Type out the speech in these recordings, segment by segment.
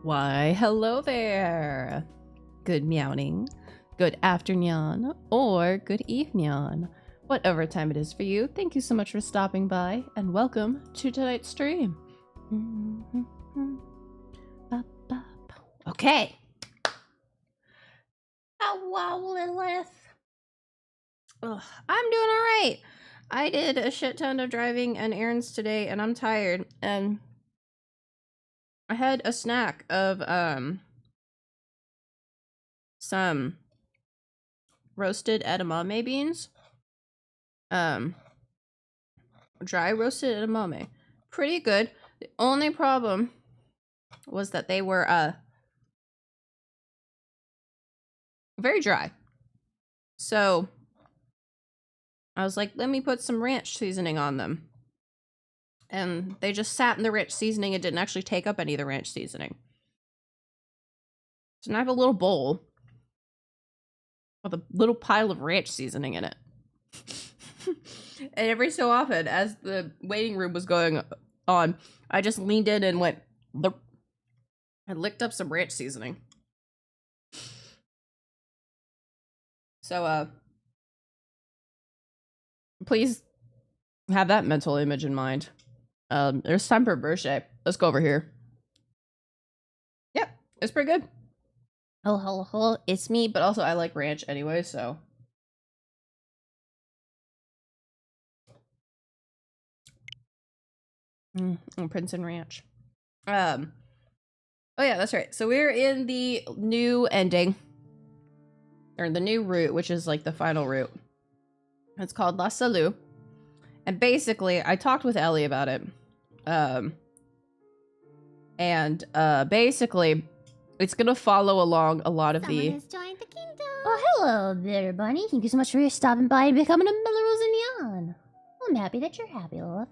Why, hello there. Good meowing, good afternoon, or good evening. Whatever time it is for you, thank you so much for stopping by, and welcome to tonight's stream. Okay. Hello, Lilith. Ugh, I'm doing alright. I did a shit ton of driving and errands today, and I'm tired, and I had a snack of, some roasted edamame beans. Dry roasted edamame. Pretty good. The only problem was that they were, very dry. So, I was like, let me put some ranch seasoning on them. And they just sat in the ranch seasoning and didn't actually take up any of the ranch seasoning. So now I have a little bowl with a little pile of ranch seasoning in it. And every so often, as the waiting room was going on, I just leaned in and went, and licked up some ranch seasoning. So, please have that mental image in mind. There's time for Virche. Let's go over here. Yep, it's pretty good. Oh, it's me, but also I like ranch anyway, so. Prince and Ranch. Oh yeah, that's right. So we're in the new ending. Or the new route, which is like the final route. It's called Salut. And basically, I talked with Ellie about it. Basically, it's gonna follow along a lot of Someone has joined the kingdom. Oh, hello there, Bunny. Thank you so much for stopping by and becoming a Melrose Neon. I'm happy that you're happy, Lilith.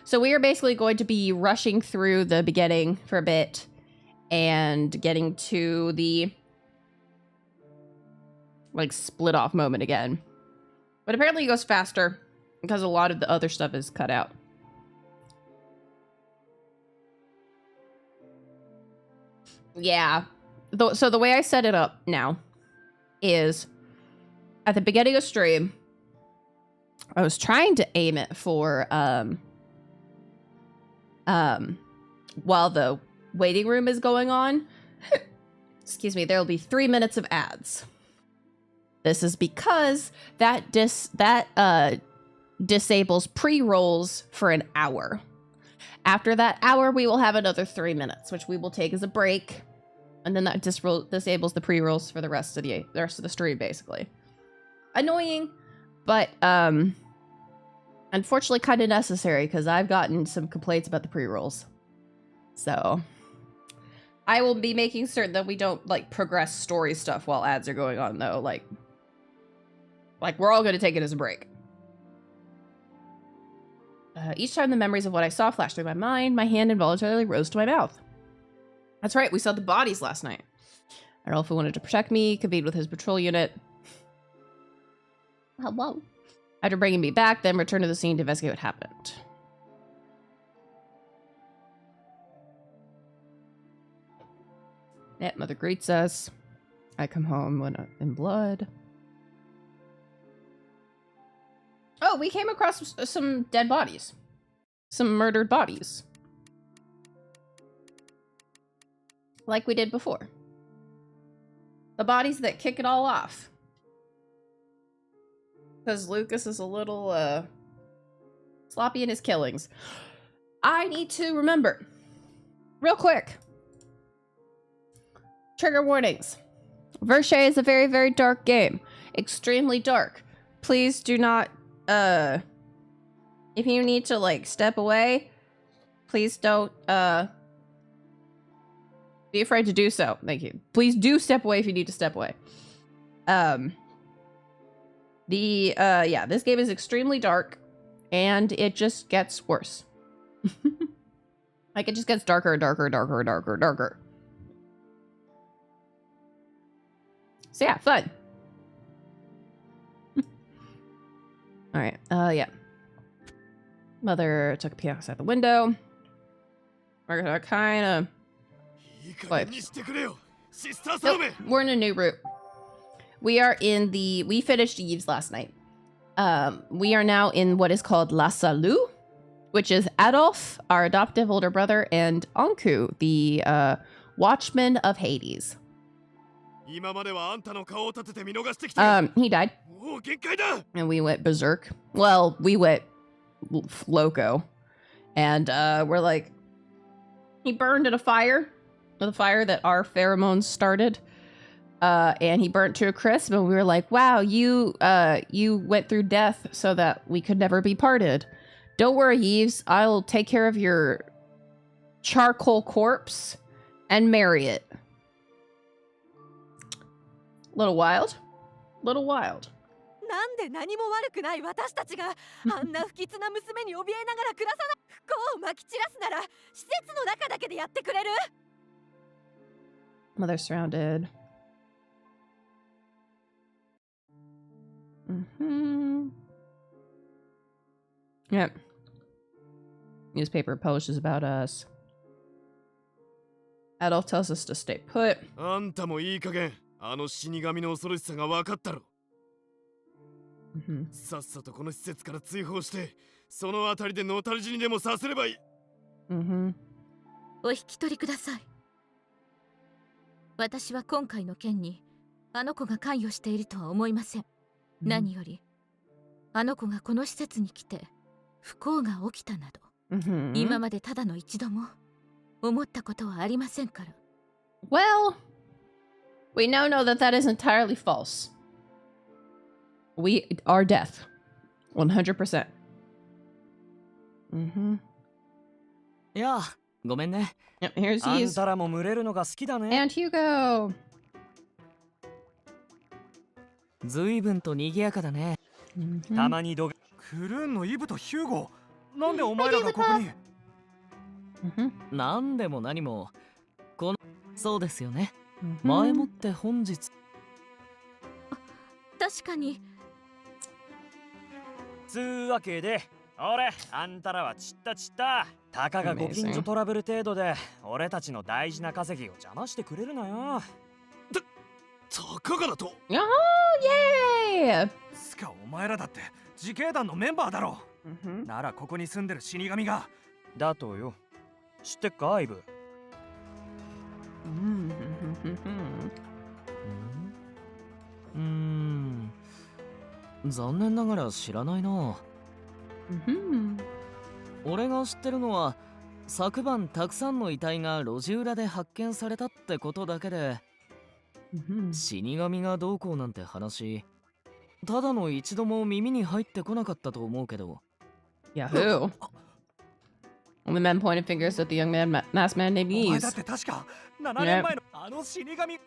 So we are basically going to be rushing through the beginning for a bit and getting to the like split off moment again. But apparently it goes faster because a lot of the other stuff is cut out. Yeah. So the way I set it up now is at the beginning of stream, I was trying to aim it for while the waiting room is going on. Excuse me, there'll be 3 minutes of ads. This is because that disables pre-rolls for an hour. After that hour, we will have another 3 minutes, which we will take as a break. And then that disables the pre-rolls for the rest of the stream, basically. Annoying, but unfortunately kind of necessary, because I've gotten some complaints about the pre-rolls. So I will be making certain that we don't like progress story stuff while ads are going on, though. Like we're all going to take it as a break. Each time the memories of what I saw flashed through my mind, my hand involuntarily rose to my mouth. That's right, we saw the bodies last night. Arnulfo wanted to protect me, convened with his patrol unit. Hello. After bringing me back, then returned to the scene to investigate what happened. Yep, Mother greets us. I come home when in blood. Oh, we came across some dead bodies. Some murdered bodies. Like we did before. The bodies that kick it all off. Because Lucas is a little, sloppy in his killings. I need to remember. Real quick. Trigger warnings. Virche is a very, very dark game. Extremely dark. Please do not, if you need to, like, step away, please don't, be afraid to do so. Thank you. Please do step away if you need to step away. Yeah, this game is extremely dark, and it just gets worse. Like, it just gets darker and darker and darker and darker and darker. So yeah, fun. Alright, yeah. Mother took a peek outside the window. We're gonna kind of Nope, we're in a new route. We finished Yves last night. We are now in what is called La Salut, which is Adolf, our adoptive older brother, and Anku, the Watchman of Hades. He died. And we went berserk. Well, we went loco. And we're like, he burned in a fire. With a fire that our pheromones started. And he burnt to a crisp, and we were like, wow, you went through death so that we could never be parted. Don't worry, Yves. I'll take care of your charcoal corpse and marry it. Little wild. Little wild. Mother surrounded. Yep. Newspaper publishes about us. Adolf tells us to stay put. Well, we now know that that is entirely false. We are death. 100%. Yeah, ごめんね。 Yep, here's Yves. And Hugo. 随分と賑やかだね。たまにクルーンのイブとヒューゴ、なんでお前らがここに？なんでも何もそうですよね。前もって本日。確かに。つうわけで、俺、あんたらはちったちった。たかがご近所トラブル程度で、俺たちの大事な稼ぎを邪魔してくれるなよ。たかがだと？ああ、イエーイ！つかお前らだって自警団のメンバーだろ。ならここに住んでる死神が。だとよ。知ってっか、アイブ？残念ながら知らないな。俺が知ってるのは昨晩たくさんの遺体が路地裏で発見されたってことだけで、死神がどうこうなんて話ただの一度も耳に入ってこなかったと思うけど。Yahoo! The men pointed fingers at the young masked man named Yves. だって確か7年前のあの死神。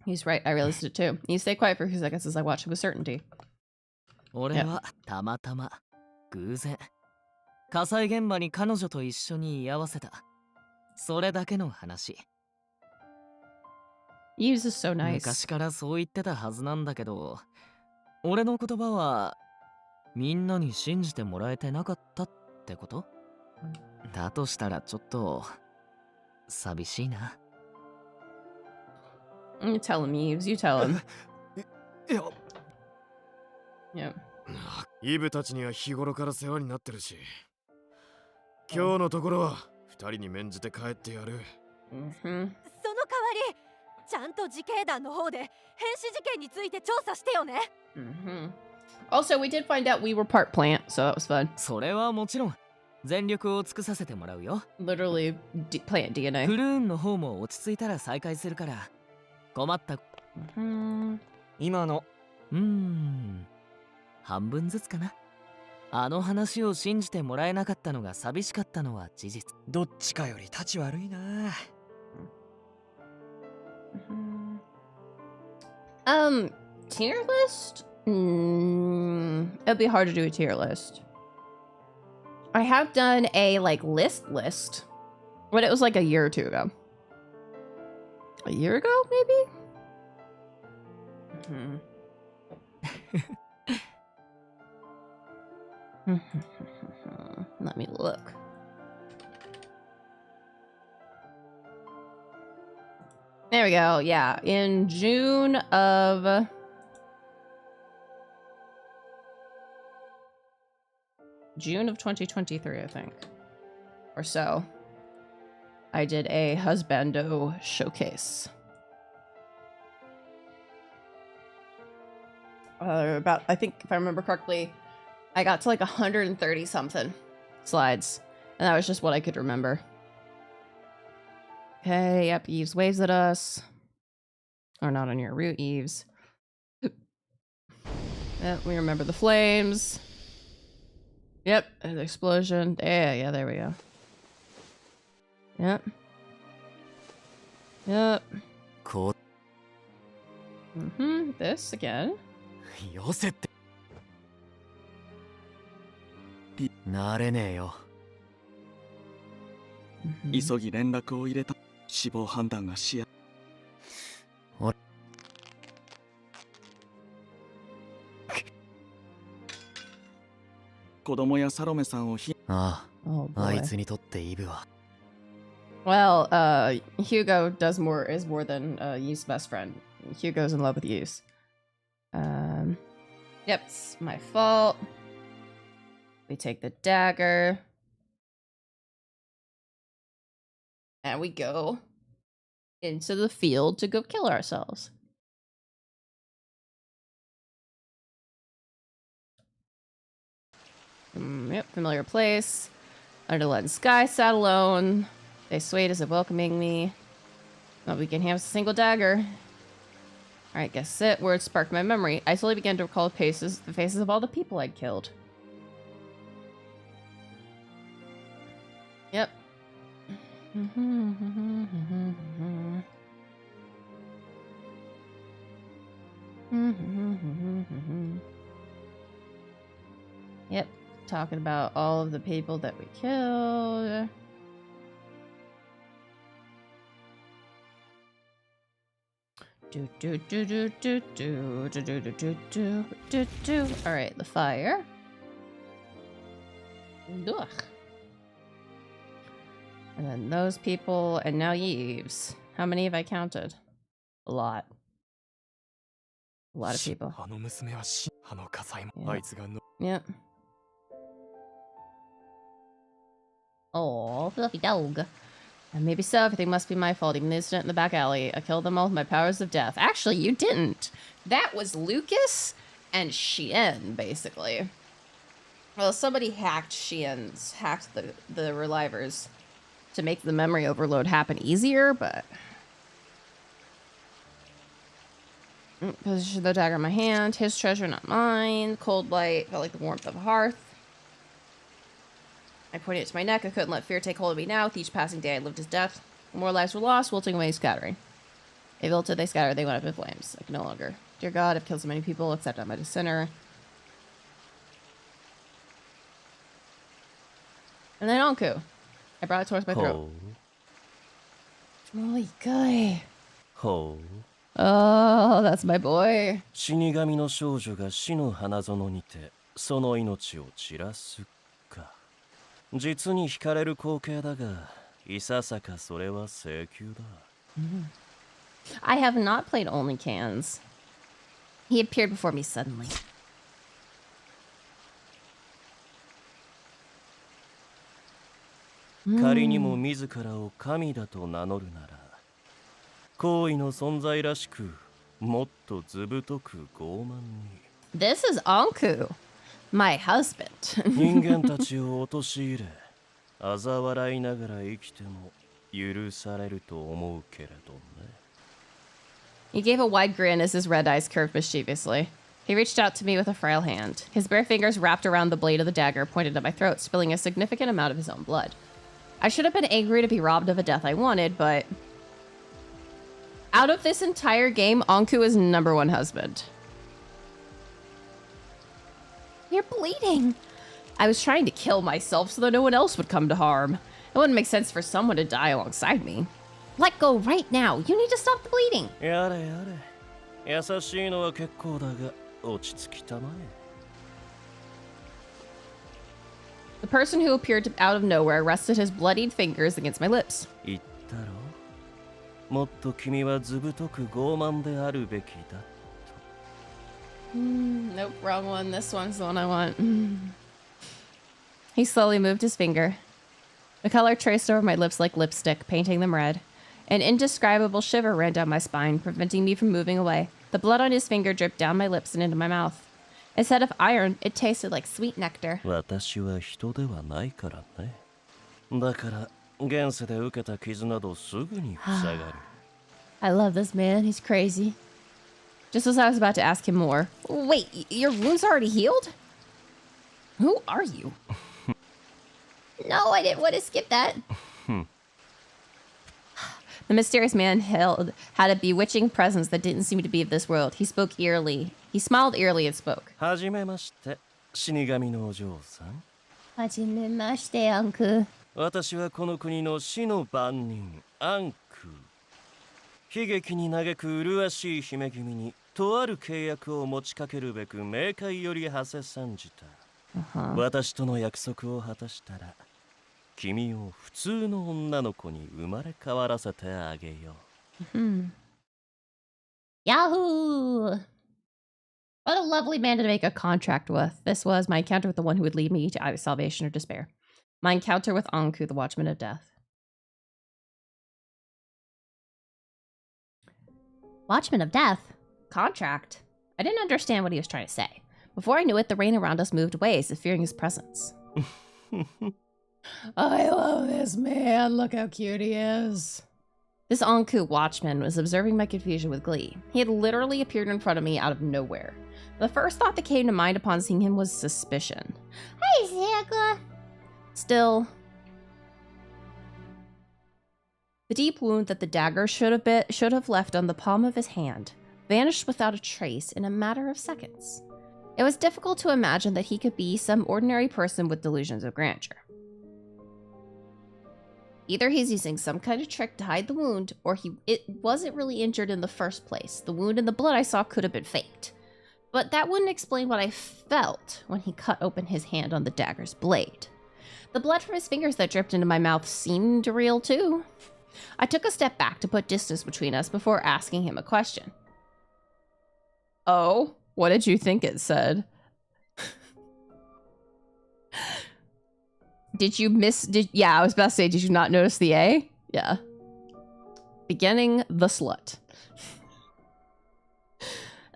He's right, I realized it too. You stay quiet for a few seconds as I watch him with certainty. 俺はたまたま偶然火災現場に彼女と一緒に居合わせた。それだけの話。Yves is so nice. 昔からそう言ってたはずなんだけど、俺の言葉はみんなに信じてもらえてなかったってこと？だとしたらちょっと寂しいな。You tell him, Yves. You tell him. いや。Yeah. イブたちには日頃から世話になってるし、今日のところは二人に免じて帰ってやる。その代わり、ちゃんと自警団の方で変死事件について調査してよね。Also, we did find out we were part plant, so that was fun. それはもちろん全力を尽くさせてもらうよ。Literally plant DNA. クルーンの方も落ち着いたら再開するから。困った。今の半分ずつかな。あの話を信じてもらえなかったのが寂しかったのは事実。どっちかより立ち悪いな。Tier list? It'd be hard to do a tier list. I have done a list, but it was like a year or two ago. A year ago, maybe? Let me look. There we go. Yeah, in June of 2023, I think, or so. I did a husbando showcase. I think if I remember correctly, I got to like 130 something slides, and that was just what I could remember. Okay, yep, Eves waves at us. Or not on your route, Eves. Yep, we remember the flames. Yep, an explosion. Yeah, there we go. Yep. Yep. Cool. This again. よせって。なれねえよ。急ぎ連絡を入れた。死亡判断が視野。子供やサロメさんをああ、Oh あ boy. いつにとってイブは。Well, Hugo is more than Yu's best friend. Hugo's in love with Yu's. Yep, it's my fault. We take the dagger. And we go into the field to go kill ourselves. Yep, familiar place. Under leaden sky, sat alone. They swayed as if welcoming me. Not we can have a single dagger. Alright, guess it. Words sparked my memory. I slowly began to recall the faces of all the people I'd killed. Yep. Yep. Talking about all of the people that we killed. Alright, the fire. Ugh. And then those people, and now Yves. How many have I counted? A lot. A lot of people. Yep. Oh, fluffy dog. And maybe so, everything must be my fault. Even the incident in the back alley. I killed them all with my powers of death. Actually, you didn't. That was Lucas and Shien, basically. Well, somebody hacked the relivers to make the memory overload happen easier, but... Position the dagger in my hand. His treasure, not mine. Cold light. Felt like the warmth of a hearth. I pointed it to my neck. I couldn't let fear take hold of me now. With each passing day, I lived his death. More lives were lost, wilting away, scattering. They wilted, they scattered, they went up in flames. I can no longer. Dear God, I've killed so many people, except I'm a sinner. And then Anku. I brought it towards my throat. Oh, guy. Oh, that's my boy. 死神の少女が死の花園にてその命を散らすか。実に惹かれる光景だが、いささかそれは請求だ。I have not played only cans. He appeared before me suddenly. 仮にも自らを神だと名乗るなら、行為の存在らしく、もっとずぶとく傲慢に。This is Anku, my husband. 人間たちを陥れ、嘲笑いながら生きても許されると思うけれどね。He gave a wide grin as his red eyes curved mischievously. He reached out to me with a frail hand. His bare fingers wrapped around the blade of the dagger, pointed at my throat, spilling a significant amount of his own blood. I should have been angry to be robbed of a death I wanted, but... out of this entire game, Anku is #1 husband. You're bleeding. I was trying to kill myself so that no one else would come to harm. It wouldn't make sense for someone to die alongside me. Let go right now. You need to stop the bleeding. やれやれ。優しいのは結構だが、落ち着きたまえ。The person who appeared out of nowhere rested his bloodied fingers against my lips. 言ったろ。もっと君はずぶとく傲慢であるべきだ。Nope, wrong one. This one's the one I want. He slowly moved his finger. The color traced over my lips like lipstick, painting them red. An indescribable shiver ran down my spine, preventing me from moving away. The blood on his finger dripped down my lips and into my mouth. Instead of iron, it tasted like sweet nectar. 私は人ではないからね。だから現世で受けた傷などすぐに塞がる。I love this man. He's crazy. Just as I was about to ask him more. Wait, your wound's already healed? Who are you? No, I didn't want to skip that. The mysterious man had a bewitching presence that didn't seem to be of this world. He spoke eerily. He smiled eerily and spoke. はじめまして、死神のお嬢さん。はじめまして、アンク。私はこの国の死の番人、アンク。悲劇に嘆く麗しい姫君に、とある契約を持ちかけるべく冥界より馳せ参じた。私との約束を果たしたら、君を普通の女の子に生まれ変わらせてあげよう。Yahoo! What a lovely man to make a contract with. This was my encounter with the one who would lead me to either salvation or despair. My encounter with Anku, the Watchman of Death. Watchman of Death? Contract? I didn't understand what he was trying to say. Before I knew it, the rain around us moved away as if fearing his presence. I love this man. Look how cute he is. This Anku watchman was observing my confusion with glee. He had literally appeared in front of me out of nowhere. The first thought that came to mind upon seeing him was suspicion. Hey, Zaka. Still, the deep wound that the dagger should have left on the palm of his hand vanished without a trace in a matter of seconds. It was difficult to imagine that he could be some ordinary person with delusions of grandeur. Either he's using some kind of trick to hide the wound, or it wasn't really injured in the first place. The wound and the blood I saw could have been faked. But that wouldn't explain what I felt when he cut open his hand on the dagger's blade. The blood from his fingers that dripped into my mouth seemed real too. I took a step back to put distance between us before asking him a question. Oh, what did you think it said? Yeah, I was about to say, did you not notice the A? Yeah. Beginning the slut.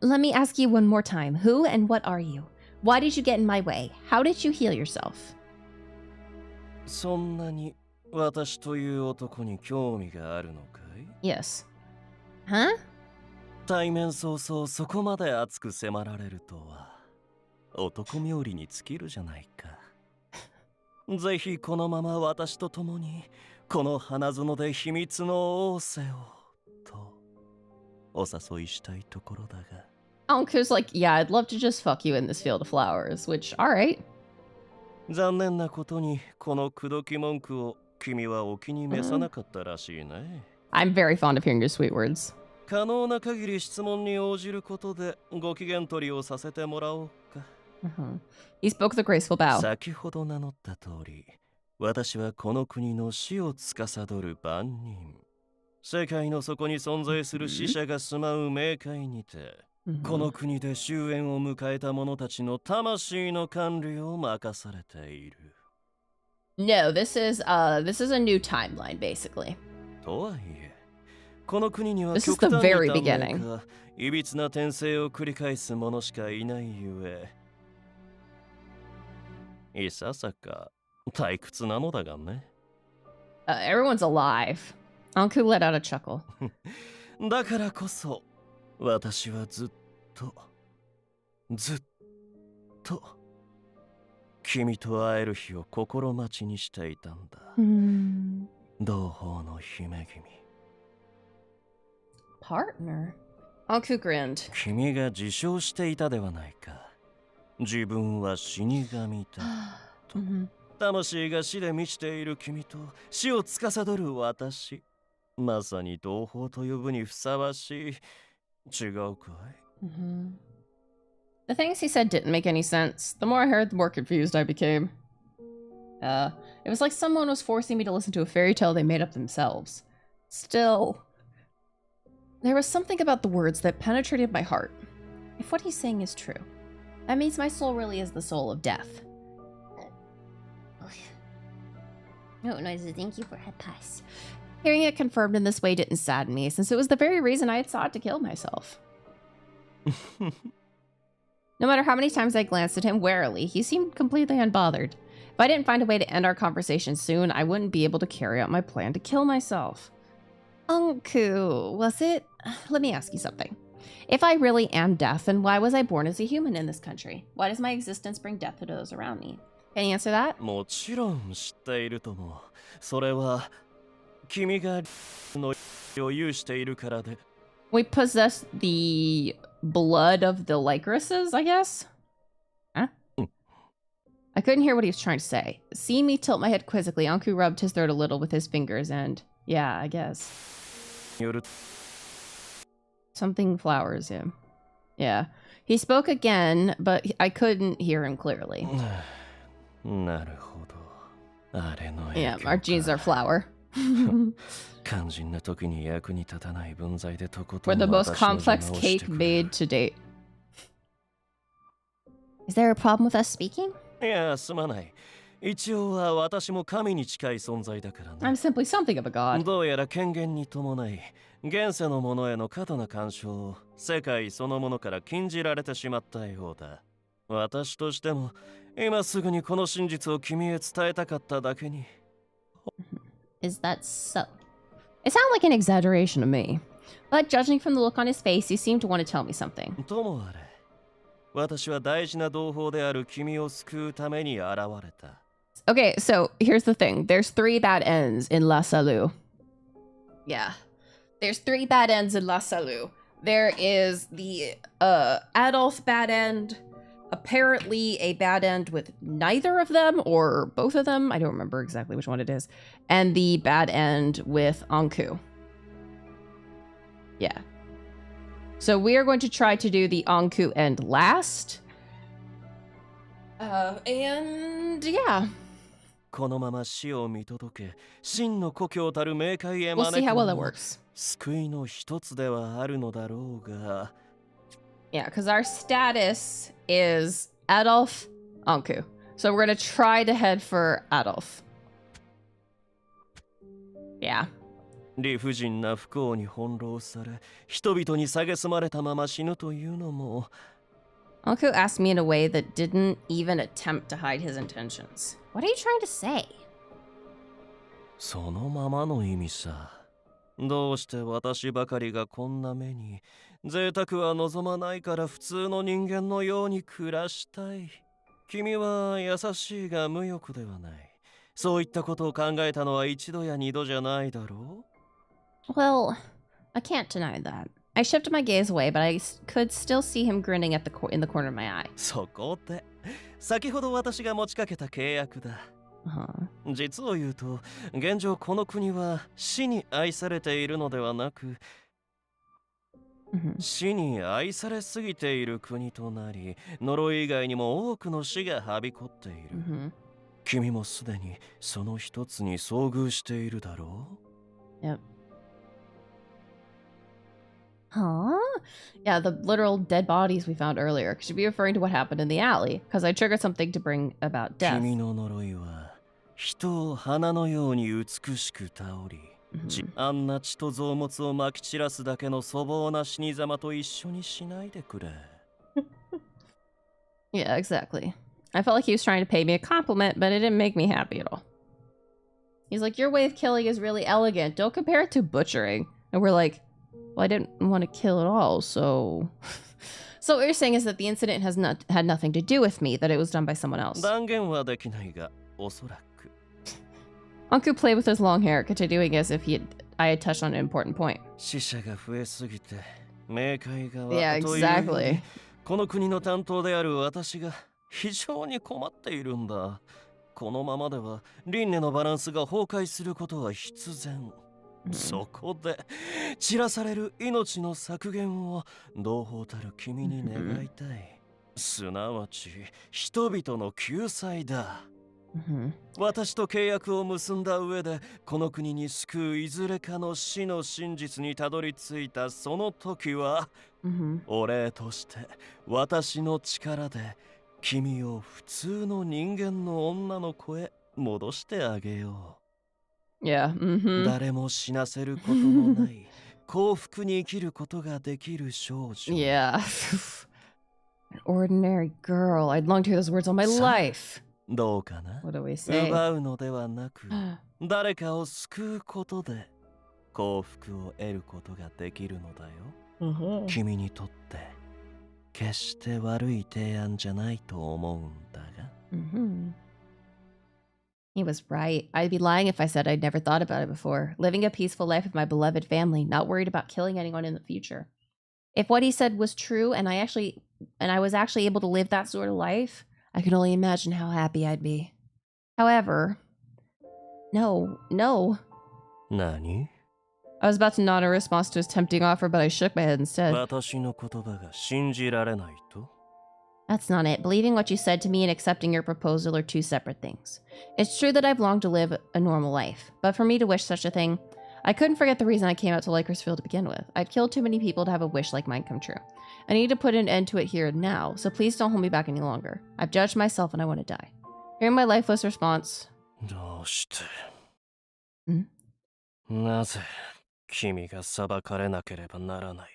Let me ask you one more time. Who and what are you? Why did you get in my way? How did you heal yourself? そんなに私という男に興味があるのかい? Yes. Huh? 対面早々そこまで熱く迫られるとは男冥利に尽きるじゃないか。ぜひこのまま私と共にこの花園で秘密の仰せをとお誘いしたいところだが。Anku's like, yeah, I'd love to just fuck you in this field of flowers, which, alright. 残念なことにこの口説き文句を君はお気に召さなかったらしいね。I'm very fond of hearing your sweet words. 可能な限り質問に応じることでご機嫌取りをさせてもらおうか。He spoke with a graceful bow. 先ほど名乗った通り、私はこの国の死を司る番人。世界の底に存在する死者が住まう冥界にて、この国で終焉を迎えた者たちの魂の管理を任されている。No, this is a new timeline, basically. とはいえ、この国には This is 極 the 端に very 短 beginning. 命かいびつな転生を繰り返す者しかいないゆえ、いささか退屈なのだがね。Everyone's alive. Anku let out a chuckle. だからこそ、私はずっと君と会える日を心待ちにしていたんだ。同胞の姫君。Partner? Anku grinned. 君が自称していたではないか。自分は死神だと。魂が死で満ちている君と死を司る私。まさに同胞と呼ぶにふさわしい。違うかい？ The things he said didn't make any sense. The more I heard, the more confused I became. It was like someone was forcing me to listen to a fairy tale they made up themselves. Still, There was something about the words that penetrated my heart. If what he's saying is true, that means my soul really is the soul of death. No, thank you for her pass. Hearing it confirmed in this way didn't sadden me, since it was the very reason I had sought to kill myself. No matter how many times I glanced at him warily, he seemed completely unbothered. If I didn't find a way to end our conversation soon, I wouldn't be able to carry out my plan to kill myself. Anku, was it? Let me ask you something. If I really am death, then why was I born as a human in this country? Why does my existence bring death to those around me? Can you answer that? もちろん知っているとも。それは君がのを有しているからで。We possess the blood of the Lycruses, I guess? Huh? I couldn't hear what he was trying to say. Seeing me tilt my head quizzically, Anku rubbed his throat a little with his fingers and, yeah, I guess. Something flowers him. Yeah. He spoke again, but I couldn't hear him clearly. なるほど。あれの Yeah, our genes are flower. 肝心な時に役に立たない分際でとこと We're ん the most 私の邪 complex 魔をして cake くる made to date. Is there a problem with us speaking? いや、すまない。一応は私も神に近い存在だからね。 I'm simply something of a god. どうやら権限に伴い、現世のものへの過度な干渉を世界そのものから禁じられてしまったようだ。私としても、今すぐにこの真実を君へ伝えたかっただけに。Is that so? It sounded like an exaggeration to me. But judging from the look on his face, he seemed to want to tell me something. ともあれ、私は大事な同胞である君を救うために現れた。Okay, so here's the thing. There's 3 bad ends in La Salut. Yeah. There's 3 bad ends in La Salut. There is the Adolf bad end, apparently a bad end with neither of them or both of them. I don't remember exactly which one it is. And the bad end with Anku. Yeah. So we are going to try to do the Anku end last. And yeah. このまま死を見届け、真の故郷たる冥界へ We'll 招 see く how の well that も works. 救いの一つではあるのだろうが。Yeah, because our status is Adolf Anku. So we're going to try to head for Adolf. Yeah. 理不尽な不幸に翻弄され、人々に蔑まれたまま死ぬというのも。Anku asked me in a way that didn't even attempt to hide his intentions. What are you trying to say? そのままの意味さ。どうして私ばかりがこんな目に。贅沢は望まないから普通の人間のように暮らしたい。君は優しいが無欲ではない。そういったことを考えたのは一度や二度じゃないだろう Well, I can't deny that. I shifted my gaze away, but I could still see him grinning at in the corner of my eye. そこで、先ほど私が持ちかけた契約だ。実を言うと、現状この国は死に愛されているのではなく、死に愛されすぎている国となり、呪い以外にも多くの死がはびこっている。君もすでにその一つに遭遇しているだろう Yep. Huh? Yeah, the literal dead bodies we found earlier. Could you be referring to what happened in the alley? Because I triggered something to bring about death. 君の呪いは人を花のように美しく倒り、あんな血と臓物をまき散らすだけの粗暴な死に様と一緒にしないでくれ。Yeah, exactly. I felt like he was trying to pay me a compliment, but it didn't make me happy at all. He's like, your way of killing is really elegant. Don't compare it to butchering. And we're like, well, I didn't want to kill at all, so... So what you're saying is that the incident has had nothing to do with me, that it was done by someone else. 断言はできないが、おそらく。Anku played with his long hair, continuing as if I had touched on an important point. 死者が増えすぎて、冥界側 Yeah, という exactly. この国の担当である私が非常に困っているんだ。このままでは輪廻のバランスが崩壊することは必然。そこで散らされる命の削減を同胞たる君に願いたい。すなわち人々の救済だ。私と契約を結んだ上でこの国に救ういずれかの死の真実にたどり着いたその時は、お礼として私の力で君を普通の人間の女の子へ戻してあげよう。Yeah. 誰も死なせることのない幸福に生きることができる少女。Yeah. An ordinary girl. I'd long to hear those words all my life. どうかな。 What do we say? 奪うのではなく誰かを救うことで幸福を得ることができるのだよ。君にとって決して悪い提案じゃないと思うんだが。He was right. I'd be lying if I said I'd never thought about it before. Living a peaceful life with my beloved family, not worried about killing anyone in the future. If what he said was true and I was actually able to live that sort of life, I can only imagine how happy I'd be. However, no. Nani? I was about to nod in response to his tempting offer, but I shook my head instead. 私の言葉が信じられないと? That's not it. Believing what you said to me and accepting your proposal are two separate things. It's true that I've longed to live a normal life, but for me to wish such a thing, I couldn't forget the reason I came out to Lykersfield to begin with. I'd killed too many people to have a wish like mine come true. I need to put an end to it here and now, so please don't hold me back any longer. I've judged myself and I want to die. Hearing my lifeless response. どうして? ん? なぜ君が裁かれなければならない?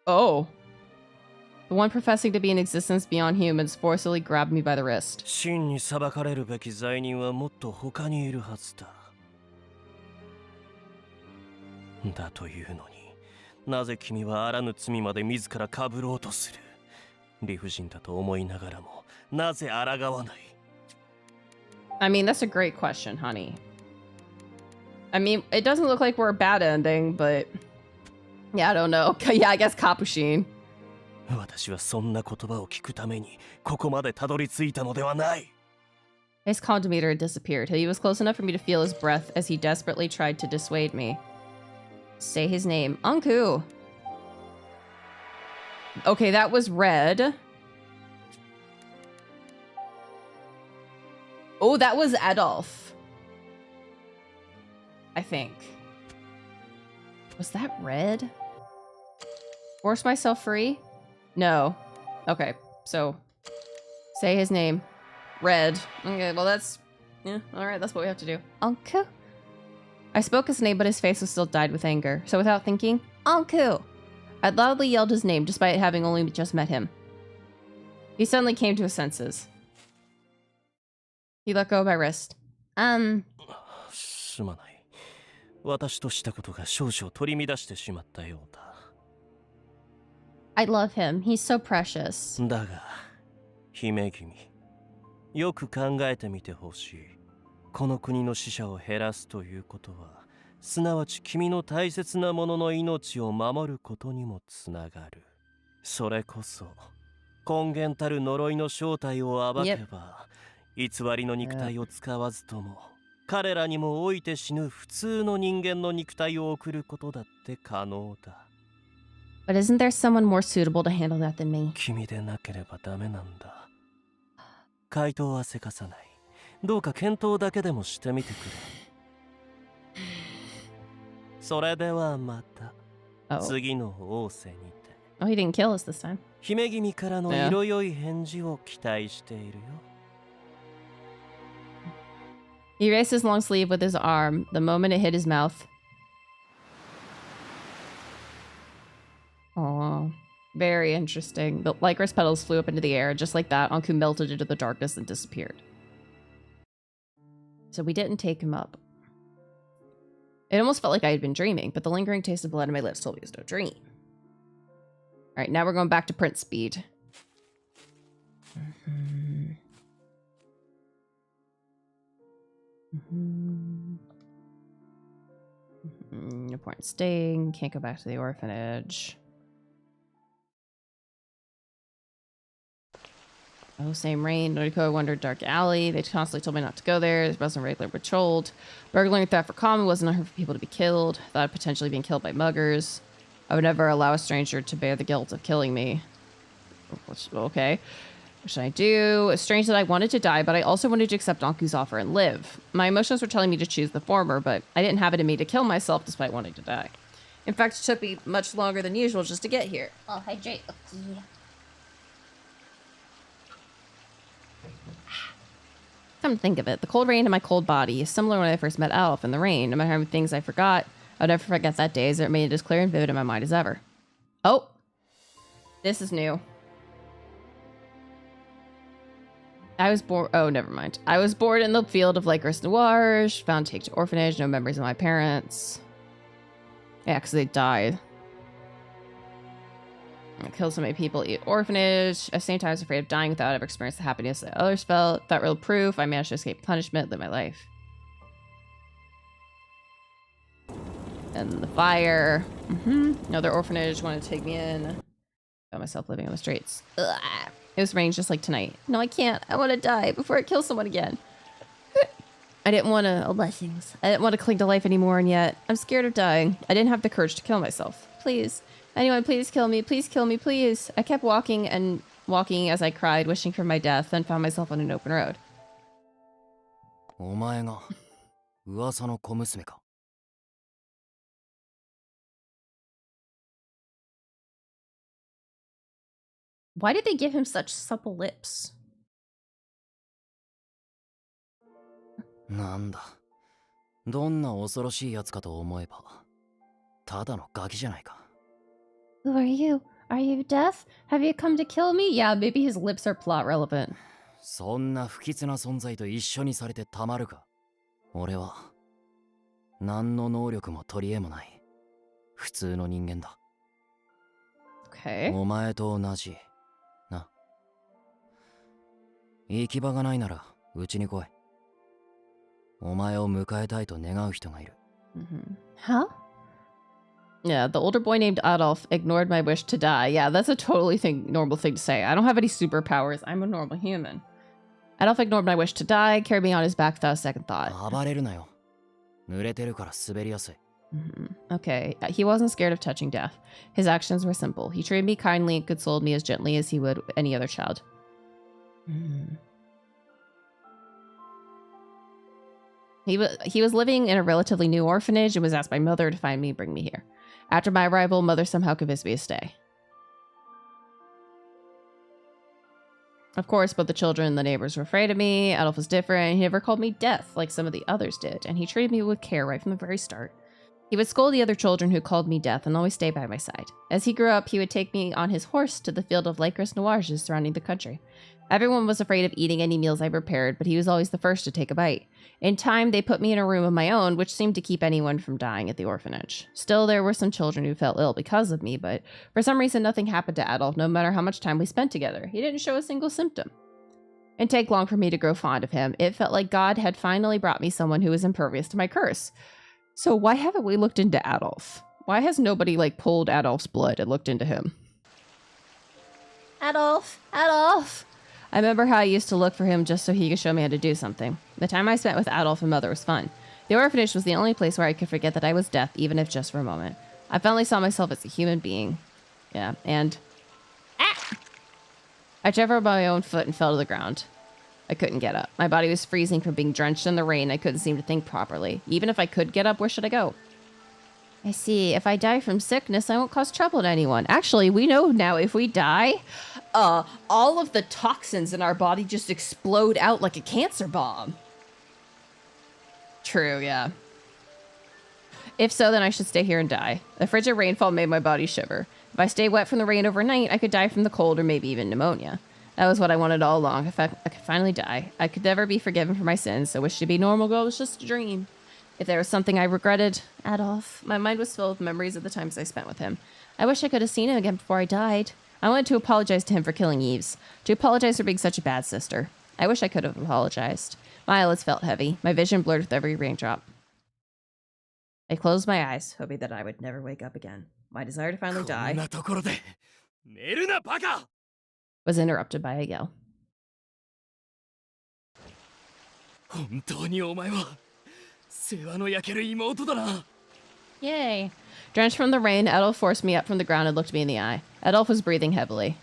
Oh. The one professing to be an existence beyond humans forcibly grabbed me by the wrist. 真に裁かれるべき罪人はもっと他にいるはずだ。だというのに、なぜ君はあらぬ罪まで自ら被ろうとする？理不尽だと思いながらも、なぜ抗わない？ I mean, that's a great question, honey. I mean, it doesn't look like we're a bad ending, but yeah, I don't know. Yeah, I guess Capuchin. 私はそんな言葉を聞くためにここまでたどり着いたのではない。 His condometer had disappeared. He was close enough for me to feel his breath as he desperately tried to dissuade me. Say his name. Anku. Okay, that was red. Oh, that was Adolf. I think. Was that red? Force myself free? No. Okay, so say his name. Red. Okay, well that's... yeah, alright, that's what we have to do. Anku? I spoke his name, but his face was still dyed with anger. So without thinking, Anku! I loudly yelled his name, despite having only just met him. He suddenly came to his senses. He let go of my wrist. すまない。私としたことが少々取り乱してしまったようだ。 I love him. He's so precious. だが、姫君、よく考えてみてほしい。この国の死者を減らすということは、すなわち君の大切なものの命を守ることにもつながる。それこそ、根源たる呪いの正体を暴けば、偽りの肉体を使わずとも、彼らにも老いて死ぬ普通の人間の肉体を送ることだって可能だ。 But isn't there someone more suitable to handle that than me? 君でなければダメなんだ。回答はせかさない。どうか検討だけでもしてみてくれ。それではまた、次の仰せにて。Oh, he didn't kill us this time. 姫君からの色良い返事を期待しているよ。He raised his long sleeve with his arm the moment it hit his mouth. Aww. Very interesting. The lycra's petals flew up into the air. Just like that, Anku melted into the darkness and disappeared. So we didn't take him up. It almost felt like I had been dreaming, but the lingering taste of blood on my lips told me it was no dream. Alright, now we're going back to print speed. Important staying. Can't go back to the orphanage. Oh, same rain. Noriko wandered dark alley. They constantly told me not to go there. There wasn't regular patrolled. Burglary and theft were common. Wasn't unheard for people to be killed. Thought of potentially being killed by muggers. I would never allow a stranger to bear the guilt of killing me. Okay. What should I do? It's strange that I wanted to die, but I also wanted to accept Anku's offer and live. My emotions were telling me to choose the former, but I didn't have it in me to kill myself despite wanting to die. In fact, it took me much longer than usual just to get here. I'll hydrate. Okay. Come to think of it, the cold rain in my cold body is similar when I first met Alf in the rain. No matter how many things I forgot, I'll never forget that day as it remained as clear and vivid in my mind as ever. Oh! This is new. I was born. Oh, never mind. I was born in the field of Licorice Noirge, found taken to orphanage, no memories of my parents. Yeah, because they died. I killed so many people, eat orphanage. At the same time, I was afraid of dying without ever experiencing the happiness that others felt. Without real proof, I managed to escape punishment, live my life. And the fire. Another orphanage wanted to take me in. Found myself living on the streets. Ugh. It was raining just like tonight. No, I can't. I want to die before it kills someone again. I didn't want to... Oh, blessings. I didn't want to cling to life anymore, and yet I'm scared of dying. I didn't have the courage to kill myself. Please. Anyone, please kill me. Please kill me, please. I kept walking and walking as I cried, wishing for my death, then found myself on an open road. お前が噂の小娘か? Why did they give him such supple lips? なんだ。どんな恐ろしいやつかと思えば、ただのガキじゃないか。 Who are you? Are you death? Have you come to kill me? Yeah, maybe his lips are plot relevant. そんな不吉な存在と一緒にされてたまるか。俺は何の能力も取り柄もない普通の人間だ。 Okay. お前と同じな。行き場がないならうちに来い。お前を迎えたいと願う人がいる。Huh? Yeah, the older boy named Adolf ignored my wish to die. Yeah, that's a totally normal thing to say. I don't have any superpowers. I'm a normal human. Adolf ignored my wish to die, carried me on his back without a second thought. 暴れるなよ。濡れてるから滑りやすい。Okay, he wasn't scared of touching death. His actions were simple. He treated me kindly and consoled me as gently as he would any other child. He was living in a relatively new orphanage and was asked by mother to find me and bring me here. After my arrival, mother somehow convinced me to stay. Of course, both the children and the neighbors were afraid of me. Adolf was different. He never called me death like some of the others did, and he treated me with care right from the very start. He would scold the other children who called me death and always stay by my side. As he grew up, he would take me on his horse to the field of Licorice Noirges surrounding the country. Everyone was afraid of eating any meals I prepared, but he was always the first to take a bite. In time, they put me in a room of my own, which seemed to keep anyone from dying at the orphanage. Still, there were some children who fell ill because of me, but for some reason, nothing happened to Adolf, no matter how much time we spent together. He didn't show a single symptom. It didn't take long for me to grow fond of him. It felt like God had finally brought me someone who was impervious to my curse. So why haven't we looked into Adolf? Why has nobody, pulled Adolf's blood and looked into him? Adolf! Adolf! I remember how I used to look for him just so he could show me how to do something. The time I spent with Adolf and Mother was fun. The orphanage was the only place where I could forget that I was death, even if just for a moment. I finally saw myself as a human being. Yeah, and... I tripped over my own foot and fell to the ground. I couldn't get up. My body was freezing from being drenched in the rain. I couldn't seem to think properly. Even if I could get up, where should I go? I see. If I die from sickness, I won't cause trouble to anyone. Actually, we know now if we die, all of the toxins in our body just explode out like a cancer bomb. True, yeah. If so, then I should stay here and die. The frigid rainfall made my body shiver. If I stay wet from the rain overnight, I could die from the cold or maybe even pneumonia. That was what I wanted all along. If I could finally die, I could never be forgiven for my sins. So wish to be normal girl was just a dream. If there was something I regretted, Adolf, my mind was filled with memories of the times I spent with him. I wish I could have seen him again before I died. I wanted to apologize to him for killing Eves, to apologize for being such a bad sister. I wish I could have apologized. My eyelids felt heavy, my vision blurred with every raindrop. I closed my eyes, hoping that I would never wake up again. My desire to finally die was interrupted by a yell. 本当にお前は世話の焼ける妹だな。 Yay. Drenched from the rain, Adolf forced me up from the ground and looked me in the eye. Adolf was breathing heavily.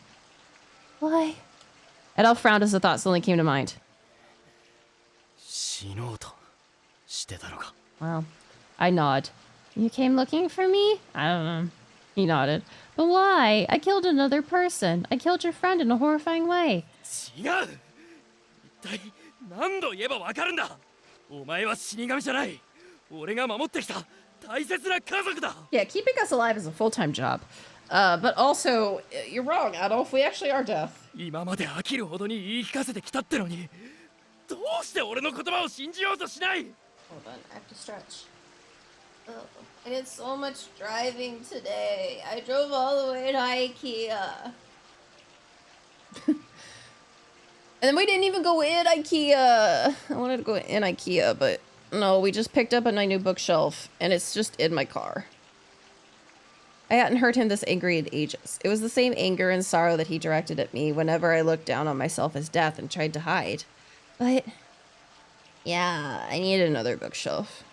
Why? Adolf frowned as the thought suddenly came to mind. 死のうとしてたのか。 Well, I nod. You came looking for me? I don't know. He nodded. But why? I killed another person. I killed your friend in a horrifying way. 違う。一体何度言えばわかるんだ。お前は死神じゃない。俺が守ってきた大切な家族だ。 Yeah, keeping us alive is a full-time job. But also, you're wrong, Adolf. We actually are death. 今まで飽きるほどに言い聞かせてきたってのに、どうして俺の言葉を信じようとしない。 Hold on, I have to stretch. Oh, I did so much driving today. I drove all the way to IKEA. And then we didn't even go in IKEA. I wanted to go in IKEA, but no, we just picked up a new bookshelf, and it's just in my car. I hadn't heard him this angry in ages. It was the same anger and sorrow that he directed at me whenever I looked down on myself as death and tried to hide. But yeah, I need another bookshelf.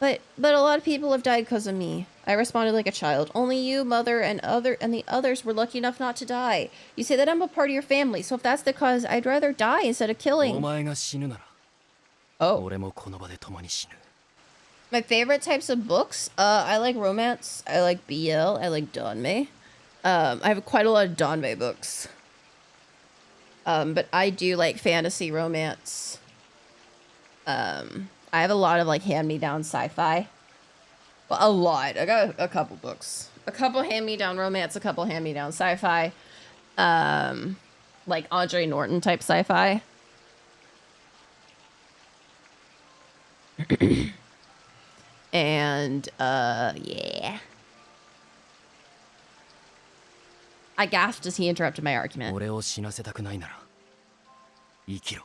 But a lot of people have died because of me. I responded like a child. Only you, Mother, and the others were lucky enough not to die. You say that I'm a part of your family, so if that's the cause, I'd rather die instead of killing. お前が死ぬなら、 Oh. 俺もこの場で共に死ぬ。 My favorite types of books? I like romance, I like BL, I like Danmei. I have quite a lot of Danmei books. But I do like fantasy romance. I have a lot of like hand-me-down sci-fi. Well, a lot. I got a couple books. A couple hand-me-down romance, a couple hand-me-down sci-fi. Like Andre Norton type sci-fi. And yeah. I gasped as he interrupted my argument. 俺を死なせたくないなら、生きろ。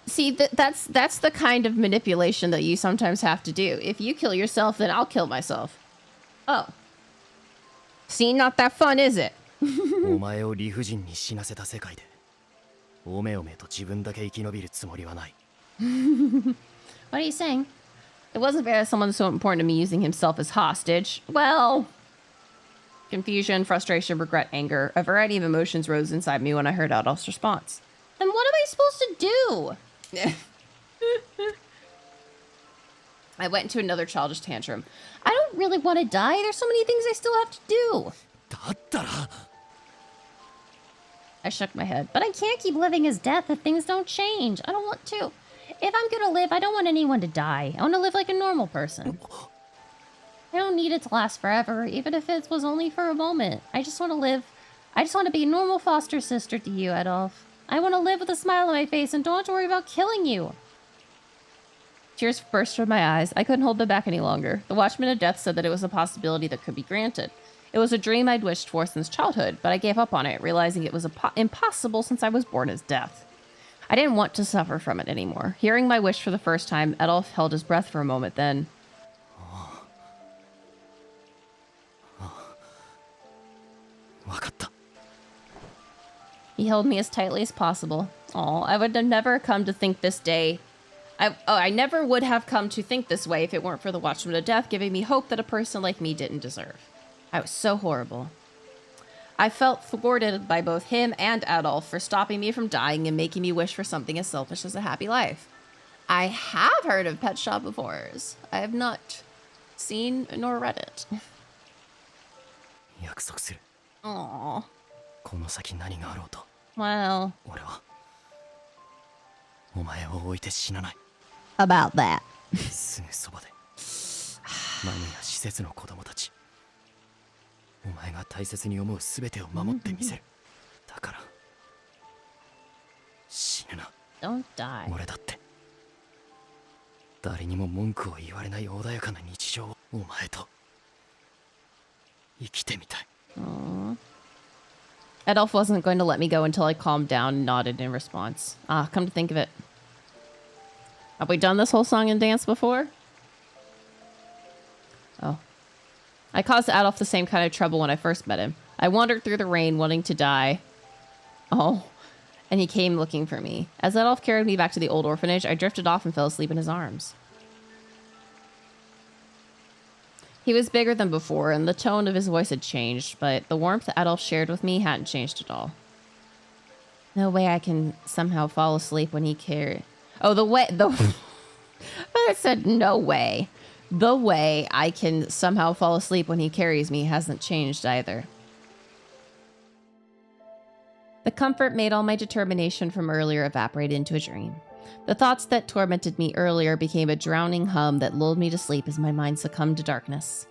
See, that's the kind of manipulation that you sometimes have to do. If you kill yourself, then I'll kill myself. Oh. See, not that fun, is it? お前を理不尽に死なせた世界で、おめおめと自分だけ生き延びるつもりはない。 What are you saying? It wasn't fair that someone so important to me using himself as hostage. Well... Confusion, frustration, regret, anger. A variety of emotions rose inside me when I heard Adolf's response. Then what am I supposed to do? I went into another childish tantrum. I don't really want to die. There's so many things I still have to do. だったら、 I shook my head. But I can't keep living as death if things don't change. I don't want to. If I'm gonna live, I don't want anyone to die. I want to live like a normal person. I don't need it to last forever, even if it was only for a moment. I just want to live. I just want to be a normal foster sister to you, Adolf. I want to live with a smile on my face and don't have to worry about killing you. Tears burst from my eyes. I couldn't hold them back any longer. The Watchman of Death said that it was a possibility that could be granted. It was a dream I'd wished for since childhood, but I gave up on it, realizing it was impossible since I was born as death. I didn't want to suffer from it anymore. Hearing my wish for the first time, Adolf held his breath for a moment, then... わかった。 He held me as tightly as possible. Oh, I would have never come to think this day. I never would have come to think this way if it weren't for the Watchman of Death giving me hope that a person like me didn't deserve. I was so horrible. I felt thwarted by both him and Adolf for stopping me from dying and making me wish for something as selfish as a happy life. I have heard of Pet Shop of Horrors. I have not seen nor read it. 約束する。 Aww. この先何があろうと、 Well, 俺はお前を置いて死なない。 about that. すぐそばで、マムや施設の子供たち、お前が大切に思うすべてを守ってみせる。だから死ぬな。 Don't die. 俺だって誰にも文句を言われない穏やかな日常をお前と生きてみたい。 Aww. Adolf wasn't going to let me go until I calmed down and nodded in response. Ah, come to think of it. Have we done this whole song and dance before? Oh. I caused Adolf the same kind of trouble when I first met him. I wandered through the rain wanting to die. Oh. And he came looking for me. As Adolf carried me back to the old orphanage, I drifted off and fell asleep in his arms. He was bigger than before, and the tone of his voice had changed, but the warmth that Adolf shared with me hadn't changed at all. No way I can somehow fall asleep when he carries... Oh, I said no way. The way I can somehow fall asleep when he carries me hasn't changed either. The comfort made all my determination from earlier evaporate into a dream. The thoughts that tormented me earlier became a drowning hum that lulled me to sleep as my mind succumbed to darkness.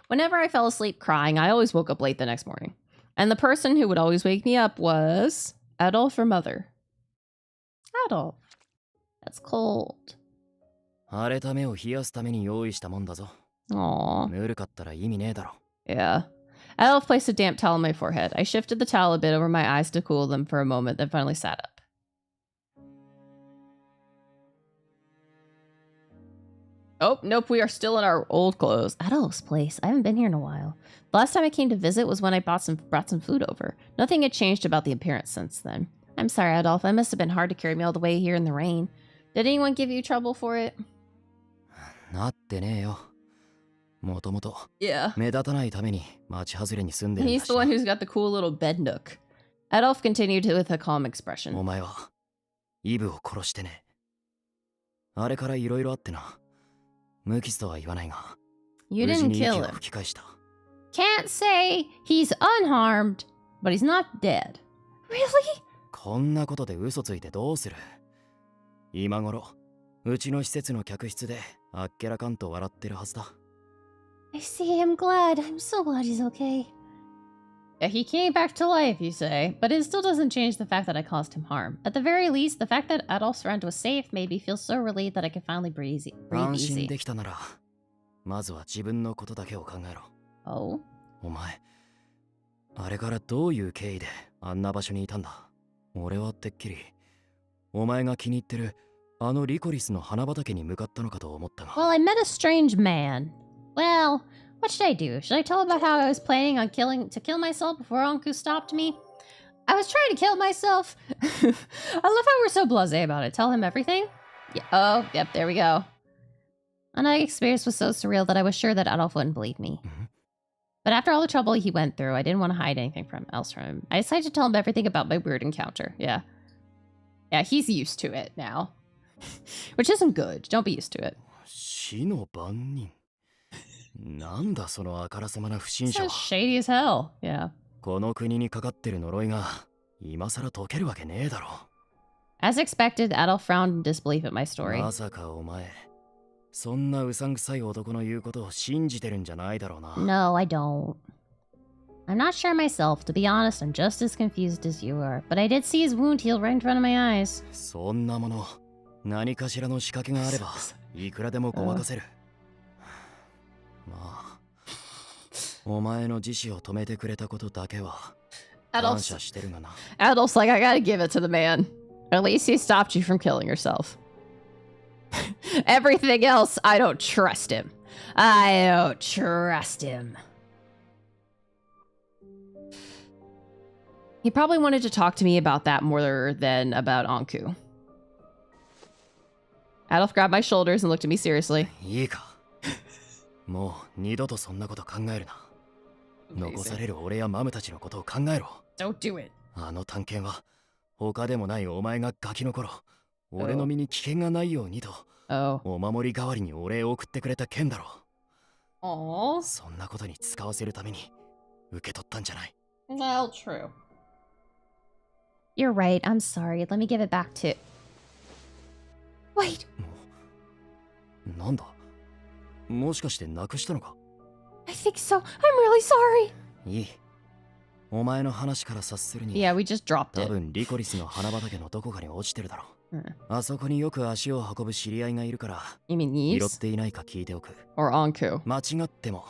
Whenever I fell asleep crying, I always woke up late the next morning. And the person who would always wake me up was Adolf or Mother. Adolf. That's cold. 荒れた目を冷やすために用意したもんだぞ。 Aww. ぬるかったら意味ねえだろ。 Yeah. Adolf placed a damp towel on my forehead. I shifted the towel a bit over my eyes to cool them for a moment, then finally sat up. Oh, nope, we are still in our old clothes. Adolf's place. I haven't been here in a while. The last time I came to visit was when I brought some food over. Nothing had changed about the appearance since then. I'm sorry, Adolf. It must have been hard to carry me all the way here in the rain. Did anyone give you trouble for it? なってねえよ。もともと Yeah. 目立たないために町外れに住んでるんだ He's し the one who's got the cool little bed nook. Adolf continued with a calm expression. お前はイブを殺してね。あれからいろいろあってな。無傷とは言わないが、 You 無事 didn't に息 kill を him. 吹き返した。 Can't say he's unharmed, but he's not dead. Really? こんなことで嘘ついてどうする。今頃うちの施設の客室であっけらかんと笑ってるはずだ。 I see. I'm glad. I'm so glad he's okay. Yeah, he came back to life, you say, but it still doesn't change the fact that I caused him harm. At the very least, the fact that Adolf's friend was safe made me feel so relieved that I could finally breathe 安心 easy. できたなら、まずは自分のことだけを考えろ。 Oh? お前、あれからどういう経緯であんな場所にいたんだ。俺はてっきり、お前が気に入ってるあのリコリスの花畑に向かったのかと思ったが。 Well, I met a strange man. Well, what should I do? Should I tell about how I was planning on kill myself before Anku stopped me? I was trying to kill myself. I love how we're so blasé about it. Tell him everything? Yeah, oh, yep, there we go. And my experience was so surreal that I was sure that Adolf wouldn't believe me. But after all the trouble he went through, I didn't want to hide anything else from him. I decided to tell him everything about my weird encounter. Yeah. Yeah, he's used to it now. Which isn't good. Don't be used to it. 死の番人。なんだそのあからさまな不審者 So は。 shady as hell. Yeah. この国にかかってる呪いが今さら解けるわけねえだろ。 As expected, Adolf frowned in disbelief at my story. まさかお前、そんなうさんくさい男の言うことを信じてるんじゃないだろうな。 No, I don't. I'm not sure myself. To be honest, I'm just as confused as you are. But I did see his wound heal right in front of my eyes. そんなもの、何かしらの仕掛けがあれば、いくらでもごまかせる。まあ、お前の自死を止めてくれたことだけは感謝してるがな。 Adolf's like, I gotta give it to the man. At least he stopped you from killing yourself. Everything else, I don't trust him. I don't trust him. He probably wanted to talk to me about that more than about Anku. Adolf grabbed my shoulders and looked at me seriously. いいか。もう二度とそんなこと考えるな。残される俺やマムたちのことを考えろ。 Don't do it. あの探検は他でもないお前がガキの頃、俺の身に危険がないようにと、お守り代わりにお礼を送ってくれた剣だろ。 Aww. そんなことに使わせるために受け取ったんじゃない。 Well, true. You're right. I'm sorry. Let me give it back to... Wait. なんだ、もしかしてなくしたのか。 I think so. I'm really sorry. いい。お前の話から察するに、 Yeah, we just dropped 多 it. 分リコリスの花畑のどこかに落ちてるだろう。 Hmm. あそこによく足を運ぶ知り合いがいるから、 You mean 拾 Yves? っていないか聞いておく。 Or Anku? 間違っても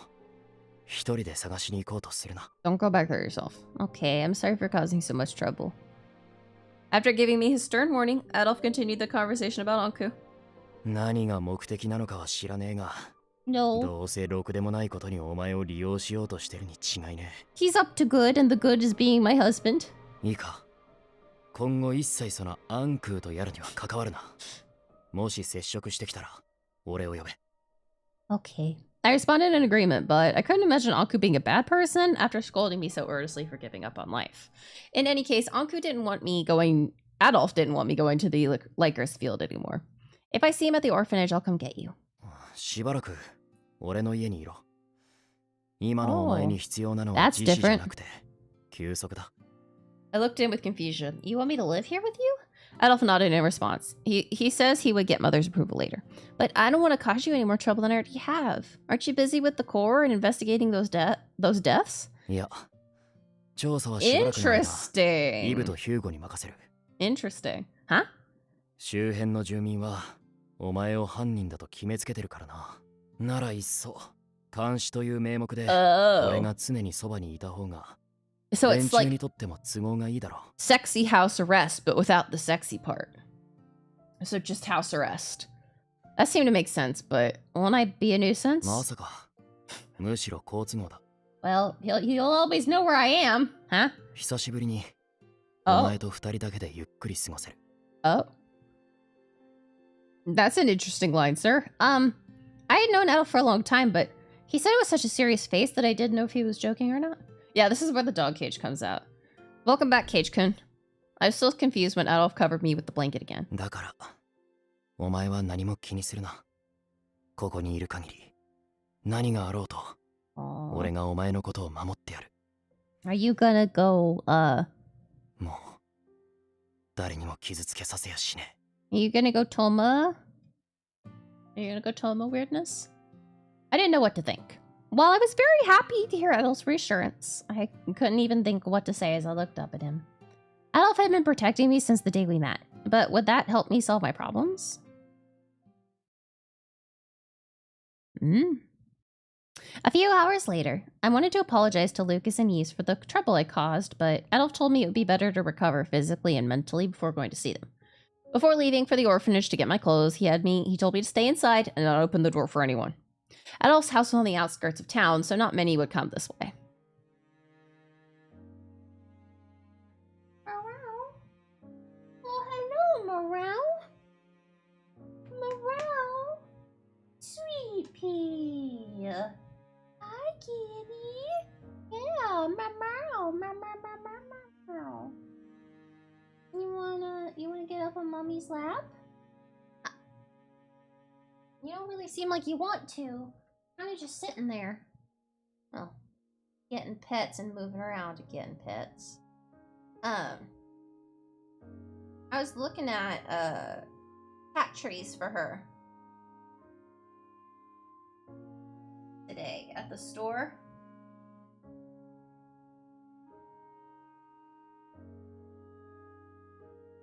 一人で探しに行こうとするな。 Don't go back there yourself. Okay, I'm sorry for causing so much trouble. After giving me his stern warning, Adolf continued the conversation about Anku. 何が目的なのかは知らねえが、 No. どうせろくでもないことにお前を利用しようとしてるに違いね He's up to good, and the good is being my husband. え。いいか、今後一切そのアンクーとやるには関わるな。もし接触してきたら俺を呼べ。 Okay. I responded in agreement, but I couldn't imagine Anku being a bad person after scolding me so earnestly for giving up on life. In any case, Adolf didn't want me going to the Likers field anymore. If I see him at the orphanage, I'll come get you. しばらく俺の家にいろ。今のお前に必要なのは That's 自死じゃ different. なくて休息だ。 I looked in with confusion. You want me to live here with you? Adolf nodded in response. He says he would get Mother's approval later. But I don't want to cause you any more trouble than I already have. Aren't you busy with the core and investigating those deaths? いや、調査はしばらくの間、イブ Interesting. とヒューゴに任せる。 Interesting. Huh? 周辺の住民はお前を犯人だと決めつけてるからな。ならいっそ監視という名目で俺が常にそばにいた方が So 連 it's 中 like にとっても都合がいいだろう。 sexy house arrest, but without the sexy part. So just house arrest. That seemed to make sense, but won't I be a nuisance? まさか。むしろ好都合だ。 Well, he'll always know where I am, huh? 久しぶりにお前と二人だけでゆっくり過ごせる。 Oh. That's an interesting line, sir. I had known Adolf for a long time, but he said it with such a serious face that I didn't know if he was joking or not. Yeah, this is where the dog cage comes out. Welcome back, Cage-kun. I was still confused when Adolf covered me with the blanket again. だから、お前は何も気にするな。ここにいる限り、何があろうと、俺がお前のことを守ってやる。Are you gonna go, もう、誰にも傷つけさせやしね。Are you gonna go Toma? Are you gonna go Toma weirdness? I didn't know what to think. While I was very happy to hear Adolf's reassurance, I couldn't even think what to say as I looked up at him. Adolf had been protecting me since the day we met, but would that help me solve my problems? A few hours later, I wanted to apologize to Lucas and Yves for the trouble I caused, but Adolf told me it would be better to recover physically and mentally before going to see them. Before leaving for the orphanage to get my clothes, he told me to stay inside and not open the door for anyone. Adolf's house was on the outskirts of town, so not many would come this way. Morale? Oh, hello, Morale. Morale? Sweet pea. Hi, kitty. Yeah, Morale. Morale. You wanna get up on Mommy's lap? You don't really seem like you want to. Kind of just sitting there. Oh, getting pets and moving around to getting pets. I was looking at cat trees for her today at the store.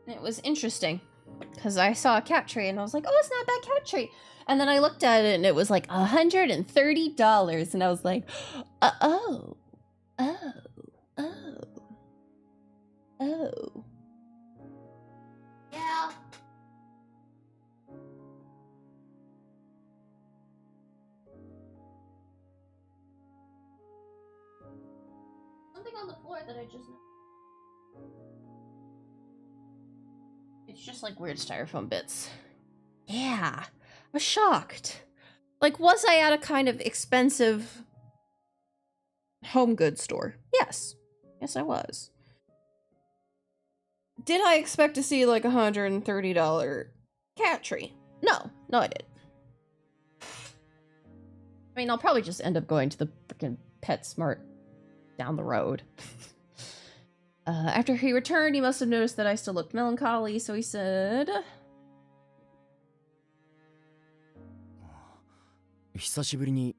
And it was interesting because I saw a cat tree and I was like, oh, it's not a bad cat tree. And then I looked at it and it was like $130. And I was like, oh. Yeah. Something on the floor that I just know. It's just like weird styrofoam bits. Yeah. I was shocked. Like, was I at a kind of expensive home goods store? Yes. Yes, I was. Did I expect to see like $130 cat tree? No. No, I didn't. I mean, I'll probably just end up going to the freaking PetSmart down the road. After he returned, he must have noticed that I still looked melancholy, so he said... 久しぶりに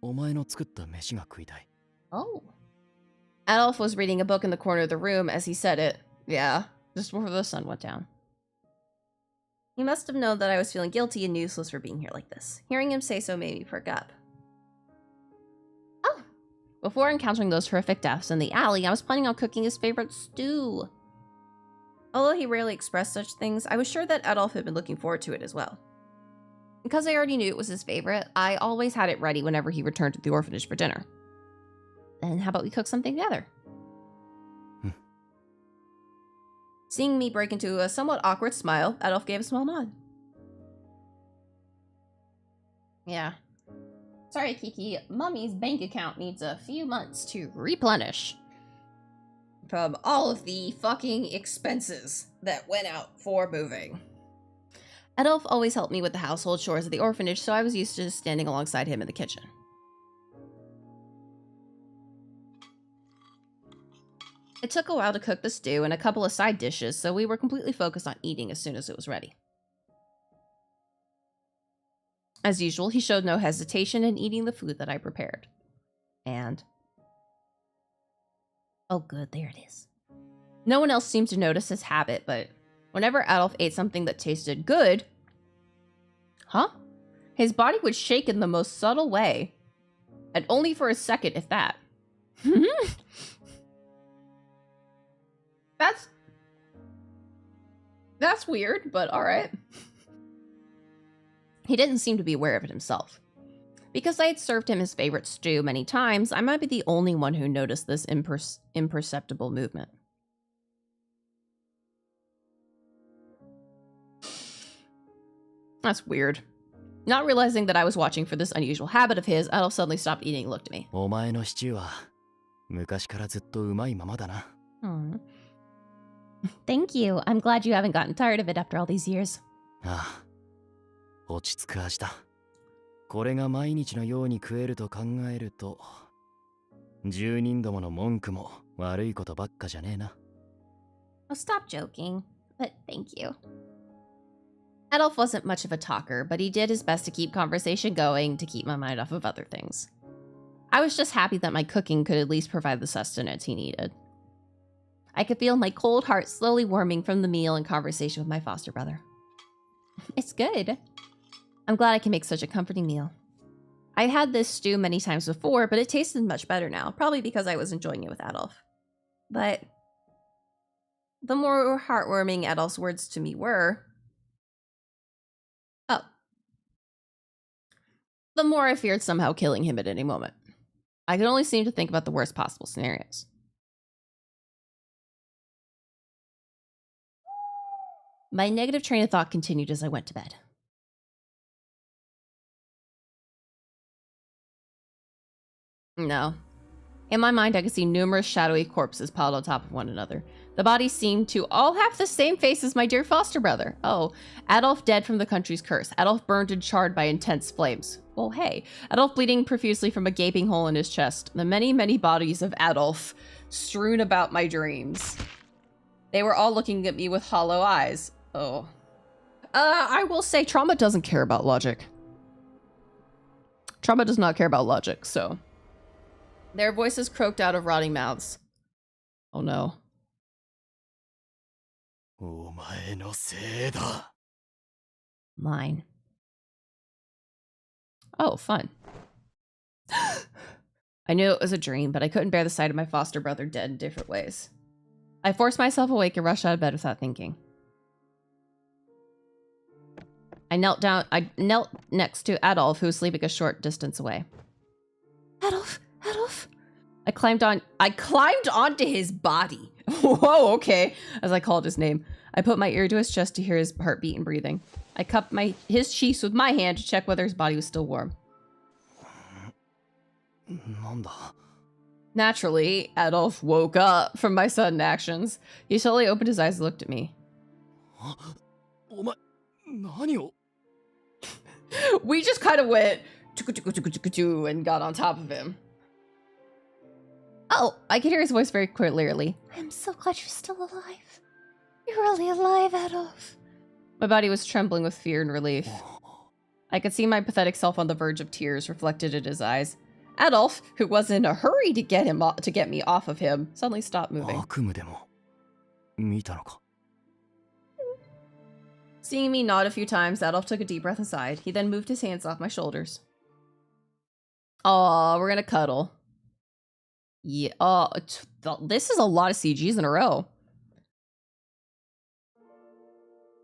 お前の作った飯が食いたい。 Oh. Adolf was reading a book in the corner of the room as he said it. Yeah, just before the sun went down. He must have known that I was feeling guilty and useless for being here like this. Hearing him say so made me perk up. Oh. Before encountering those horrific deaths in the alley, I was planning on cooking his favorite stew. Although he rarely expressed such things, I was sure that Adolf had been looking forward to it as well. Because I already knew it was his favorite, I always had it ready whenever he returned to the orphanage for dinner. Then how about we cook something together? Seeing me break into a somewhat awkward smile, Adolf gave a small nod. Yeah. Sorry, Kiki. Mummy's bank account needs a few months to replenish from all of the fucking expenses that went out for moving. Adolf always helped me with the household chores at the orphanage, so I was used to just standing alongside him in the kitchen. It took a while to cook the stew and a couple of side dishes, so we were completely focused on eating as soon as it was ready. As usual, he showed no hesitation in eating the food that I prepared. And... oh good, there it is. No one else seemed to notice his habit, but whenever Adolf ate something that tasted good... huh? His body would shake in the most subtle way. And only for a second, if that. That's weird, but alright. He didn't seem to be aware of it himself. Because I had served him his favorite stew many times, I might be the only one who noticed this imperceptible movement. That's weird. Not realizing that I was watching for this unusual habit of his, Adolf suddenly stopped eating and looked at me. お前のシチューは昔からずっとうまいままだな。Thank you. I'm glad you haven't gotten tired of it after all these years. ああ、落ち着く味だ。これが毎日のように食えると考えると、住人どもの文句も悪いことばっかじゃねえな。Oh, stop joking. But thank you. Adolf wasn't much of a talker, but he did his best to keep conversation going to keep my mind off of other things. I was just happy that my cooking could at least provide the sustenance he needed. I could feel my cold heart slowly warming from the meal and conversation with my foster brother. It's good. I'm glad I can make such a comforting meal. I had this stew many times before, but it tasted much better now, probably because I was enjoying it with Adolf. But the more heartwarming Adolf's words to me were... oh. The more I feared somehow killing him at any moment. I could only seem to think about the worst possible scenarios. My negative train of thought continued as I went to bed. No. In my mind, I could see numerous shadowy corpses piled on top of one another. The bodies seemed to all have the same face as my dear foster brother. Oh, Adolf dead from the country's curse. Adolf burned and charred by intense flames. Well, hey. Adolf bleeding profusely from a gaping hole in his chest. The many, many bodies of Adolf strewn about my dreams. They were all looking at me with hollow eyes. Oh. I will say trauma doesn't care about logic. Trauma does not care about logic, so... Their voices croaked out of rotting mouths. Oh no. お前のせいだ。Mine. Oh, fun. I knew it was a dream, but I couldn't bear the sight of my foster brother dead in different ways. I forced myself awake and rushed out of bed without thinking. I knelt next to Adolf, who was sleeping a short distance away. Adolf! Adolf! I climbed onto his body. Whoa, okay. As I called his name. I put my ear to his chest to hear his heartbeat and breathing. I cupped his cheeks with my hand to check whether his body was still warm. なんだ? Naturally, Adolf woke up from my sudden actions. He slowly opened his eyes and looked at me. お前、何を? We just kind of went and got on top of him. Oh, I could hear his voice very clearly. I'm so glad you're still alive. You're really alive, Adolf. My body was trembling with fear and relief. I could see my pathetic self on the verge of tears reflected in his eyes. Adolf, who was in a hurry to get me off of him, suddenly stopped moving. 悪夢でも見たのか? Seeing me nod a few times, Adolf took a deep breath and sighed. He then moved his hands off my shoulders. Aw, we're gonna cuddle. Yeah, this is a lot of CGs in a row.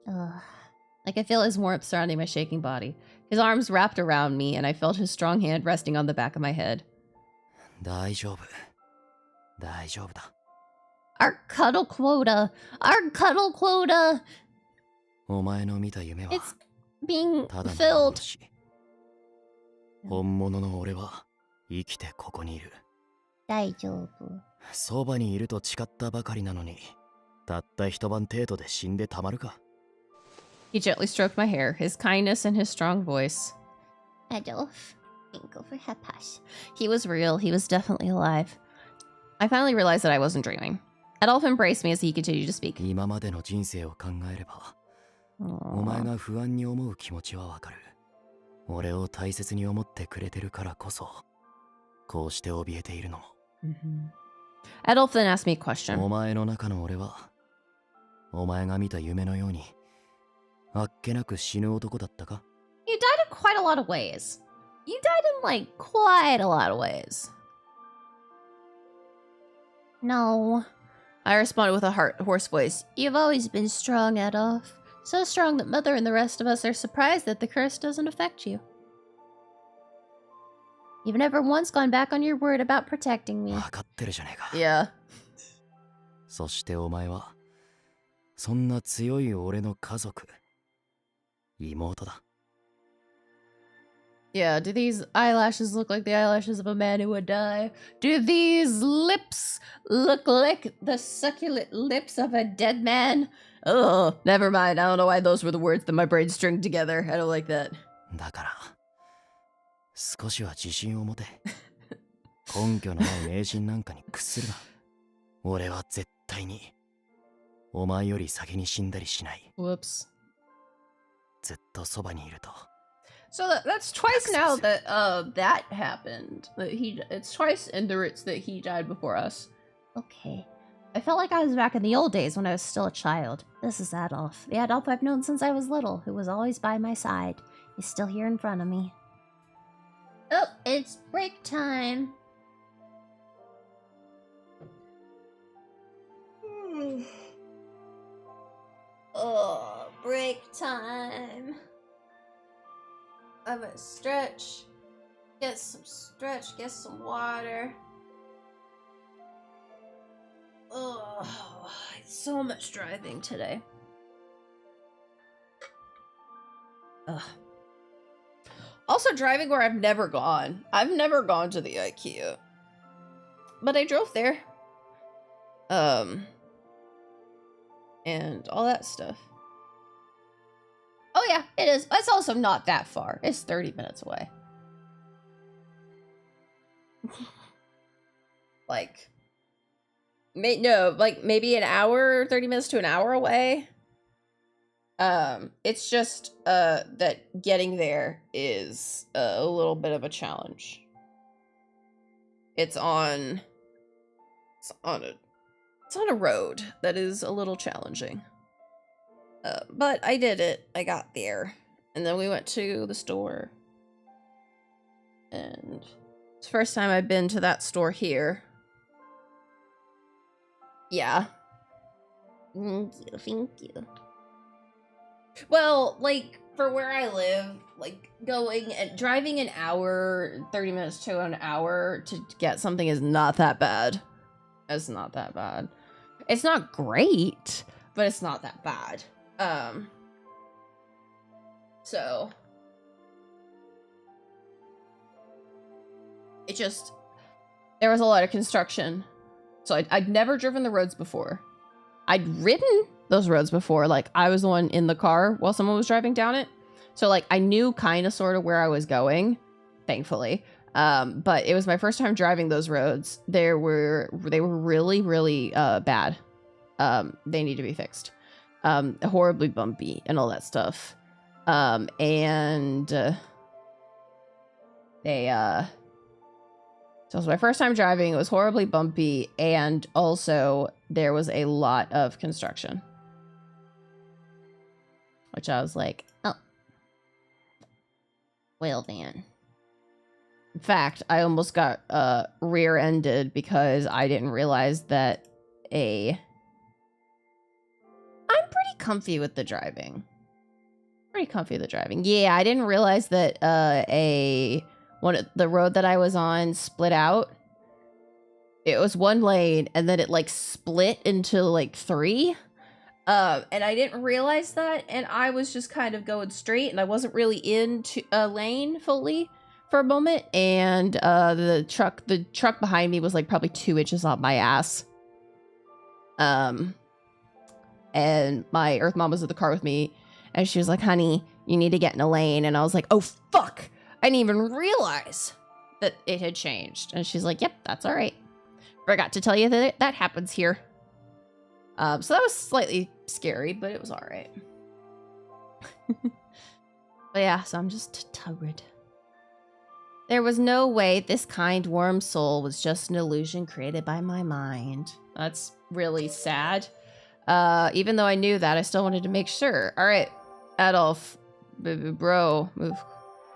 I could feel his warmth surrounding my shaking body. His arms wrapped around me, and I felt his strong hand resting on the back of my head. 大丈夫。大丈夫だ。 Our cuddle quota! Our cuddle quota! お前の見た夢は It's being ただの filled. 幻。本物の俺は生きてここにいる。大丈夫。そばにいると誓ったばかりなのに、たった一晩程度で死んでたまるか。He gently stroked my hair, his kindness and his strong voice. Adolf, thank you for Hepash. He was real. He was definitely alive. I finally realized that I wasn't dreaming. Adolf embraced me as he continued to speak. 今までの人生を考えれば、お前が不安に思う気持ちはわかる。俺を大切に思ってくれてるからこそ、こうして怯えているのも。Adolf then asked me a question. お前の中の俺は、お前が見た夢のように、あっけなく死ぬ男だったか？ You died in quite a lot of ways. You died in, like, quite a lot of ways. No. I responded with a hoarse voice. You've always been strong, Adolf. So strong that Mother and the rest of us are surprised that the curse doesn't affect you. You've never once gone back on your word about protecting me. わかってるじゃねえか。Yeah. そしてお前は、そんな強い俺の家族、妹だ。Yeah, do these eyelashes look like the eyelashes of a man who would die? Do these lips look like the succulent lips of a dead man? Oh, never mind. I don't know why those were the words that my brain stringed together. I don't like that. だから、少しは自信を持て。根拠のない迷信なんかに屈するな。俺は絶対に、お前より先に死んだりしない。Whoops. ずっとそばにいると。So that's twice now that that happened. That it's twice in the roots that he died before us. Okay. I felt like I was back in the old days when I was still a child. This is Adolf. The Adolf I've known since I was little, who was always by my side. He's still here in front of me. Oh, it's break time. Oh, break time. I'm gonna stretch. Get some water. Oh, so much driving today. Ugh. Also driving where I've never gone. I've never gone to the IKEA. But I drove there. And all that stuff. Oh yeah, it is. It's also not that far. It's 30 minutes away. Like, maybe an hour, 30 minutes to an hour away. It's just that getting there is a little bit of a challenge. It's on a road that is a little challenging. But I did it. I got there. And then we went to the store. And it's the first time I've been to that store here. Yeah. Thank you. Well, like, for where I live, like, driving an hour, 30 minutes to an hour to get something is not that bad. It's not that bad. It's not great, but it's not that bad. So it just, there was a lot of construction. So I'd never driven the roads before. I'd ridden those roads before. Like, I was the one in the car while someone was driving down it. So, like, I knew kind of sort of where I was going, thankfully. But it was my first time driving those roads. They were really, really bad. They need to be fixed. Horribly bumpy and all that stuff. So it was my first time driving. It was horribly bumpy, and also there was a lot of construction. Which I was like, oh. Well then. In fact, I almost got rear-ended because I didn't realize that I'm pretty comfy with the driving. Yeah, I didn't realize that the road that I was on split out. It was one lane, and then it like split into like three. And I didn't realize that, and I was just kind of going straight, and I wasn't really into a lane fully for a moment, and the truck behind me was like probably 2 inches off my ass. And my Earth Mom was in the car with me, and she was like, honey, you need to get in a lane. And I was like, oh, fuck. I didn't even realize that it had changed. And she's like, yep, that's all right. Forgot to tell you that that happens here. So that was slightly scary, but it was all right. But yeah, so I'm just tugged. There was no way this kind warm soul was just an illusion created by my mind. That's really sad. Even though I knew that, I still wanted to make sure. All right, Adolf, bro,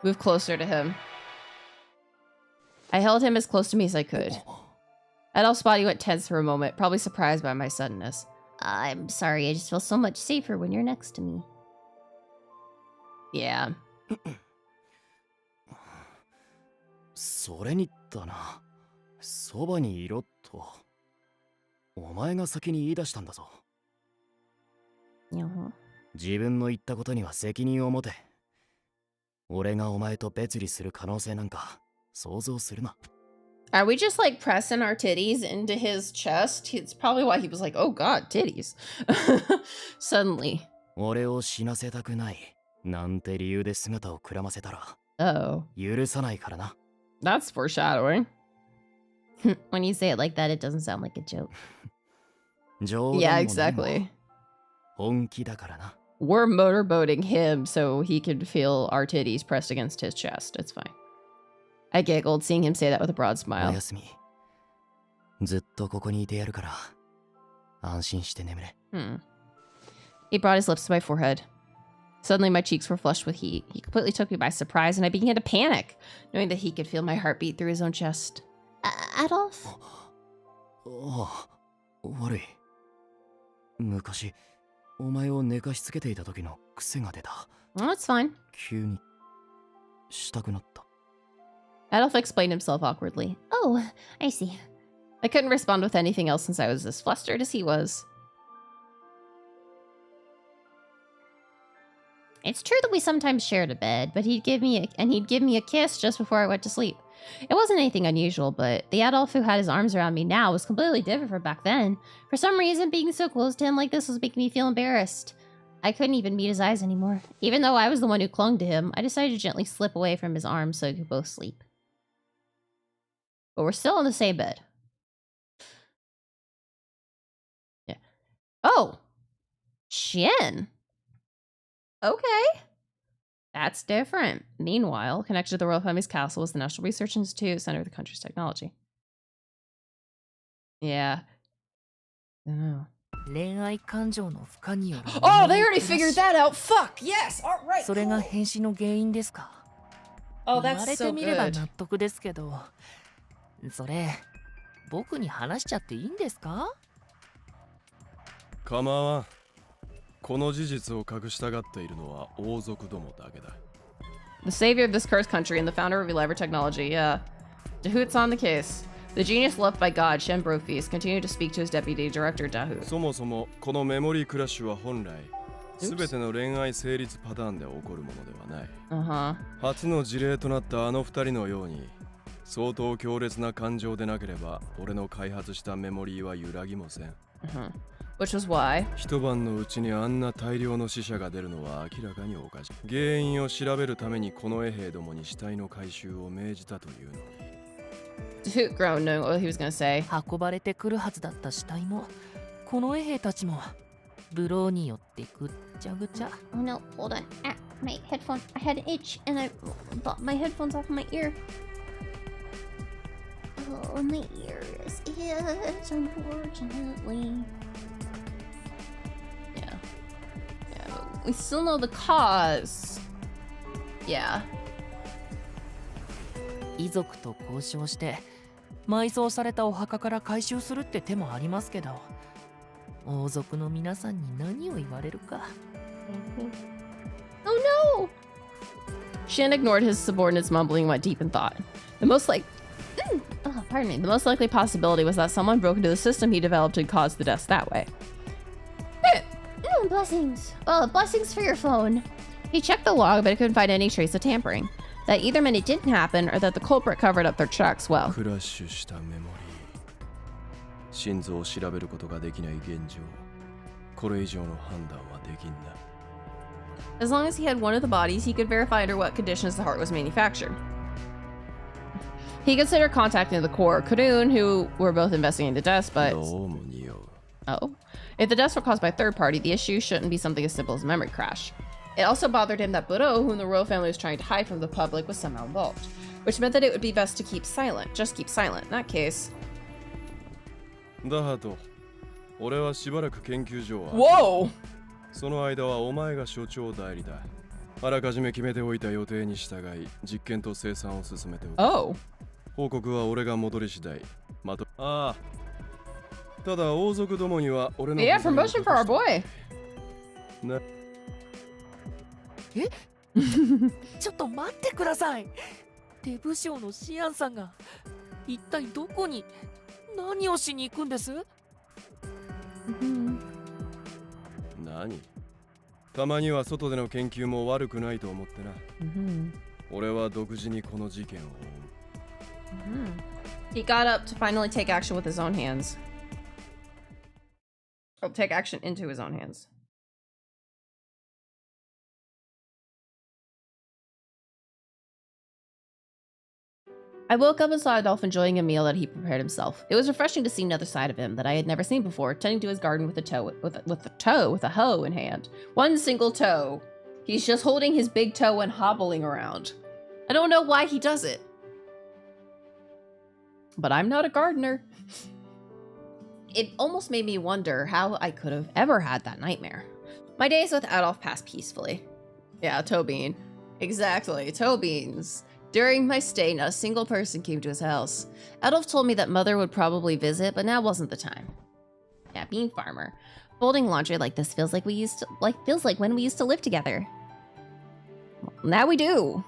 move closer to him. I held him as close to me as I could. Adolf's body went tense for a moment, probably surprised by my suddenness. I'm sorry, I just feel so much safer when you're next to me. Yeah. それにだな。そばにいろと。お前が先に言い出したんだぞ。自分の言ったことには責任を持て。俺がお前と別離する可能性なんか想像するな。Are we just like pressing our titties into his chest? It's probably why he was like, oh god, titties. Suddenly. 俺を死なせたくない。なんて理由で姿をくらませたら。Oh. 許さないからな。That's foreshadowing. When you say it like that, it doesn't sound like a joke. Yeah, exactly. 本気だからな。We're motorboating him so he could feel our titties pressed against his chest. It's fine. I giggled, seeing him say that with a broad お smile. やすみ。ずっとここにいてやるから、安心して眠れ。He brought his lips to my forehead. Suddenly, my cheeks were flushed with heat. He completely took me by surprise, and I began to panic, knowing that he could feel my heartbeat through his own chest. Adolf? ああ、悪い。昔、お前を寝かしつけていた時の癖が出た。Oh, it's fine. 急に、したくなった。Adolf explained himself awkwardly. Oh, I see. I couldn't respond with anything else since I was as flustered as he was. It's true that we sometimes shared a bed, but he'd give me a kiss just before I went to sleep. It wasn't anything unusual, but the Adolf who had his arms around me now was completely different from back then. For some reason, being so close to him like this was making me feel embarrassed. I couldn't even meet his eyes anymore. Even though I was the one who clung to him, I decided to gently slip away from his arms so we could both sleep. But we're still in the same bed. Yeah. Oh! Shin! Okay. That's different. Meanwhile, connected to the royal family's castle was the National Research Institute, center of the country's technology. Yeah. I don't know. Oh, they already figured that out! Fuck! Yes! Alright, cool. Oh, that's so good. それ、僕に話しちゃっていいんですか？構わん。この事実を隠したがっているのは王族どもだけだ。The savior of this cursed country and the founder of Vtuber technology, yeah. Dahoot's on the case. The genius loved by God, Shen Brofeast, continued to speak to his deputy director, Dahoot. そもそもこのメモリークラッシュは本来、すべての恋愛成立パターンで起こるものではない。初の事例となったあの二人のように、相当強烈な感情でなければ、俺の開発したメモリーは揺らぎもせん。Which was why? 一晩のうちにあんな大量の死者が出るのは明らかにおかしい。原因を調べるためにこの衛兵どもに死体の回収を命じたというのに。Dahoot groaned, knowing what he was going to say. 運ばれてくるはずだった死体も、この衛兵たちも、ブローによってぐっちゃぐちゃ。Oh no, hold on. Ah, my headphones. I had an itch and I bought my headphones off my ear. Oh, my ears itch, unfortunately. Yeah, but we still know the cause. Yeah. 遺族と交渉して埋葬されたお墓から回収するって手もありますけど、王族の皆さんに何を言われるか。Oh no! Shin ignored his subordinate's mumbling and went deep in thought. The most likely possibility was that someone broke into the system he developed and caused the deaths that way. Blessings. Well, blessings for your phone. He checked the log, but he couldn't find any trace of tampering. that either meant it didn't happen or that the culprit covered up their tracks well. クラッシュしたメモリー。心臓を調べることができない現状。これ以上の判断はできんな。As long as he had one of the bodies, he could verify under what conditions the heart was manufactured. He considered contacting the Corps, Karun, who were both investigating the deaths, but... Oh. If the deaths were caused by a third party, the issue shouldn't be something as simple as a memory crash. It also bothered him that Buro, whom the royal family was trying to hide from the public, was somehow involved, which meant that it would be best to keep silent. Just keep silent. In that case... Whoa! その間はお前が所長代理だ。あらかじめ決めておいた予定に従い、実験と生産を進めておく。Oh. 報告は俺が戻り次第。ああ。ただ王族どもには俺の。Yeah, promotion for our boy. な。え？ちょっと待ってください。デブ賞のシアンさんが一体どこに何をしに行くんです？何？たまには外での研究も悪くないと思ってな。俺は独自にこの事件を追う。He got up to finally take action with his own hands. Or take action into his own hands. I woke up and saw Adolf enjoying a meal that he prepared himself. It was refreshing to see another side of him that I had never seen before, tending to his garden with a hoe in hand. One single toe. He's just holding his big toe and hobbling around. I don't know why he does it. But I'm not a gardener. It almost made me wonder how I could have ever had that nightmare. My days with Adolf passed peacefully. Yeah, toe bean. Exactly, toe beans. During my stay, not a single person came to his house. Adolf told me that Mother would probably visit, but now wasn't the time. Yeah, bean farmer. Folding laundry like this feels like when we used to live together. Well, now we do.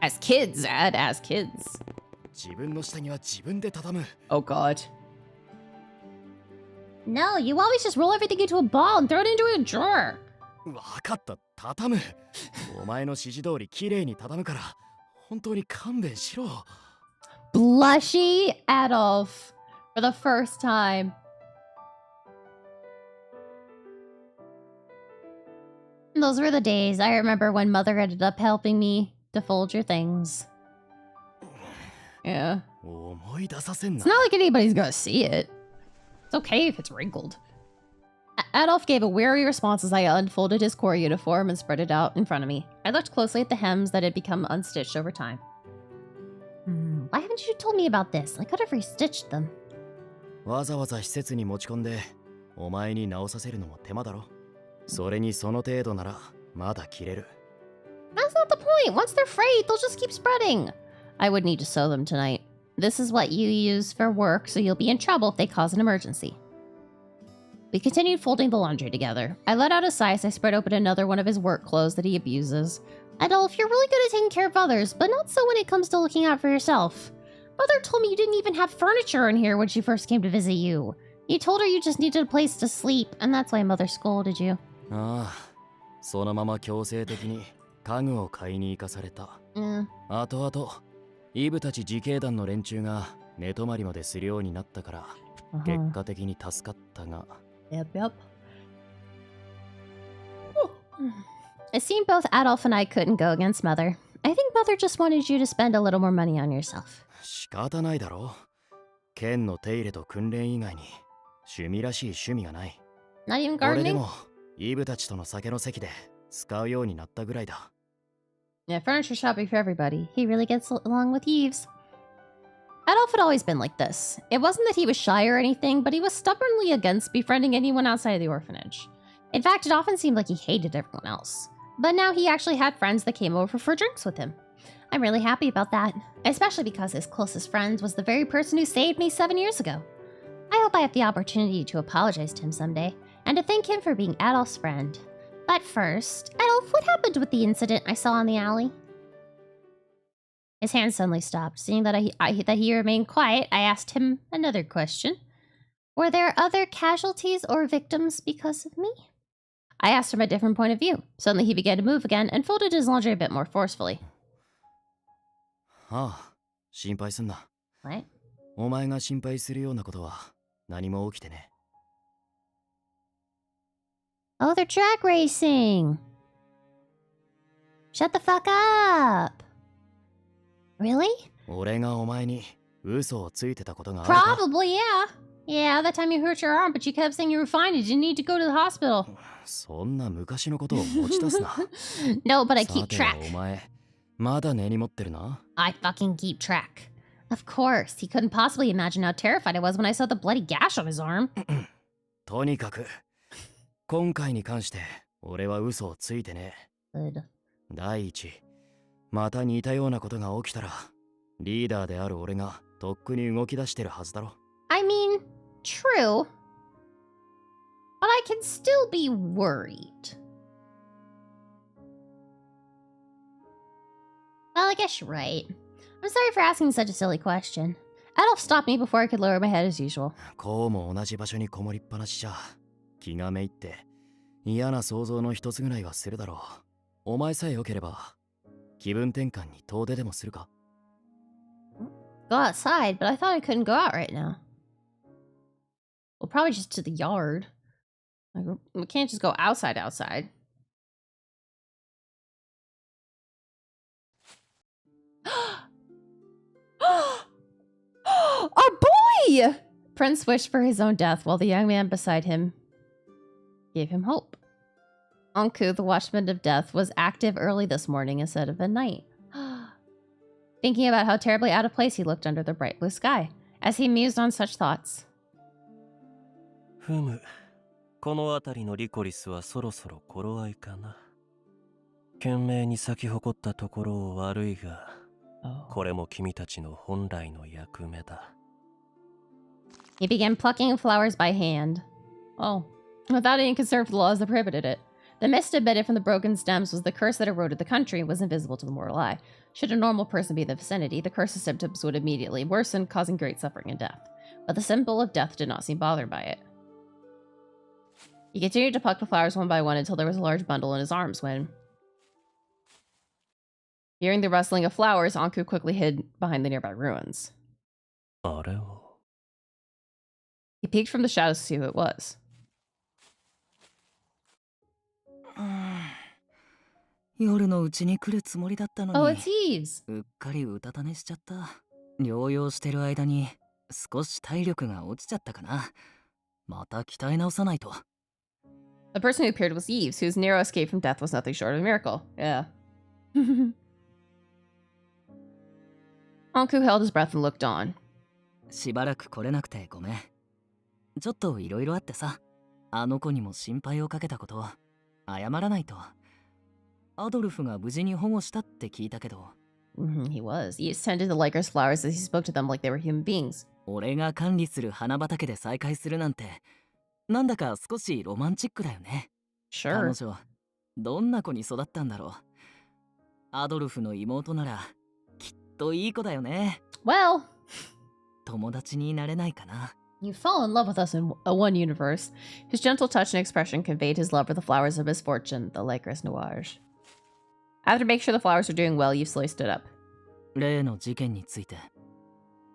As kids, Dad, as kids. Oh god. No, you always just roll everything into a ball and throw it into a drawer. 分かった、畳む。お前の指示通り綺麗に畳むから、本当に勘弁しろ。Blushy Adolf for the first time. Those were the days. I remember when Mother ended up helping me to fold your things. Yeah. 思い出させんな。 It's not like anybody's gonna see it. It's okay if it's wrinkled. Adolf gave a weary response as I unfolded his corps uniform and spread it out in front of me. I looked closely at the hems that had become unstitched over time. Why haven't you told me about this? I could have restitched them. わざわざ施設に持ち込んで、お前に直させるのも手間だろ。それにその程度ならまだ切れる。That's not the point. Once they're frayed, they'll just keep spreading. I would need to sew them tonight. This is what you use for work, so you'll be in trouble if they cause an emergency. We continued folding the laundry together. I let out a sigh as I spread open another one of his work clothes that he abuses. Adolf, you're really good at taking care of others, but not so when it comes to looking out for yourself. Mother told me you didn't even have furniture in here when she first came to visit you. You told her you just needed a place to sleep, and that's why Mother scolded you. ああ、そのまま強制的に家具を買いに行かされた。あとあと、イブたち自警団の連中が寝泊まりまでするようになったから、結果的に助かったが。Yep. It seemed both Adolf and I couldn't go against Mother. I think Mother just wanted you to spend a little more money on yourself. 仕方ないだろう。剣の手入れと訓練以外に趣味らしい趣味がない。Not even 俺で gardening? もイブたちとの酒の席で使うようになったぐらいだ。Yeah, furniture shopping for everybody. He really gets along with Yves. Adolf had always been like this. It wasn't that he was shy or anything, but he was stubbornly against befriending anyone outside of the orphanage. In fact, it often seemed like he hated everyone else. But now he actually had friends that came over for drinks with him. I'm really happy about that, especially because his closest friend was the very person who saved me 7 years ago. I hope I have the opportunity to apologize to him someday, and to thank him for being Adolf's friend. But first, Adolf, what happened with the incident I saw in the alley? His hand suddenly stopped. Seeing that he remained quiet, I asked him another question. Were there other casualties or victims because of me? I asked him a different point of view. Suddenly he began to move again and folded his laundry a bit more forcefully. ああ、心配すんな。 What? お前が心配するようなことは何も起きてね。 Oh, they're track racing! Shut the fuck up! Really? 俺がお前に嘘をついてたことがあるか？ Probably, yeah. Yeah, that time you hurt your arm, but you kept saying you were fine and didn't need to go to the hospital. そんな昔のことを持ち出すな。 No, but I keep さて track. お前、まだ根に持ってるな。 I fucking keep track. Of course, he couldn't possibly imagine how terrified I was when I saw the bloody gash on his arm. とにかく、今回に関して俺は嘘をついてね。 Good. 第一、また似たようなことが起きたら、リーダーである俺がとっくに動き出してるはずだろ。 I mean, true. But I can still be worried. Well, I guess you're right. I'm sorry for asking such a silly question. Adolf stopped me before I could lower my head as usual. こうも同じ場所にこもりっぱなしじゃ気がめいって嫌な想像の一つぐらいはするだろう。お前さえ良ければ気分転換に遠出でもするか？ Go outside, but I thought I couldn't go out right now. Well, probably just to the yard. Like, we can't just go outside. Our boy! Prince wished for his own death while the young man beside him gave him hope. Anku, the watchman of death, was active early this morning instead of at night. Thinking about how terribly out of place he looked under the bright blue sky. As he mused on such thoughts. ふむ、この辺りのリコリスはそろそろ頃合いかな。懸命に咲き誇ったところを悪いが、これも君たちの本来の役目だ。He began plucking flowers by hand. Oh, without any concern for the laws that prohibited it. The mist emitted from the broken stems was the curse that eroded the country and was invisible to the mortal eye. Should a normal person be in the vicinity, the curse's symptoms would immediately worsen, causing great suffering and death. But the symbol of death did not seem bothered by it. He continued to pluck the flowers one by one until there was a large bundle in his arms when... Hearing the rustling of flowers, Anku quickly hid behind the nearby ruins. He peeked from the shadows to see who it was. 夜のうちに来るつもりだったのに。 Oh, it's Eves! うっかりうたた寝しちゃった。療養してる間に少し体力が落ちちゃったかな。また鍛え直さないと。 The person who appeared was Eves, whose narrow escape from death was nothing short of a miracle. Yeah. Anku held his breath and looked on. しばらく来れなくてごめん。ちょっといろいろあってさ。あの子にも心配をかけたこと、謝らないと。アドルフが無事に保護したって聞いたけど。He was. He tended the Lycra's flowers as he spoke to them like they were human beings. 俺が管理する花畑で再会するなんて、なんだか少しロマンチックだよね。Sure. 彼女、どんな子に育ったんだろう。アドルフの妹なら、きっといい子だよね。Well, 友達になれないかな。 you fall in love with us in one universe. His gentle touch and expression conveyed his love for the flowers of misfortune, the Lycra's nuage. After making sure the flowers were doing well, you slowly stood up. 例の事件について、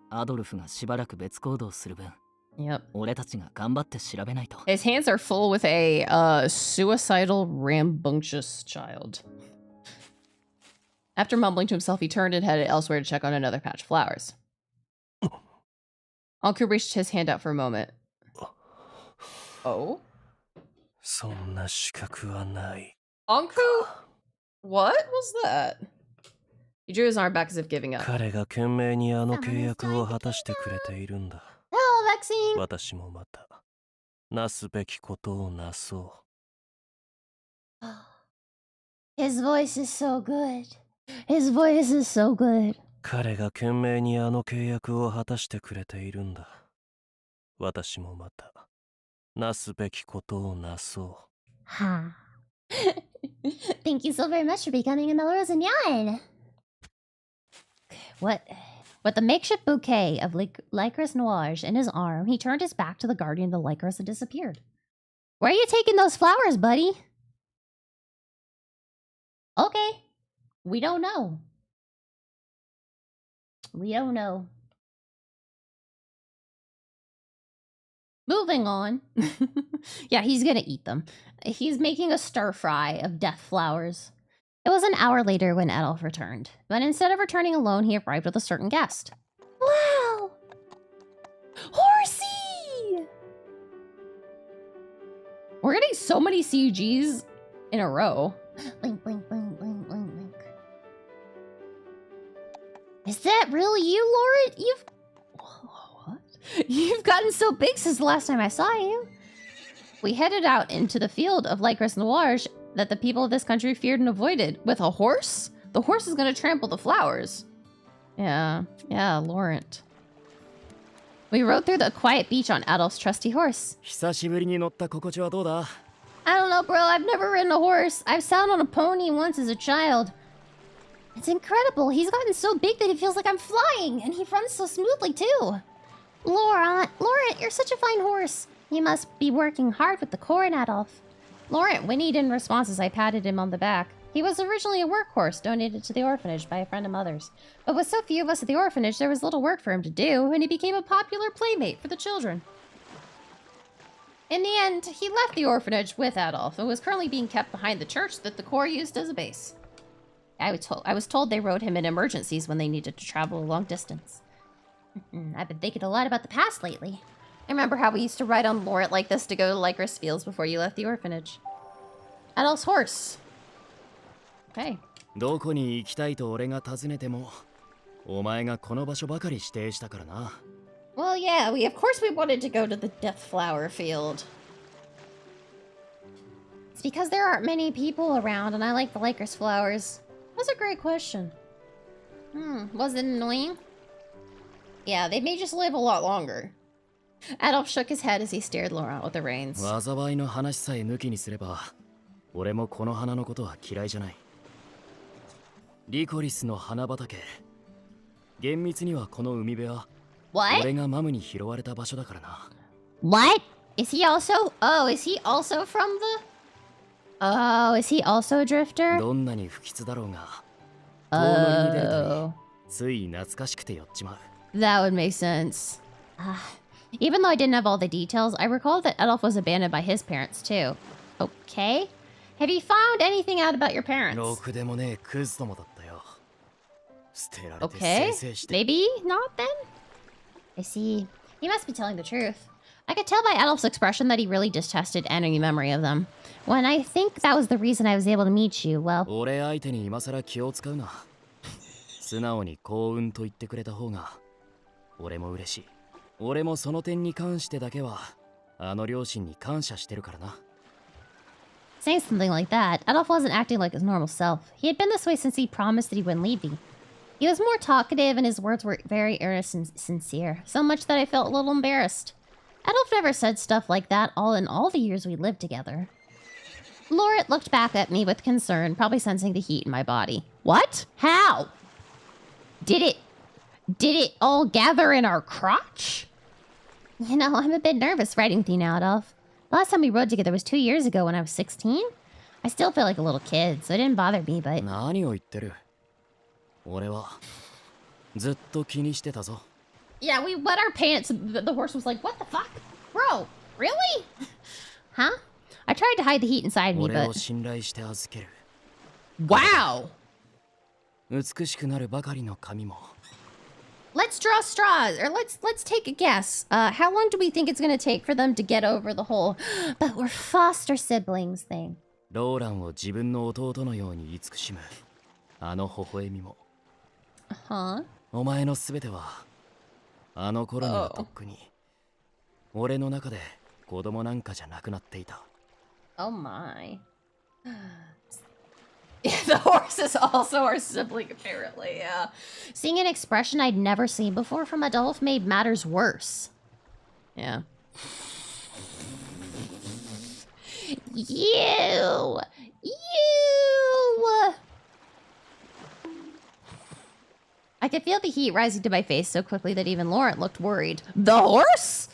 アドルフがしばらく別行動する分、 Yep. 俺たちが頑張って調べないと。 His hands are full with a suicidal, rambunctious child. After mumbling to himself, he turned and headed elsewhere to check on another patch of flowers. Anku reached his hand out for a moment. Oh? そんな資格はない。 Anku? What was that? He drew his arm back as if giving up. 彼が懸命にあの契約を果たしてくれているんだ。 Hello, Vexine! 私もまた、なすべきことをなそう。His voice is so good. His voice is so good. 彼が懸命にあの契約を果たしてくれているんだ。私もまた、なすべきことをなそう。Ha. Thank you so very much for becoming a Melrose Nyan. With the makeshift bouquet of Lycra's nuage in his arm, he turned his back to the guardian of the Lycras and disappeared. Where are you taking those flowers, buddy? Okay. We don't know. We don't know. Moving on. Yeah, he's gonna eat them. He's making a stir fry of death flowers. It was an hour later when Adolf returned, but instead of returning alone, he arrived with a certain guest. Wow! Horsey! We're getting so many CGs in a row. Blink, blink, blink, blink, blink, blink. Is that really you, Laura? You've gotten so big since the last time I saw you. We headed out into the field of Lycris Noirge that the people of this country feared and avoided. With a horse? The horse is going to trample the flowers. Yeah, Laurent. We rode through the quiet beach on Adolf's trusty horse. I don't know, bro. I've never ridden a horse. I've sat on a pony once as a child. It's incredible. He's gotten so big that it feels like I'm flying, and he runs so smoothly, too. Laurent, you're such a fine horse. You must be working hard with the corn, Adolf. Laurent whinnied in response as I patted him on the back. He was originally a workhorse donated to the orphanage by a friend of Mother's. But with so few of us at the orphanage, there was little work for him to do, and he became a popular playmate for the children. In the end, he left the orphanage with Adolf and was currently being kept behind the church that the Corps used as a base. I was told they rode him in emergencies when they needed to travel a long distance. I've been thinking a lot about the past lately. I remember how we used to ride on Laurent like this to go to Lycris Fields before you left the orphanage. Adolf's horse. Okay. Well, yeah, of course we wanted to go to the Death Flower Field. It's because there aren't many people around and I like the Lycris flowers. That's a great question. Was it annoying? Yeah, they may just live a lot longer. Adolf shook his head as he steered Laurent with the reins. What? What? Is he also... Oh, is he also from the... Oh, is he also a drifter? Oh. That would make sense. Even though I didn't have all the details, I recall that Adolf was abandoned by his parents, too. Okay. Have you found anything out about your parents? Okay. Maybe not, then? I see. He must be telling the truth. I could tell by Adolf's expression that he really detested any memory of them. When I think that was the reason I was able to meet you, well... Saying something like that, Adolf wasn't acting like his normal self. He had been this way since he promised that he wouldn't leave me. He was more talkative and his words were very earnest and sincere, so much that I felt a little embarrassed. Adolf never said stuff like that in all the years we lived together. Laurent looked back at me with concern, probably sensing the heat in my body. What? How? Did it all gather in our crotch? You know, I'm a bit nervous riding with you now, Adolf. The last time we rode together was 2 years ago when I was 16. I still feel like a little kid, so it didn't bother me, but... Yeah, we wet our pants. The horse was like, what the fuck? Bro, really? Huh? I tried to hide the heat inside me, but... Wow! Let's draw straws, or let's take a guess. How long do we think it's gonna take for them to get over the whole "but we're foster siblings" thing? Uh-huh. Oh my. Yeah, the horse is also our sibling, apparently, yeah. Seeing an expression I'd never seen before from Adolf made matters worse. Yeah. You! I could feel the heat rising to my face so quickly that even Laurent looked worried. The horse?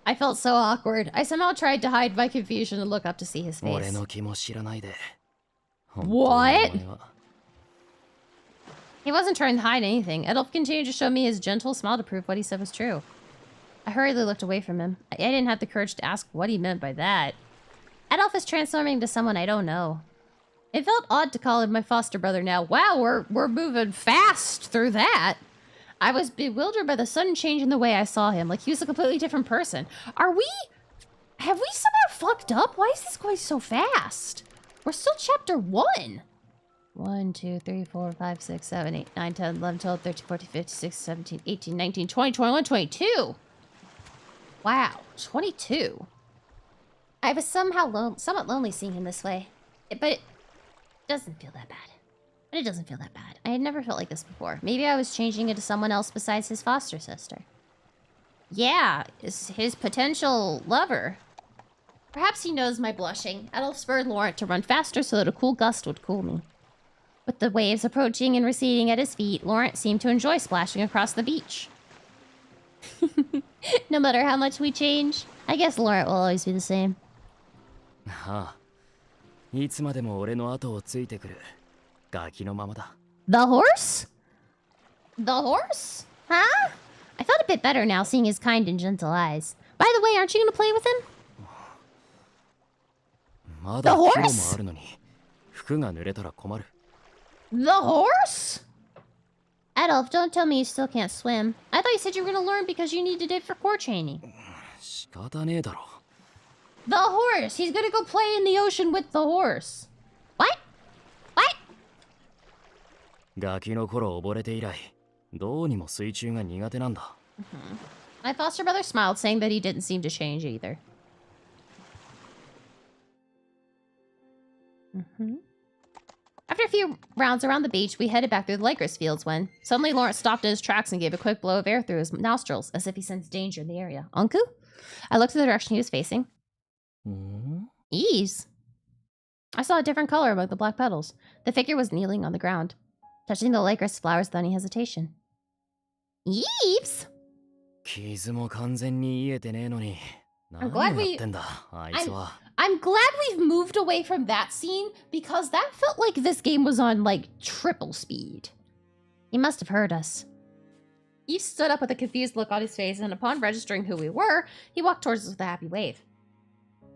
I felt so awkward. I somehow tried to hide my confusion and look up to see his face. What? He wasn't trying to hide anything. Adolf continued to show me his gentle smile to prove what he said was true. I hurriedly looked away from him. I didn't have the courage to ask what he meant by that. Adolf is transforming into someone I don't know. It felt odd to call him my foster brother now. Wow, we're moving fast through that. I was bewildered by the sudden change in the way I saw him. Like he was a completely different person. Have we somehow fucked up? Why is this going so fast? We're still chapter 1. 1, 2, 3, 4, 5, 6, 7, 8, 9, 10, 11, 12, 13, 14, 15, 16, 17, 18, 19, 20, 21, 22. Wow, 22. I was somehow somewhat lonely seeing him this way. But it doesn't feel that bad. I had never felt like this before. Maybe I was changing into someone else besides his foster sister. Yeah, his potential lover. Perhaps he knows my blushing. Adolf spurred Laurent to run faster so that a cool gust would cool me. With the waves approaching and receding at his feet, Laurent seemed to enjoy splashing across the beach. No matter how much we change, I guess Laurent will always be the same. いつまでも俺の後をついてくるガキのままだ。The horse? The horse? Huh? I felt a bit better now seeing his kind and gentle eyes. By the way, aren't you going to play with him? まだ風呂もあるのに服が濡れたら困る。The horse? Adolf, don't tell me you still can't swim. I thought you said you were going to learn because you needed it for core training. 仕方ねえだろ。The horse! He's going to go play in the ocean with the horse. What? What? ガキの頃溺れて以来、どうにも水中が苦手なんだ。My foster brother smiled, saying that he didn't seem to change either. After a few rounds around the beach, we headed back through the licorice fields when suddenly Lawrence stopped in his tracks and gave a quick blow of air through his nostrils, as if he sensed danger in the area. Anku? I looked in the direction he was facing. Ease. I saw a different color among the black petals. The figure was kneeling on the ground, touching the licorice flowers without any hesitation. Eves? 傷も完全に癒えてねえのに。何やってんだ、あいつは。I'm glad we've moved away from that scene because that felt like this game was on like triple speed. He must have heard us. Eve stood up with a confused look on his face, and upon registering who we were, he walked towards us with a happy wave.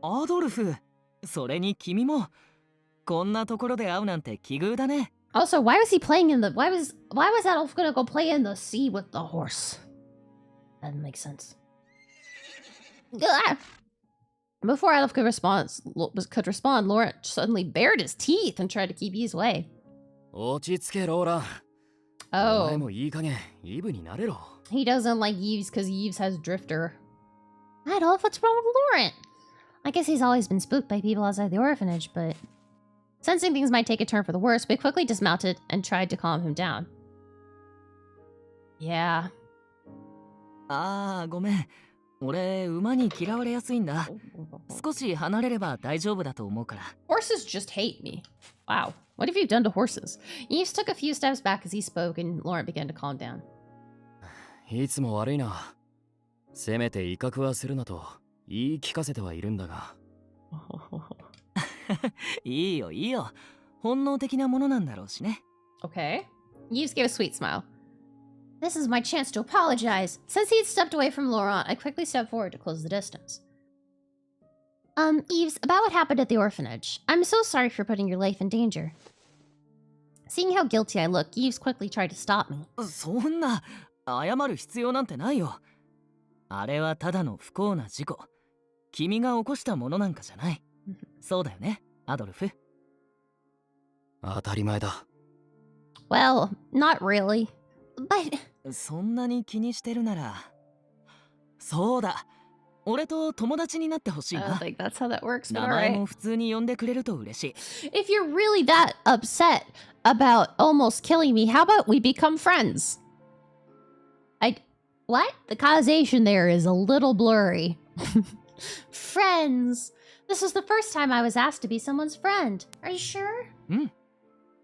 アドルフ、それに君もこんなところで会うなんて奇遇だね。Also, why was he playing in the why was Adolf gonna go play in the sea with the horse? That doesn't make sense. Before Adolf could respond, Laurent suddenly bared his teeth and tried to keep Eve's way. 落ち着けローラ。お前もいい加減イブになれろ。He doesn't like Eves because Eves has Drifter. Adolf, what's wrong with Laurent? I guess he's always been spooked by people outside the orphanage, but... Sensing things might take a turn for the worse, we quickly dismounted and tried to calm him down. Yeah. ああ、ごめん。俺、馬に嫌われやすいんだ。少し離れれば大丈夫だと思うから。Horses just hate me. Wow. What have you done to horses? Eves took a few steps back as he spoke, and Laurent began to calm down. いつも悪いな。せめて威嚇はするなと言い聞かせてはいるんだが。いいよ、いいよ。本能的なものなんだろうしね。Okay. Eves gave a sweet smile. This is my chance to apologize. Since he had stepped away from Laurent, I quickly stepped forward to close the distance. Eves, about what happened at the orphanage. I'm so sorry for putting your life in danger. Seeing how guilty I look, Eves quickly tried to stop me. そんな、謝る必要なんてないよ。あれはただの不幸な事故。君が起こしたものなんかじゃない。そうだよね、アドルフ。当たり前だ。Well, not really. But... そんなに気にしてるなら。そうだ。俺と友達になってほしいな。I don't think that's how that works, but 名前も普通に呼んでくれると嬉しい。If you're really that upset about almost killing me, how about we become friends? What? The causation there is a little blurry. Friends. This was the first time I was asked to be someone's friend. Are you sure? うん。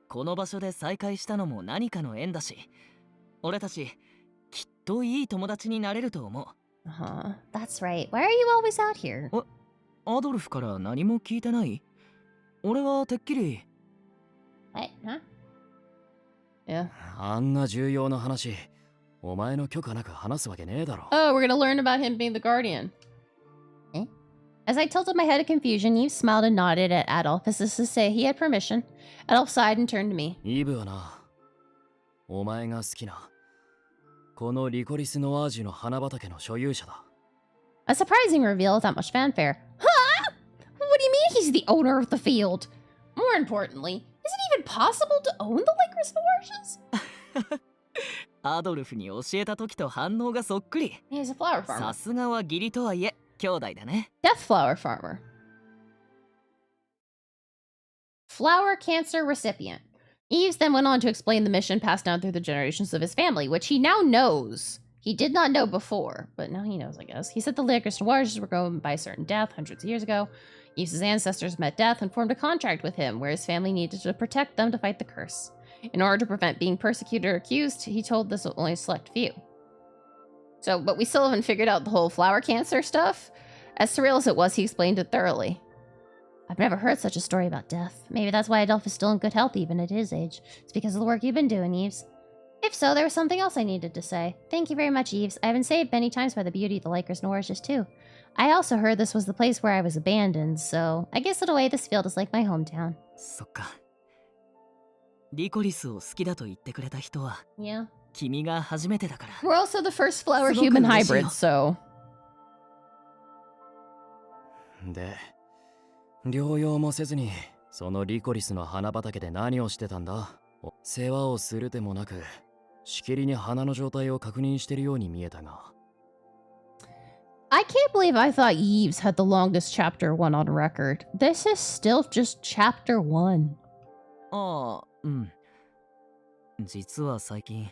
この場所で再会したのも何かの縁だし、俺たちきっといい友達になれると思う。That's right. Why are you always out here? アドルフから何も聞いてない？俺はてっきり。What? Huh? Yeah. あんな重要な話、お前の許可なく話すわけねえだろ。Oh, we're gonna learn about him being the guardian. Eh? As I tilted my head in confusion, Eve smiled and nodded at Adolf as if to say he had permission. Adolf sighed and turned to me. イーブはな、お前が好きな、このリコリス・ノワージュの花畑の所有者だ。A surprising reveal without much fanfare. Huh? What do you mean he's the owner of the field? More importantly, is it even possible to own the licorice oranges? アドルフに教えた時と反応がそっくり。 He's a flower さ farmer. すがは義理とはいえ兄弟だね。 Death flower farmer. Flower cancer recipient. Eves then went on to explain the mission passed down through the generations of his family, which he now knows. He did not know before, but now he knows, I guess. He said the licorice noirs were grown by certain death hundreds of years ago. Eves' ancestors met death and formed a contract with him, where his family needed to protect them to fight the curse. In order to prevent being persecuted or accused, he told this only a select few. So, but we still haven't figured out the whole flower cancer stuff. As surreal as it was, he explained it thoroughly. I've never heard such a story about death. Maybe that's why Adolf is still in good health even at his age. It's because of the work you've been doing, Eves. If so, there was something else I needed to say. Thank you very much, Eves. I've been saved many times by the beauty of the licorice nourishes too. I also heard this was the place where I was abandoned, so I guess in a way this field is like my hometown. そっか。リコリスを好きだと言ってくれた人は Yeah. 君が初めてだから。 We're also the first flower すごく human 嬉しいよ。 hybrid, so... で、療養もせずに、そのリコリスの花畑で何をしてたんだ？世話をするでもなく、しきりに花の状態を確認してるように見えたが。I can't believe I thought Eves had the longest chapter 1 on record. This is still just chapter 1. ああ、うん。実は最近、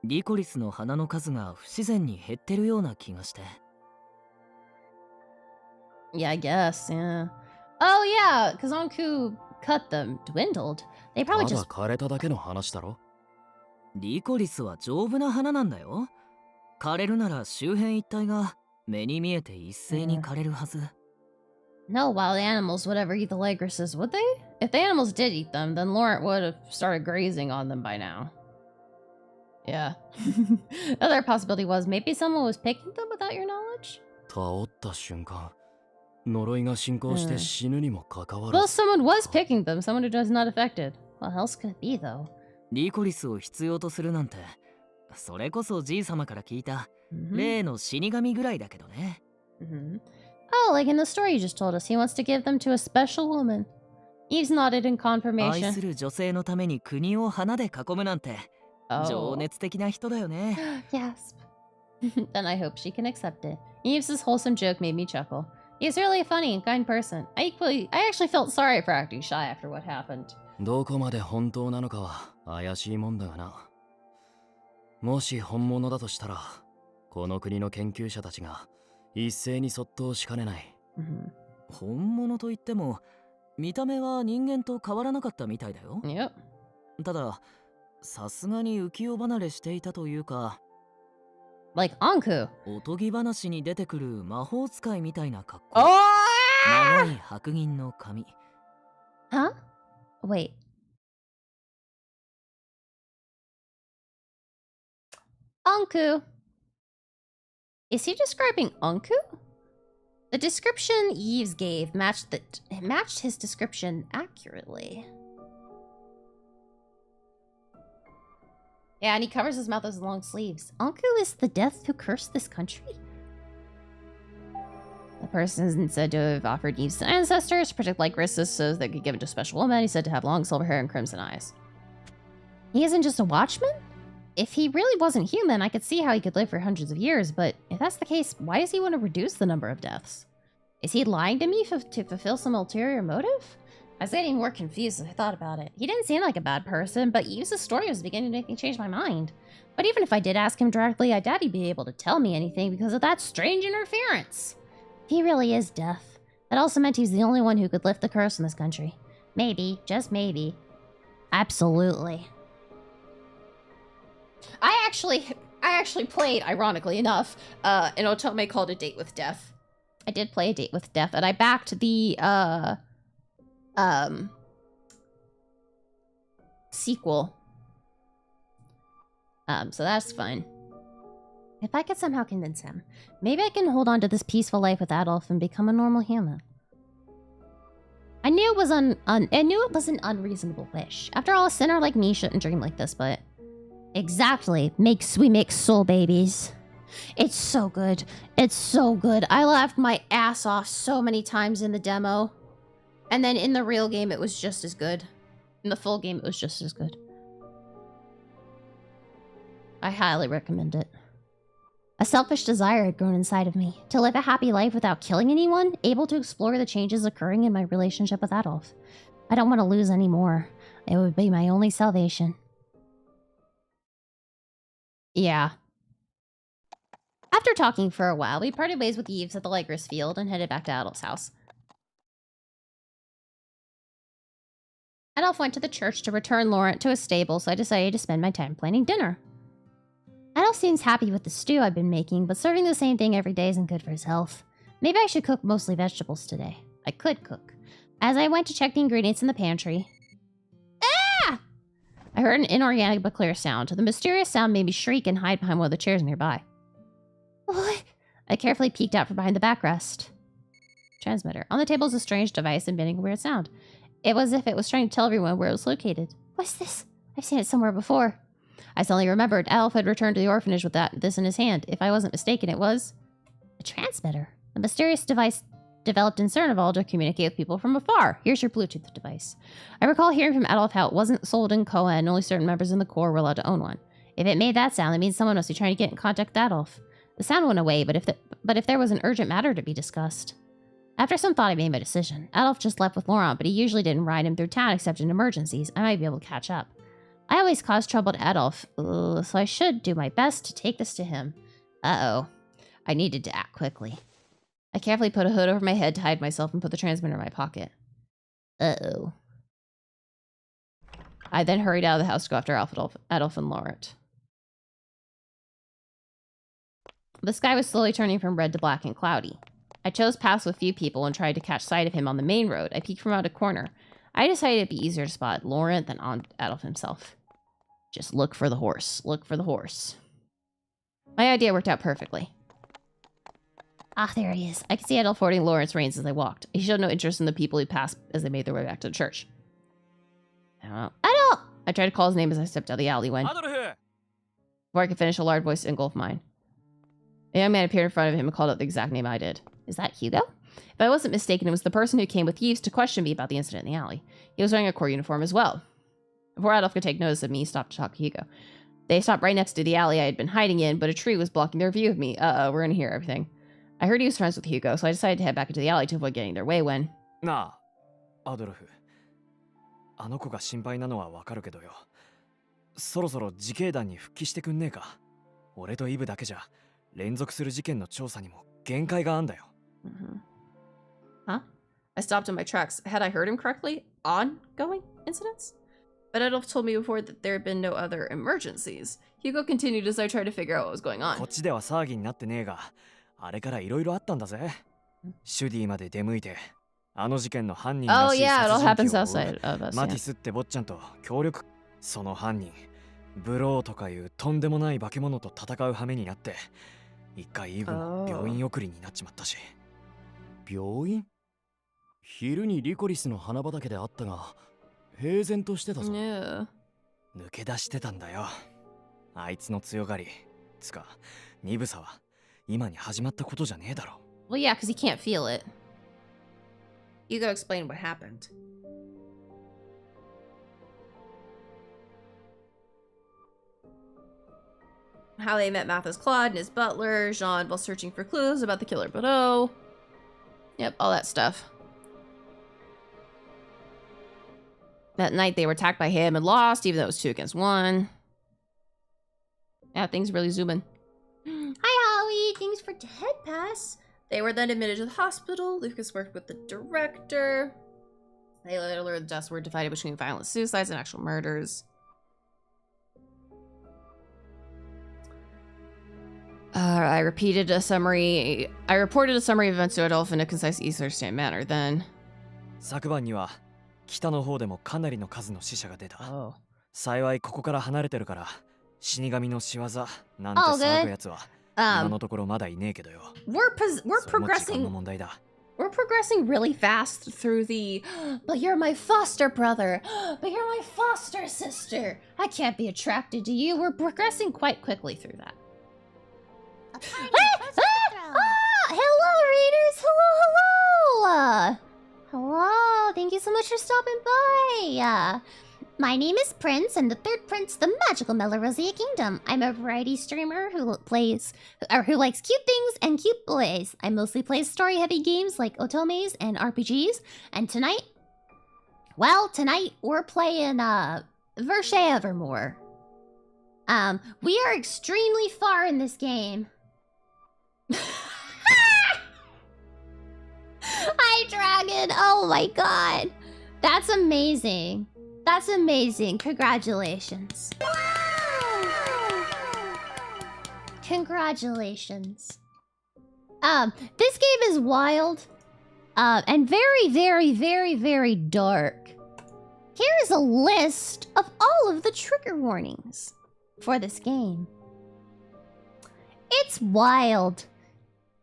リコリスの花の数が不自然に減ってるような気がして。Yeah, I guess, yeah. Oh, yeah, because Anku cut them, dwindled. They た probably だ just... 枯れただけの話だろ。リコリスは丈夫な花なんだよ。枯れるなら周辺一帯が目に見えて一斉に枯れるはず。No wild animals would ever eat the licorices, would they? If the animals did eat them, then Laurent would have started grazing on them by now. Yeah. Another possibility was maybe someone was picking them without your knowledge? 倒った瞬間、呪いが進行して死ぬにもかかわら Well, ず。 someone was picking them, someone who was not affected. What else could it be, though? リコリスを必要とするなんて、それこそじいさまから聞いた例の死神ぐらいだけどね。Oh, like in the story you just told us, he wants to give them to a special woman. Eves nodded in 愛 confirmation. する女性のために国を花で囲むなんて、 Oh. 情熱的な人だよね。Gasp. Then I hope she can accept it. Eves' wholesome joke made me chuckle. He's really a funny and kind person. I actually felt sorry for acting shy after what happened. どこまで本当なのかは怪しいもんだがな。もし本物だとしたら、この国の研究者たちが一斉にそっとしかねない。本物といっても、見た目は人間と変わらなかったみたいだよ。Yep. ただ、さすがに浮世離れしていたというか、 Like Anku. おとぎ話に出てくる魔法使いみたいな格好。 Oh! 長い白銀の髪。 Huh? Wait. Anku. Is he describing Anku? The description Eves gave matched his description accurately. Yeah, and he covers his mouth with his long sleeves. Anku is the death who cursed this country? The person is said to have offered Eves to ancestors to protect licorices so they could give it to a special woman. He's said to have long silver hair and crimson eyes. He isn't just a watchman? If he really wasn't human, I could see how he could live for hundreds of years, but if that's the case, why does he want to reduce the number of deaths? Is he lying to me to fulfill some ulterior motive? I was getting more confused as I thought about it. He didn't seem like a bad person, but Eves' story was beginning to make me change my mind. But even if I did ask him directly, I doubt he'd be able to tell me anything because of that strange interference. If he really is death, that also meant he's the only one who could lift the curse in this country. Maybe, just maybe. Absolutely. I actually played, ironically enough, an otome called A Date with Death. I did play A Date with Death, and I backed the, sequel. So that's fun. If I could somehow convince him, maybe I can hold on to this peaceful life with Adolf and become a normal human. I knew it was an unreasonable wish. After all, a sinner like me shouldn't dream like this, but exactly, we make soul babies. It's so good. It's so good. I laughed my ass off so many times in the demo. And then in the real game, it was just as good. In the full game, it was just as good. I highly recommend it. A selfish desire had grown inside of me, to live a happy life without killing anyone, able to explore the changes occurring in my relationship with Adolf. I don't want to lose any more. It would be my only salvation. Yeah. After talking for a while, we parted ways with Yves at the Lycris field and headed back to Adolf's house. Adolf went to the church to return Laurent to his stable, so I decided to spend my time planning dinner. Adolf seems happy with the stew I've been making, but serving the same thing every day isn't good for his health. Maybe I should cook mostly vegetables today. I could cook. As I went to check the ingredients in the pantry... Ah! I heard an inorganic but clear sound. The mysterious sound made me shriek and hide behind one of the chairs nearby. What? I carefully peeked out from behind the backrest. Transmitter. On the table is a strange device emitting a weird sound. It was as if it was trying to tell everyone where it was located. What's this? I've seen it somewhere before. I suddenly remembered Adolf had returned to the orphanage with this in his hand. If I wasn't mistaken, it was a transmitter. A mysterious device developed in Cernival to communicate with people from afar. Here's your Bluetooth device. I recall hearing from Adolf how it wasn't sold in Koa and only certain members in the Corps were allowed to own one. If it made that sound, that means someone must be trying to get in contact with Adolf. The sound went away, but if there was an urgent matter to be discussed. After some thought, I made my decision. Adolf just left with Laurent, but he usually didn't ride him through town except in emergencies. I might be able to catch up. I always cause trouble to Adolf, so I should do my best to take this to him. Uh-oh. I needed to act quickly. I carefully put a hood over my head to hide myself and put the transmitter in my pocket. Uh-oh. I then hurried out of the house to go after Adolf and Laurent. The sky was slowly turning from red to black and cloudy. I chose paths with few people and tried to catch sight of him on the main road. I peeked from out a corner. I decided it'd be easier to spot Laurent than on Adolf himself. Just look for the horse. Look for the horse. My idea worked out perfectly. Ah, there he is. I could see Adolf holding Laurent's reins as I walked. He showed no interest in the people he passed as they made their way back to the church. I don't know. Adolf! I tried to call his name as I stepped out of the alley when... Before I could finish, a loud voice engulfed mine. A young man appeared in front of him and called out the exact name I did. Is that Hugo? If I wasn't mistaken, it was the person who came with Yves to question me about the incident in the alley. He was wearing a Corps uniform as well. Before Adolf could take notice of me, he stopped to talk to Hugo. They stopped right next to the alley I had been hiding in, but a tree was blocking their view of me. Uh-oh, we're gonna hear everything. I heard he was friends with Hugo, so I decided to head back into the alley to avoid getting their way when... Nah, Adolf. あの子が心配なのはわかるけどよ。そろそろ自警団に復帰してくんねえか。俺とイブだけじゃ連続する事件の調査にも限界があんだよ。Huh? I stopped in my tracks. Had I heard him correctly? Ongoing incidents? But Adolf told me before that there had been no other emergencies. Hugo continued as I tried to figure out what was going on. こっちでは騒ぎになってねえが、あれから色々あったんだぜ。シュディまで出向いて、あの事件の犯人らしい殺人鬼をマティスって坊ちゃんと協力。その犯人、ブローとかいうとんでもない化け物と戦う羽目になって、一回イブも病院送りになっちまったし。病院？昼にリコリスの花畑で会ったが、平然としてたぞ。抜け出してたんだよ。あいつの強がり、つか、鈍さは今に始まったことじゃねえだろ。Well, yeah, because he can't feel it. Hugo explained what happened. How they met Mathis Claude and his butler, Jean, while searching for clues about the killer Bordeaux. Yep, all that stuff. That night they were attacked by him and lost, even though it was 2 against 1. Yeah, things really zoom in. Hi, Holly! Thanks for the head pass. They were then admitted to the hospital. Lucas worked with the director. They later learned the deaths were divided between violent suicides and actual murders. I reported a summary of events to Adolf in a concise, easy-to-understand manner. Then, 昨晩には北の方でもかなりの数の死者が出た。幸いここから離れてるから死神の仕業なんて騒ぐやつは今のところまだいねえけどよ。We're それも時間 progressing. の問題だ。We're progressing really fast through the. But you're my foster brother. But you're my foster sister. I can't be attracted to you. We're progressing quite quickly through that. Hello, readers. Hello. Hello. Thank you so much for stopping by. My name is Prince, and the third prince of the magical Melorosia Kingdom. I'm a variety streamer who likes cute things and cute boys. I mostly play story-heavy games like otomes and RPGs. And tonight we're playing Virche Evermore. We are extremely far in this game. Hi, Dragon! Oh my god! That's amazing. That's amazing. Congratulations. Congratulations. This game is wild. And very, very, very, very dark. Here is a list of all of the trigger warnings for this game. It's wild.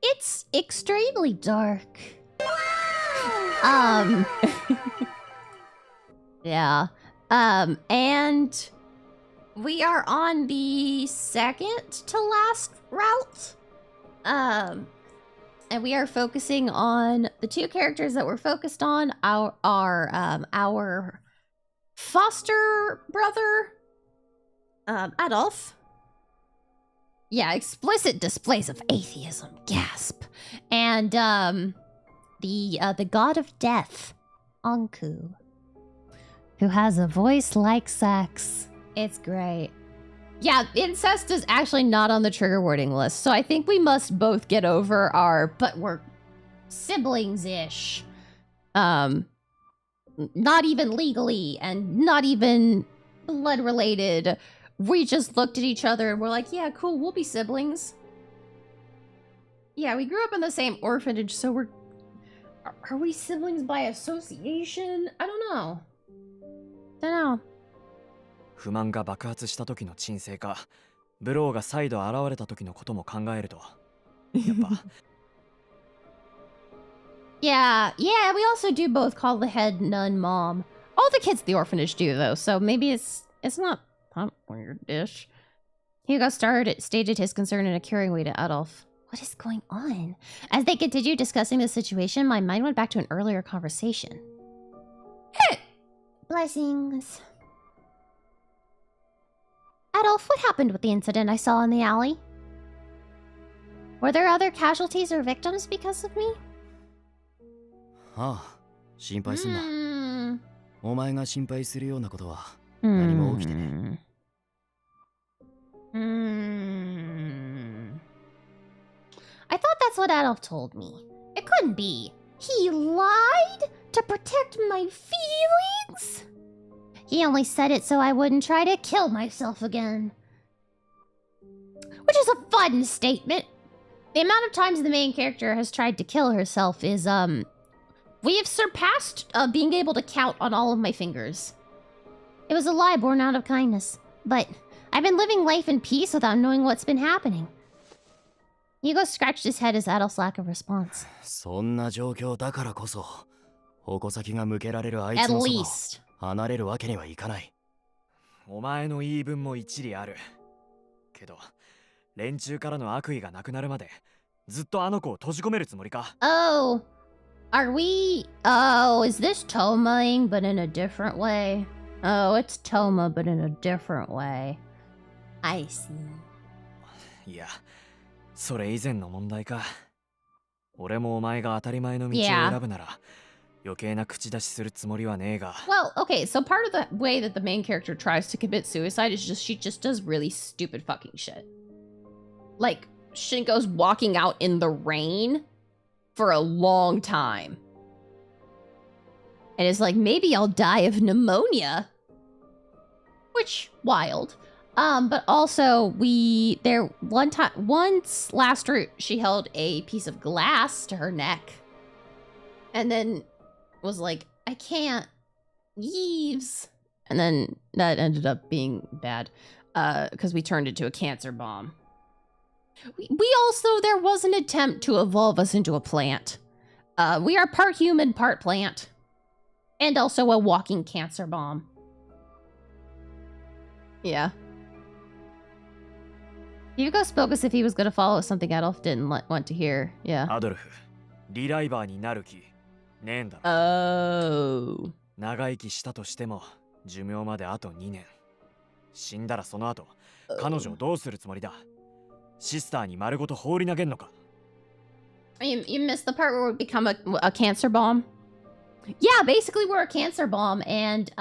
It's extremely dark. Yeah. And we are on the second to last route. And we are focusing on the two characters that we're focused on. Our foster brother, Adolf. Yeah, explicit displays of atheism. Gasp. And the god of death, Anku, who has a voice like sex. It's great. Yeah, incest is actually not on the trigger warning list, so I think we must both get over but we're siblings-ish. Not even legally and not even blood-related. We just looked at each other and we're like, yeah, cool, we'll be siblings. Yeah, we grew up in the same orphanage, so are we siblings by association? I don't know. Don't know. 不満が爆発した時の沈静化、ブローが再度現れた時のことも考えると、やっぱ。Yeah, we also do both call the head nun mom. All the kids at the orphanage do, though, so maybe it's not weird-ish. Hugo stated his concern in a caring way to Adolf. What is going on? As they continued discussing the situation, my mind went back to an earlier conversation. Blessings. Adolf, what happened with the incident I saw in the alley? Were there other casualties or victims because of me? ああ、心配すんな。お前が心配するようなことは何も起きてね。I thought that's what Adolf told me. It couldn't be. He lied to protect my feelings? He only said it so I wouldn't try to kill myself again. Which is a fun statement. The amount of times the main character has tried to kill herself is, we have surpassed being able to count on all of my fingers. It was a lie born out of kindness. But I've been living life in peace without knowing what's been happening. Hugo scratched his head as Adolf's lack of response. そんな状況だからこそ、矛先が向けられるあいつのそばを離れるわけにはいかない。お前の言い分も一理ある。けど、連中からの悪意がなくなるまで、ずっとあの子を閉じ込めるつもりか。Oh, are we? Oh, is this Tomaing but in a different way? Oh, it's Toma but in a different way. I see. いや、それ以前の問題か。俺もお前が当たり前の道を選ぶなら、余計な口出しするつもりはねえが。Well, okay, so part of the way that the main character tries to commit suicide is she just does really stupid fucking shit. Like, Shinko's walking out in the rain for a long time. And it's like, maybe I'll die of pneumonia. Which, wild. But also, once last route, she held a piece of glass to her neck. And then was like, I can't. Yves. And then that ended up being bad because we turned into a cancer bomb. We also, there was an attempt to evolve us into a plant. We are part human, part plant. And also a walking cancer bomb. Yeah. Hugo spoke as if he was going to follow something Adolf didn't want to hear. Yeah. Adolf, リライバーになる気ねえんだろ。Oh. 長生きしたとしても寿命まであと2年。死んだらその後、彼女をどうするつもりだ。シスターに丸ごと放り投げんのか。You missed the part where we become a cancer bomb? Yeah, basically we're a cancer bomb, and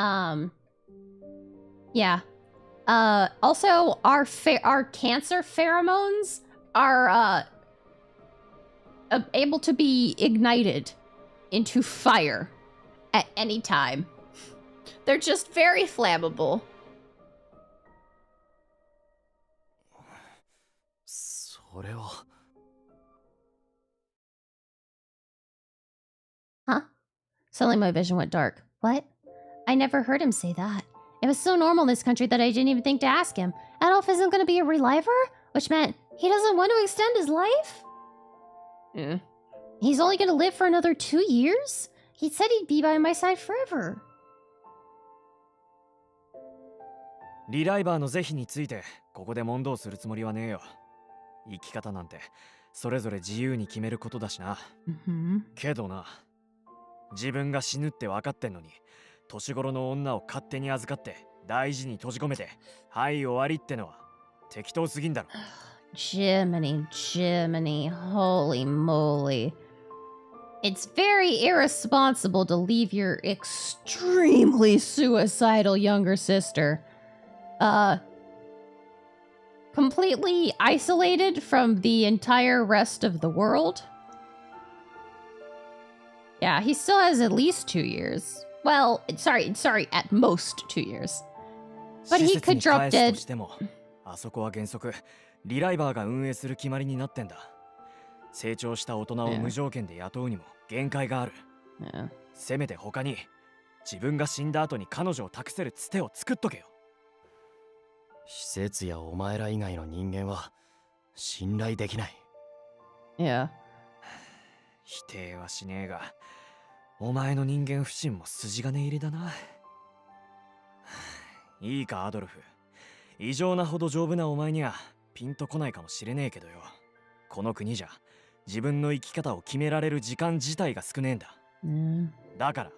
yeah. Also our cancer pheromones are able to be ignited into fire at any time. They're just very flammable. それは。Huh? Suddenly my vision went dark. What? I never heard him say that. It was so normal in this country that I didn't even think to ask him. Adolf isn't going to be a reliver? Which meant he doesn't want to extend his life? Yeah. He's only going to live for another 2 years? He said he'd be by my side forever. リライバーの是非についてここで問答するつもりはねえよ。生き方なんてそれぞれ自由に決めることだしな。けどな、自分が死ぬって分かってんのに年頃の女を勝手に預かって大事に閉じ込めてはい終わりってのは適当すぎんだろ。Jiminy, holy moly. It's very irresponsible to leave your extremely suicidal younger sister completely isolated from the entire rest of the world. Yeah, he still has at least 2 years. Well, sorry, at most 2 years. But he could drop dead. あそこは原則リライバーが運営する決まりになってんだ。成長した大人を無条件で雇うにも限界がある。せめて他に自分が死んだ後に彼女を託せるつてを作っとけよ。施設やお前ら以外の人間は信頼できない。Yeah. 否定はしねえが、お前の人間不信も筋金入りだな。いいかアドルフ、異常なほど丈夫なお前にはピンとこないかもしれねえけどよ。この国じゃ自分の生き方を決められる時間自体が少ねえんだ。だから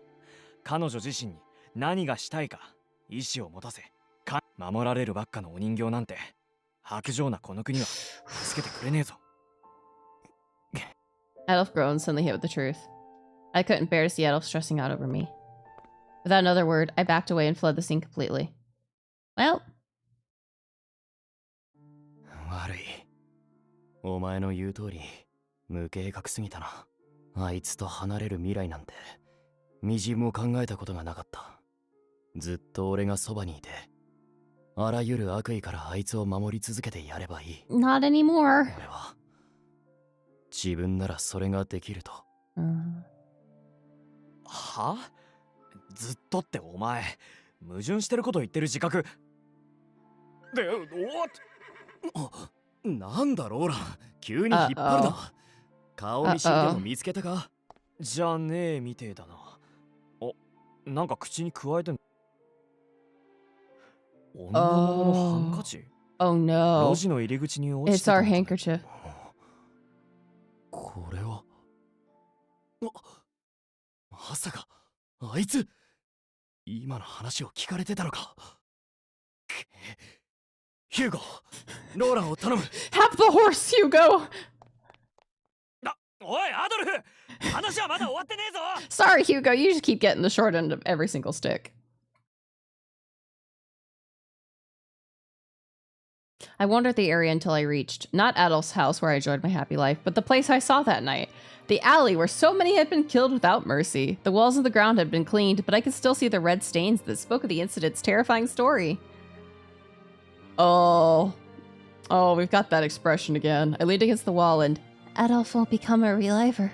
彼女自身に何がしたいか意志を持たせ、守られるばっかのお人形なんて薄情なこの国は助けてくれねえぞ。Adolf groaned, suddenly hit with the truth. I couldn't bear to see Adolf stressing out over me. Without another word, I backed away and fled the scene completely. Well. 悪い。お前の言う通り、無計画すぎたな。あいつと離れる未来なんて、みじんも考えたことがなかった。ずっと俺がそばにいて、あらゆる悪意からあいつを守り続けてやればいい。Not anymore. 俺は、自分ならそれができると。は？ずっとってお前、矛盾してること言ってる自覚。で、なんだローラン、急に引っ張るな。顔見知りでも見つけたか？じゃねえみてえだな。お、なんか口に加えてん。女のハンカチ？ Oh no. 路地の入り口に落ちてた。It's our handkerchief. これは。まさか、あいつ、今の話を聞かれてたのか。ヒューゴ、ローランを頼む。Have the horse, Hugo! おい、アドルフ！話はまだ終わってねえぞ！ Sorry, Hugo, you just keep getting the short end of every single stick. I wandered the area until I reached, not Adolf's house where I enjoyed my happy life, but the place I saw that night. The alley where so many had been killed without mercy. The walls of the ground had been cleaned, but I could still see the red stains that spoke of the incident's terrifying story. Oh, we've got that expression again. I leaned against the wall and... Adolf won't become a reliver.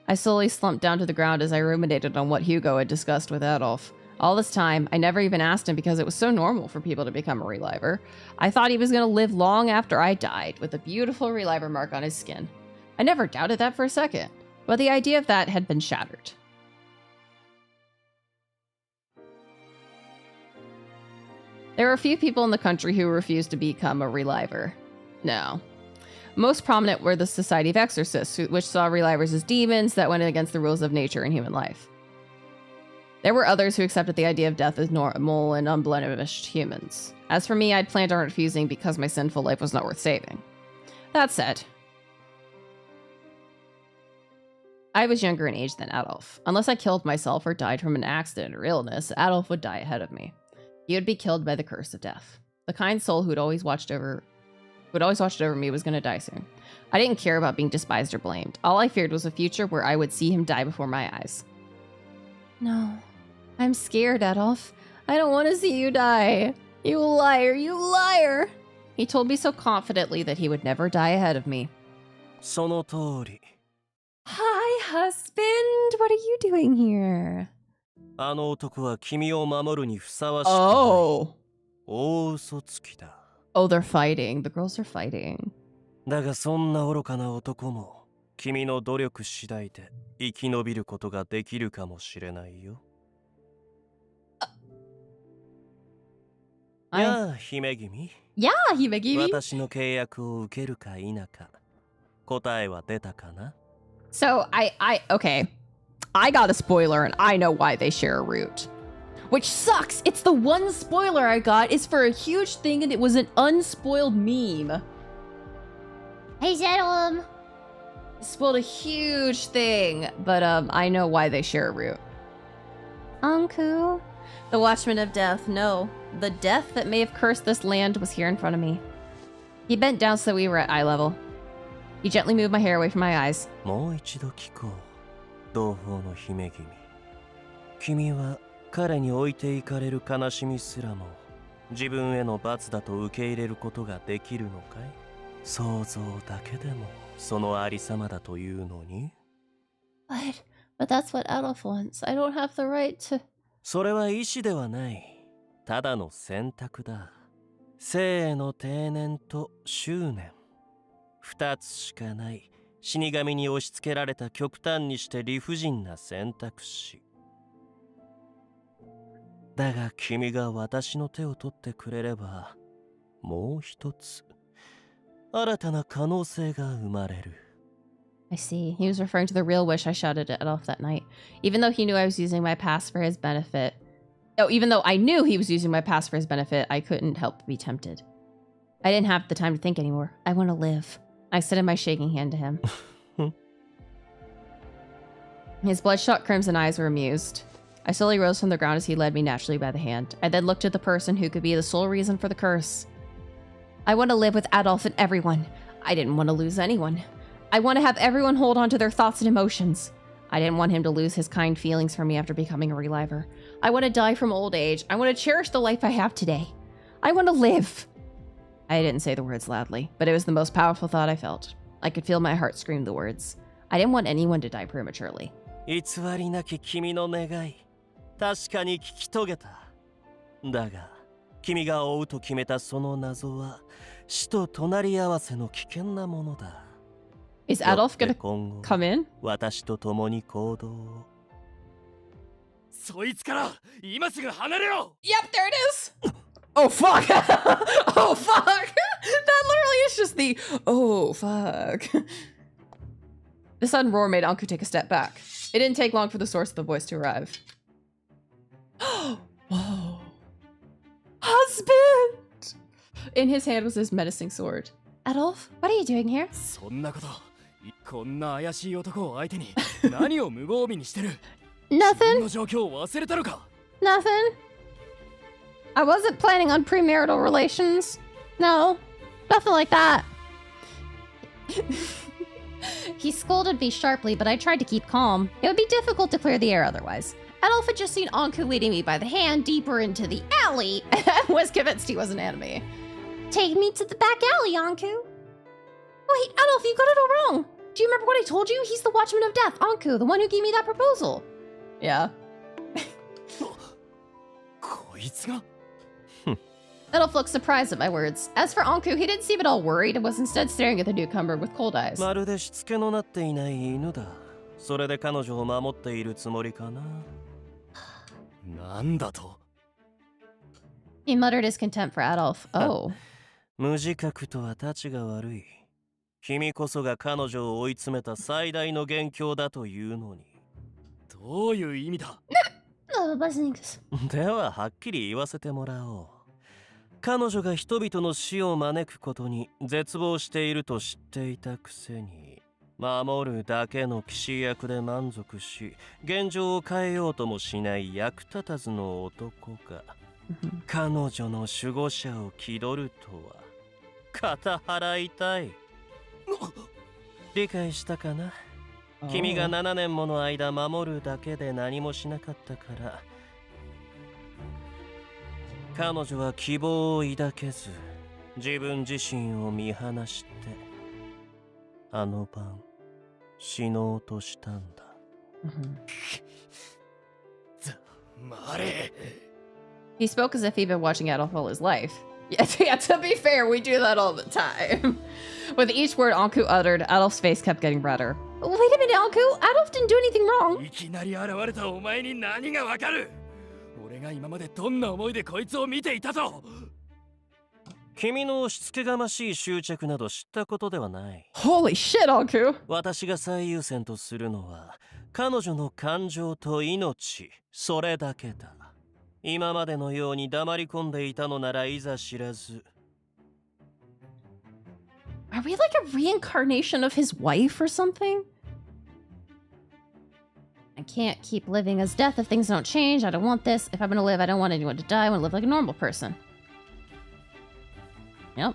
I slowly slumped down to the ground as I ruminated on what Hugo had discussed with Adolf. All this time, I never even asked him because it was so normal for people to become a reliver. I thought he was going to live long after I died, with a beautiful reliver mark on his skin. I never doubted that for a second, but the idea of that had been shattered. There were a few people in the country who refused to become a reliver. No. Most prominent were the Society of Exorcists, which saw relivers as demons that went against the rules of nature and human life. There were others who accepted the idea of death as normal and unblemished humans. As for me, I'd planned on refusing because my sinful life was not worth saving. That said, I was younger in age than Adolf. Unless I killed myself or died from an accident or illness, Adolf would die ahead of me. He would be killed by the curse of death. The kind soul who'd always watched over me was going to die soon. I didn't care about being despised or blamed. All I feared was a future where I would see him die before my eyes. No. I'm scared, Adolf. I don't want to see you die. You liar, you liar! He told me so confidently that he would never die ahead of me. その通り。 Hi, husband! What are you doing here? あの男は君を守るにふさわしくない。大嘘つきだ。Oh, they're fighting. The girls are fighting. だがそんな愚かな男も君の努力次第で生き延びることができるかもしれないよ。やあ、姫君。やあ、姫君。私の契約を受けるか否か。答えは出たかな? So, okay. I got a spoiler and I know why they share a root. Which sucks! It's the one spoiler I got is for a huge thing and it was an unspoiled meme. Hey, Zedlum! Spoiled a huge thing, but I know why they share a root. Anku? The Watchman of Death, no. The death that may have cursed this land was here in front of me. He bent down so we were at eye level. He gently moved my hair away from my eyes. もう一度聞こう。同胞の姫君。君は彼に置いていかれる悲しみすらも自分への罰だと受け入れることができるのかい？想像だけでもそのありさまだというのに。But that's what Adolf wants. I don't have the right to... それは意志ではない。ただの選択だ。生への定年と執念。二つしかない死神に押し付けられた極端にして理不尽な選択肢。だが君が私の手を取ってくれれば、もう一つ新たな可能性が生まれる。I see. He was referring to the real wish I shouted at Adolf that night. Even though he knew I was using my past for his benefit. Oh, even though I knew he was using my past for his benefit, I couldn't help but be tempted. I didn't have the time to think anymore. I want to live. I said in my shaking hand to him. His bloodshot crimson eyes were amused. I slowly rose from the ground as he led me naturally by the hand. I then looked at the person who could be the sole reason for the curse. I want to live with Adolf and everyone. I didn't want to lose anyone. I want to have everyone hold on to their thoughts and emotions. I didn't want him to lose his kind feelings for me after becoming a reliver. I want to die from old age. I want to cherish the life I have today. I want to live. I didn't say the words loudly, but it was the most powerful thought I felt. I could feel my heart scream the words. I didn't want anyone to die prematurely. 偽りなき君の願い、確かに聞き遂げた。だが、君が追うと決めたその謎は、死と隣り合わせの危険なものだ。Is Adolf gonna come in? 私と共に行動を。そいつから今すぐ離れろ! Yep, there it is! Oh, fuck! Oh, fuck! That literally is just the, oh, fuck. The sudden roar made Anku take a step back. It didn't take long for the source of the voice to arrive. Whoa. Husband! In his hand was his menacing sword. Adolf, what are you doing here? そんなこと、こんな怪しい男を相手に何を無防備にしてる? Nothing. 自分の状況を忘れたのか? Nothing. I wasn't planning on premarital relations. No, nothing like that. He scolded me sharply, but I tried to keep calm. It would be difficult to clear the air otherwise. Adolf had just seen Anku leading me by the hand deeper into the alley and was convinced he was an enemy. Take me to the back alley, Anku. Wait, Adolf, you got it all wrong. Do you remember what I told you? He's the Watchman of Death, Anku, the one who gave me that proposal. Yeah. こいつが Adolf looked surprised at my words. As for Anku, he didn't seem at all worried and was instead staring at the newcomer with cold eyes. まるでしつけのなっていない犬だ。それで彼女を守っているつもりかな。なんだと He muttered his contempt for Adolf. Oh. 無自覚とはたちが悪い。君こそが彼女を追い詰めた最大の元凶だというのに。どういう意味だ Oh, blessings. でははっきり言わせてもらおう。彼女が人々の死を招くことに絶望していると知っていたくせに、守るだけの騎士役で満足し、現状を変えようともしない役立たずの男が彼女の守護者を気取るとは肩払いたい。理解したかな？君が7年もの間守るだけで何もしなかったから、彼女は希望を抱けず自分自身を見放してあの晩死のうとしたんだ。まれ He spoke as if he'd been watching Adolf all his life. Yeah, to be fair, we do that all the time. With each word Anku uttered, Adolf's face kept getting redder. Wait a minute, Anku! Adolf didn't do anything wrong! いきなり現れたお前に何がわかる俺が今までどんな思いでこいつを見ていたと君のしつけがましい執着など知ったことではない。 Holy shit, Anku! 私が最優先とするのは彼女の感情と命、それだけだ。今までのように黙り込んでいたのならいざ知らず。 Are we like a reincarnation of his wife or something? I can't keep living as death if things don't change. I don't want this. If I'm gonna live, I don't want anyone to die. I want to live like a normal person. Yep.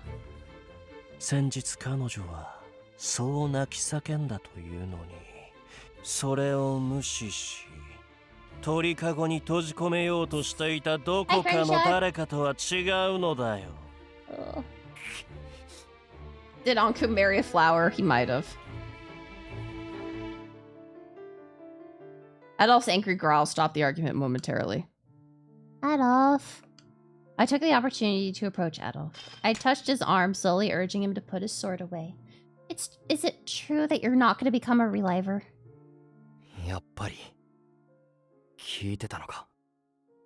先日彼女はそう泣き叫んだというのに、それを無視し鳥かごに閉じ込めようとしていたどこかの誰かとは違うのだよ。Did Anku marry a flower? He might have. Adolf's angry growl stopped the argument momentarily. Adolf. I took the opportunity to approach Adolf. I touched his arm, slowly urging him to put his sword away. Is it true that you're not going to become a reliver? やっぱり聞いてたのか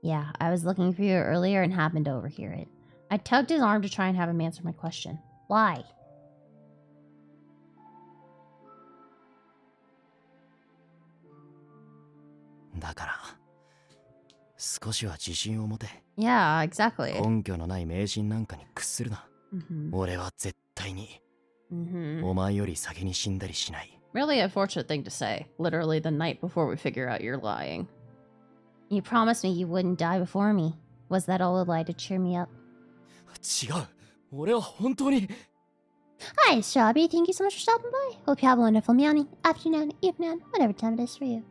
Yeah, I was looking for you earlier and happened to overhear it. I tugged his arm to try and have him answer my question. Why? だから少しは自信を持て Yeah, exactly. 根拠のない迷信なんかに屈するな、俺は絶対に、お前より先に死んだりしない Really unfortunate thing to say. Literally the night before we figure out you're lying. You promised me you wouldn't die before me. Was that all a lie to cheer me up? 違う俺は本当に Hi, Shabby. Thank you so much for stopping by. Hope you have a wonderful morning, afternoon, evening, whatever time it is for you.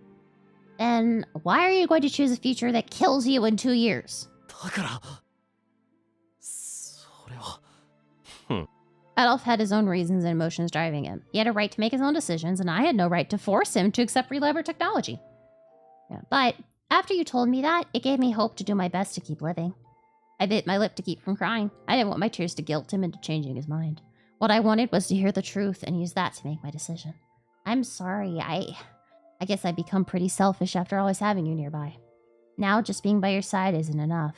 Then why are you going to choose a future that kills you in 2 years? だからそれは Adolf had his own reasons and emotions driving him. He had a right to make his own decisions, and I had no right to force him to accept reliver technology. Yeah, but after you told me that, it gave me hope to do my best to keep living. I bit my lip to keep from crying. I didn't want my tears to guilt him into changing his mind. What I wanted was to hear the truth and use that to make my decision. I'm sorry, I guess I've become pretty selfish after always having you nearby. Now just being by your side isn't enough.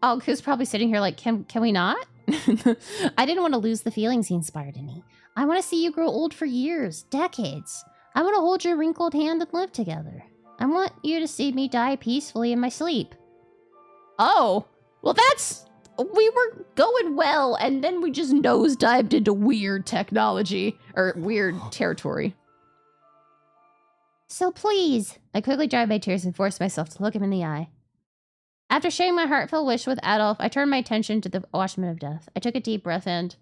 Alku's probably sitting here like, can we not? I didn't want to lose the feelings he inspired in me. I want to see you grow old for years, decades. I want to hold your wrinkled hand and live together. I want you to see me die peacefully in my sleep. Oh, well that's... We were going well, and then we just nosedived into weird technology, or weird territory. So please. I quickly dried my tears and forced myself to look him in the eye. After sharing my heartfelt wish with Adolf, I turned my attention to the Watchman of Death. I took a deep breath and...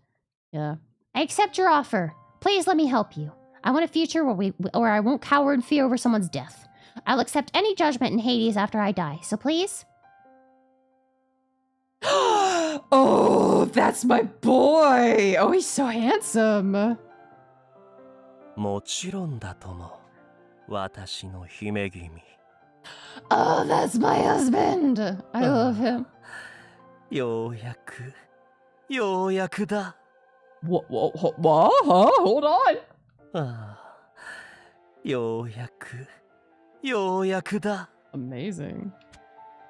Yeah. I accept your offer. Please let me help you. I want a future where I won't cower in fear over someone's death. I'll accept any judgment in Hades after I die, so please? Oh, that's my boy! Oh, he's so handsome! もちろんだとも、私の姫君。Oh, that's my husband. I love him. ようやくだ。What? Hold on. ああ、ようやくだ。Amazing.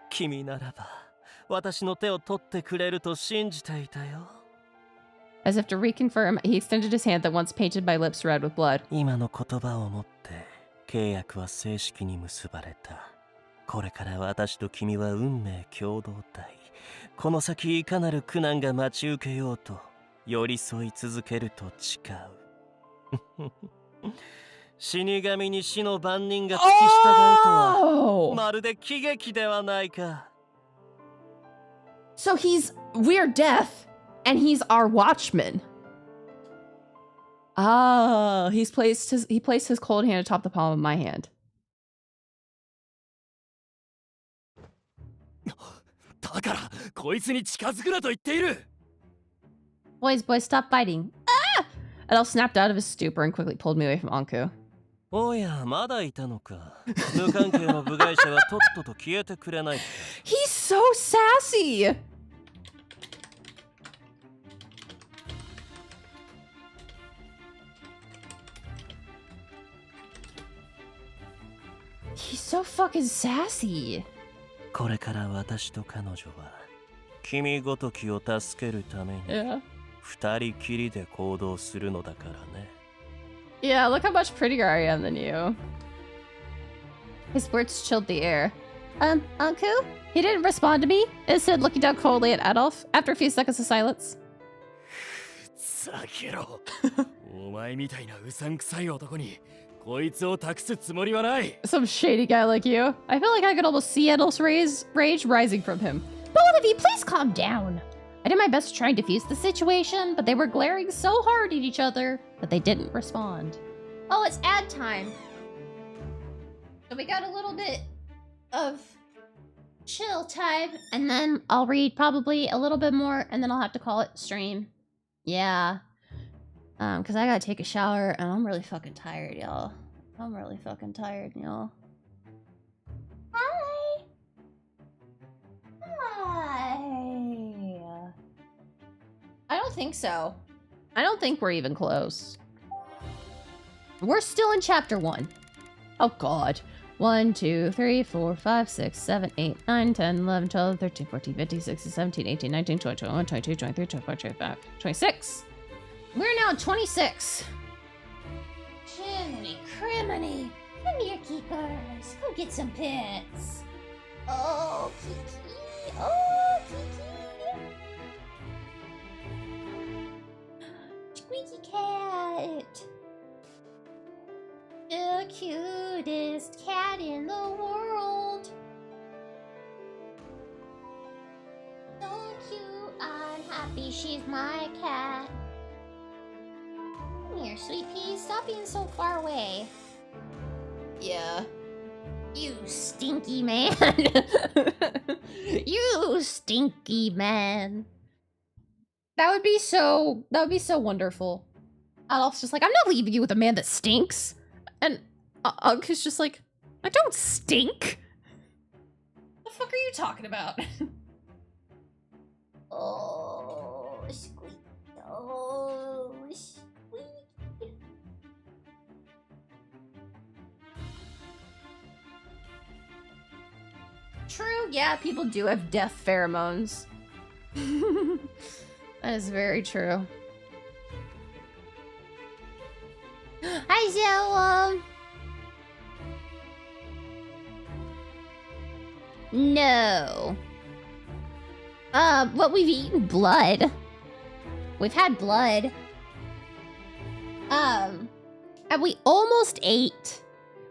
君ならば私の手を取ってくれると信じていたよ。 As if to reconfirm, he extended his hand that once painted my lips red with blood. 今の言葉をもって契約は正式に結ばれた。これから私と君は運命共同体。この先いかなる苦難が待ち受けようと寄り添い続けると誓う。死神に死の番人が付き従うとは、まるで喜劇ではないか。 So we're death, and he's our watchman. Ah, he placed his cold hand atop the palm of my hand. だからこいつに近づくなと言っている。 Boys, stop fighting. Adele snapped out of his stupor and quickly pulled me away from Anku. おや、まだいたのか。無関係の部外者はとっとと消えてくれないか。 He's so sassy. He's so fucking sassy. これから私と彼女は君ごときを助けるために二人きりで行動するのだからね。 Yeah, look how much prettier I am than you. His words chilled the air. Anku? He didn't respond to me. Instead, looking down coldly at Adolf after a few seconds of silence. さけろ。お前みたいなうさんくさい男にこいつを託すつもりはない。 Some shady guy like you. I feel like I could almost see Adolf's rage rising from him. Both of you, please calm down. I did my best to try and defuse the situation, but they were glaring so hard at each other that they didn't respond. Oh, it's ad time. So we got a little bit of chill time, And then I'll read probably a little bit more, and then I'll have to call it stream. Yeah. Because I gotta take a shower, and I'm really fucking tired, y'all. I'm really fucking tired, y'all. Hi. I don't think so. I don't think we're even close. We're still in chapter 1. Oh god. 1, 2, 3, 4, 5, 6, 7, 8, 9, 10, 11, 12, 13, 14, 15, 16, 17, 18, 19, 20, 21, 22, 23, 24, 25, 26. We're now 26. Jiminy criminy. Come here, keepers. Go get some pets. Oh, Kiki. Oh, Kiki. Squeaky cat. The cutest cat in the world. So cute, I'm happy she's my cat. Come here, sweet pea. Stop being so far away. Yeah. You stinky man. You stinky man. That would be so wonderful. Adolf's just like, I'm not leaving you with a man that stinks. And Ugg is just like, I don't stink. What the fuck are you talking about? Oh, squeak. Oh, squeak. True, yeah, people do have death pheromones. That is very true. Hi, Zoe. No. But we've eaten blood. We've had blood. And we almost ate.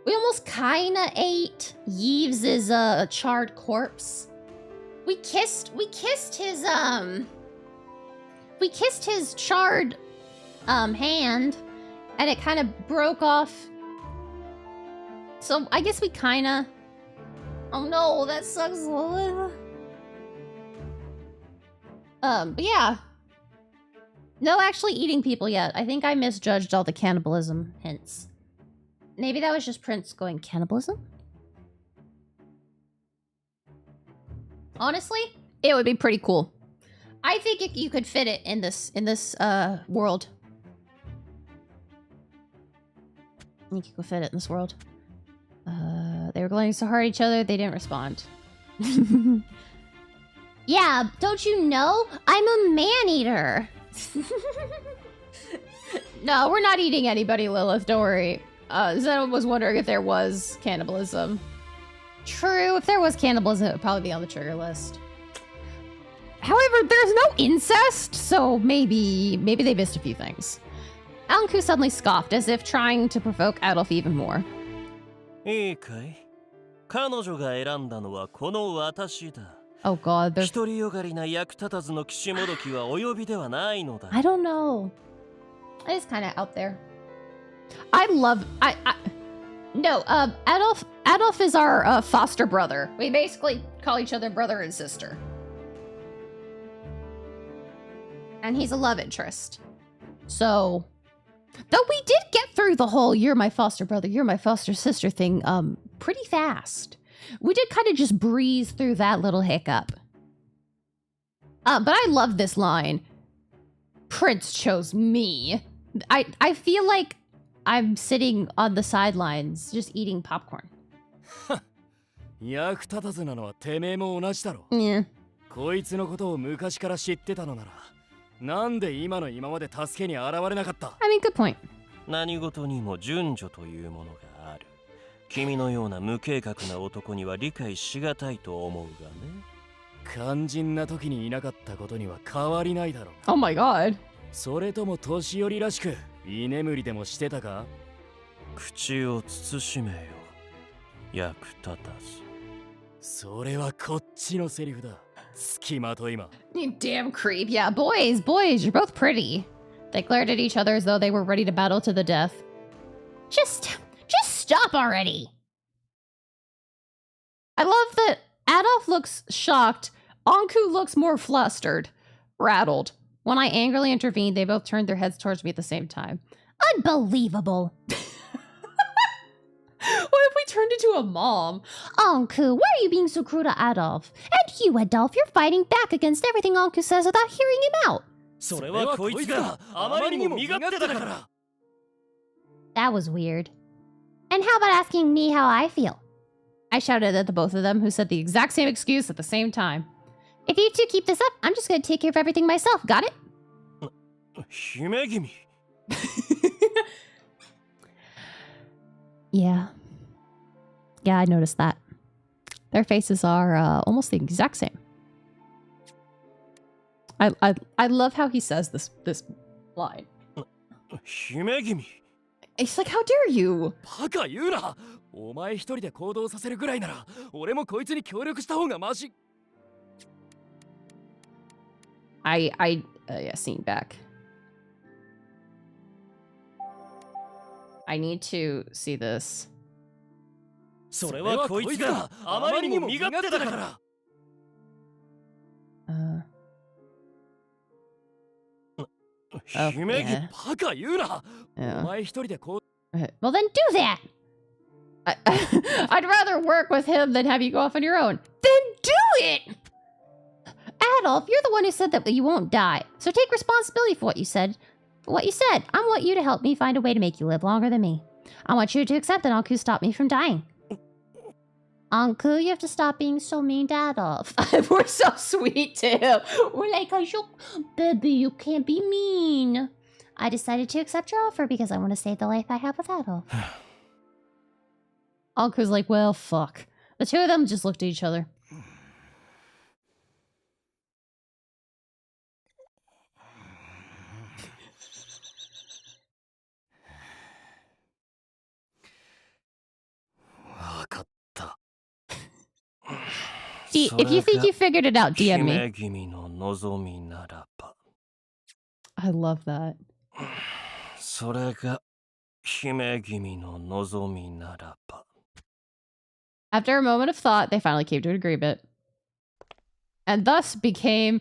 We almost kinda ate Yves' charred corpse. We kissed his charred hand, and it kind of broke off. So I guess we kinda. Oh no, that sucks. But yeah. No actually eating people yet. I think I misjudged all the cannibalism hints. Maybe that was just Prince going, cannibalism? Honestly, it would be pretty cool. I think you could fit it in this world. I think you could fit it in this world. They were glowing so hard at each other, they didn't respond. Yeah, don't you know? I'm a man-eater. No, we're not eating anybody, Lilith, don't worry. Zeno was wondering if there was cannibalism. True, if there was cannibalism, it would probably be on the trigger list. However, there's no incest, so maybe they missed a few things. Anku suddenly scoffed, as if trying to provoke Adolf even more. いいかい? 彼女が選んだのはこの私だ。 Oh god, there's... 独りよがりな役立たずの岸もどきはお呼びではないのだ。 I don't know. It's kind of out there. No, Adolf is our foster brother. We basically call each other brother and sister. And he's a love interest. So, though we did get through the whole you're my foster brother, you're my foster sister thing pretty fast. We did kind of just breeze through that little hiccup. But I love this line. Prince chose me. I feel like I'm sitting on the sidelines just eating popcorn. Yeah. こいつのことを昔から知ってたのなら、なんで今の今まで助けに現れなかった？ I mean, good point. 何事にも順序というものがある。君のような無計画な男には理解しがたいと思うがね。肝心な時にいなかったことには変わりないだろう。Oh my god. それとも年寄りらしく居眠りでもしてたか？口を慎めよ。役立たず。それはこっちのセリフだ。付きまといま。 You damn creep. Yeah, boys, you're both pretty. They glared at each other as though they were ready to battle to the death. Just stop already. I love that Adolf looks shocked. Anku looks more flustered, rattled. When I angrily intervened, they both turned their heads towards me at the same time. Unbelievable. What if we turned into a mom? Anku, why are you being so cruel to Adolf? And you, Adolf, you're fighting back against everything Anku says without hearing him out. それはこいつがあまりにも身勝手だから。 That was weird. And how about asking me how I feel? I shouted at the both of them, who said the exact same excuse at the same time. If you two keep this up, I'm just gonna take care of everything myself, got it? 姫君。 Yeah. Yeah, I noticed that. Their faces are almost the exact same. I love how he says this line. 姫君。 It's like, how dare you? バカ言うな。お前一人で行動させるぐらいなら、俺もこいつに協力した方がマシ。Yeah, scene back. I need to see this. それはこいつがあまりにも身勝手だから。姫君。バカ言うな。お前一人で行動。 Well, then do that. I'd rather work with him than have you go off on your own. Then do it! Adolf, you're the one who said that you won't die. So take responsibility for what you said. I want you to help me find a way to make you live longer than me. I want you to accept that Anku stopped me from dying. Anku, you have to stop being so mean to Adolf. We're so sweet to him. We're like, baby, you can't be mean. I decided to accept your offer because I want to save the life I have with Adolf. Anku's like, well, fuck. The two of them just looked at each other. See, if you think you figured it out, DM me. I love that. After a moment of thought, they finally came to an agreement. And thus began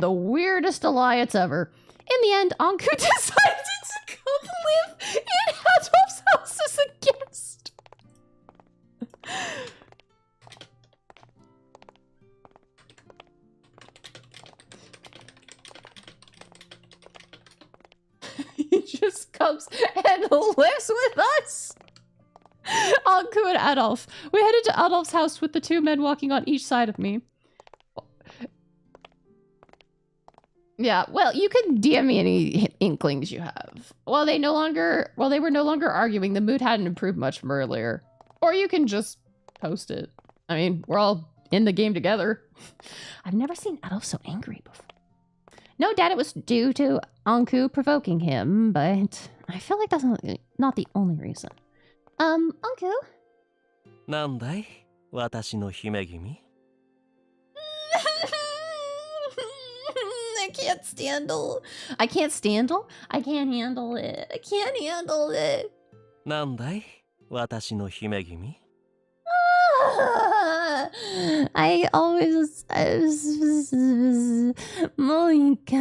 the weirdest alliance ever. In the end, Anku decided to come live in Adolf's house as a guest. just comes and lives with us. Anku and Adolf. We headed to Adolf's house with the two men walking on each side of me. Yeah, well, you can DM me any inklings you have. While they were no longer arguing, the mood hadn't improved much from earlier. Or you can just post it. I mean, we're all in the game together. I've never seen Adolf so angry before. No doubt it was due to Anku provoking him, but I feel like that's not the only reason. Anku? なんだい私の姫君 I can't standle. I can't standle? I can't handle it. I can't handle it. なんだい私の姫君 I always... もう一回。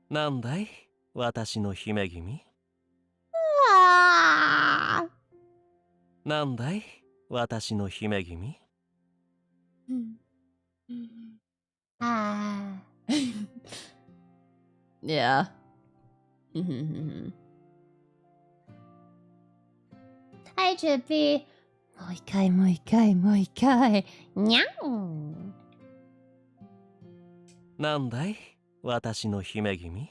なんだい私の姫君なんだい私の姫君 Yeah. Hi, Chippy. もう一回、もう一回、もう一回。にゃん。なんだい私の姫君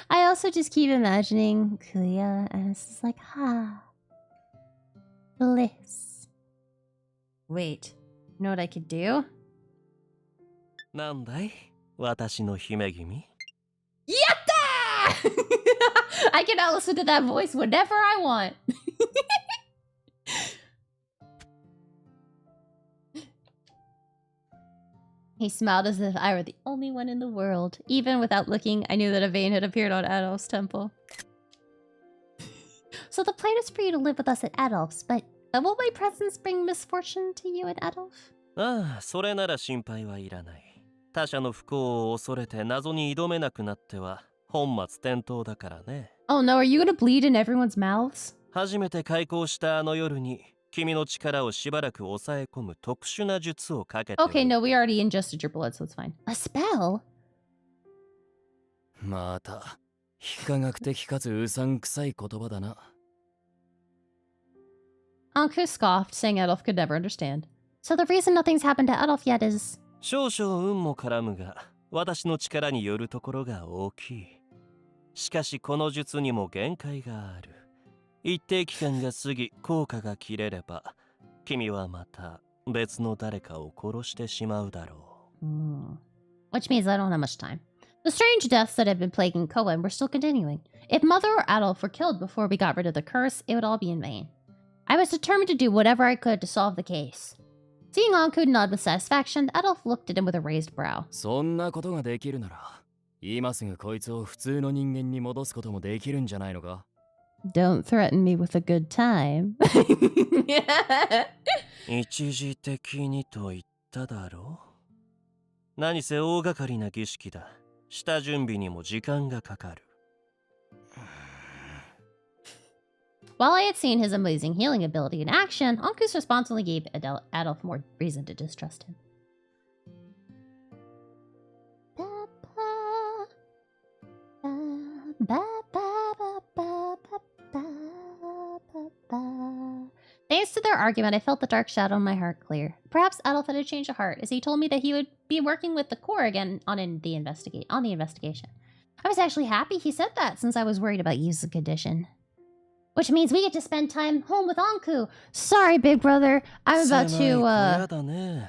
I also just keep imagining Kuya as just like, bliss. Wait. You know what I could do? なんだい私の姫君 Yatta! I can now listen to that voice whenever I want. He smiled as if I were the only one in the world. Even without looking, I knew that a vein had appeared on Adolf's temple. So the plan is for you to live with us at Adolf's, but will my presence bring misfortune to you and Adolf? ああそれなら心配はいらない他者の不幸を恐れて謎に挑めなくなっては本末転倒だからね Oh no, are you gonna bleed in everyone's mouths? 初めて開口したあの夜に君の力をしばらく抑え込む特殊な術をかけて Okay, no, we already ingested your blood, so it's fine. A spell? また非科学的かつうさんくさい言葉だな。Anku scoffed, saying Adolf could never understand. So the reason nothing's happened to Adolf yet is... 少々運も絡むが私の力によるところが大きいしかしこの術にも限界がある一定期間が過ぎ効果が切れれば君はまた別の誰かを殺してしまうだろう Which means I don't have much time. The strange deaths that have been plaguing Koen were still continuing. If Mother or Adolf were killed before we got rid of the curse, it would all be in vain. I was determined to do whatever I could to solve the case. Seeing Anku nod with satisfaction, Adolf looked at him with a raised brow. そんなことができるなら、今すぐこいつを普通の人間に戻すこともできるんじゃないのか Don't threaten me with a good time. 一時的にと言っただろう何せ大掛かりな儀式だ下準備にも時間がかかる While I had seen his amazing healing ability in action, Anku's response only gave Adolf more reason to distrust him. Thanks to their argument, I felt the dark shadow in my heart clear. Perhaps Adolf had a change of heart, as he told me that he would be working with the Corps again on the investigation. I was actually happy he said that, since I was worried about using condition. Which means we get to spend time home with Anku. Sorry, big brother. I'm about to,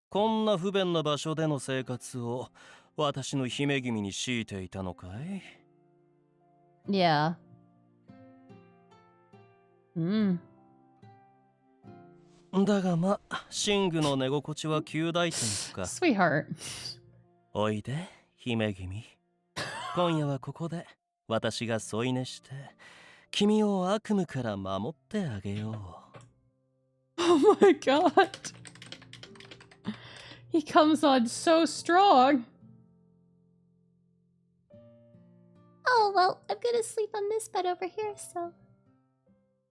こんな不便な場所での生活を私の姫君に強いていたのかい Yeah. だがま、寝具の寝心地は旧大点か。Sweetheart. おいで、姫君。今夜はここで私が添い寝して、君を悪夢から守ってあげよう。Oh my god. He comes on so strong. Oh, well, I'm gonna sleep on this bed over here, so...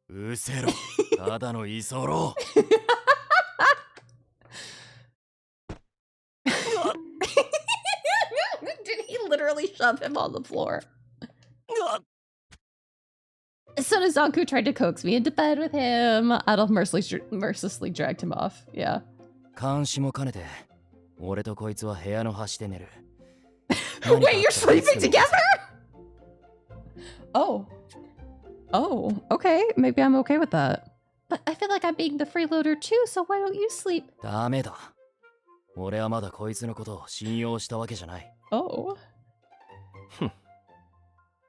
うせろ、ただの居候。Did he literally literally shove him on the floor. As soon as Zanku tried to coax me into bed with him, Adolf mercilessly dragged him off. Yeah. 監視も兼ねて、俺とこいつは部屋の端で寝る。Wait, you're sleeping together? Oh. Oh, okay. Maybe I'm okay with that. But I feel like I'm being the freeloader too, so why don't you sleep? ダメだ。俺はまだこいつのことを信用したわけじゃない。Oh.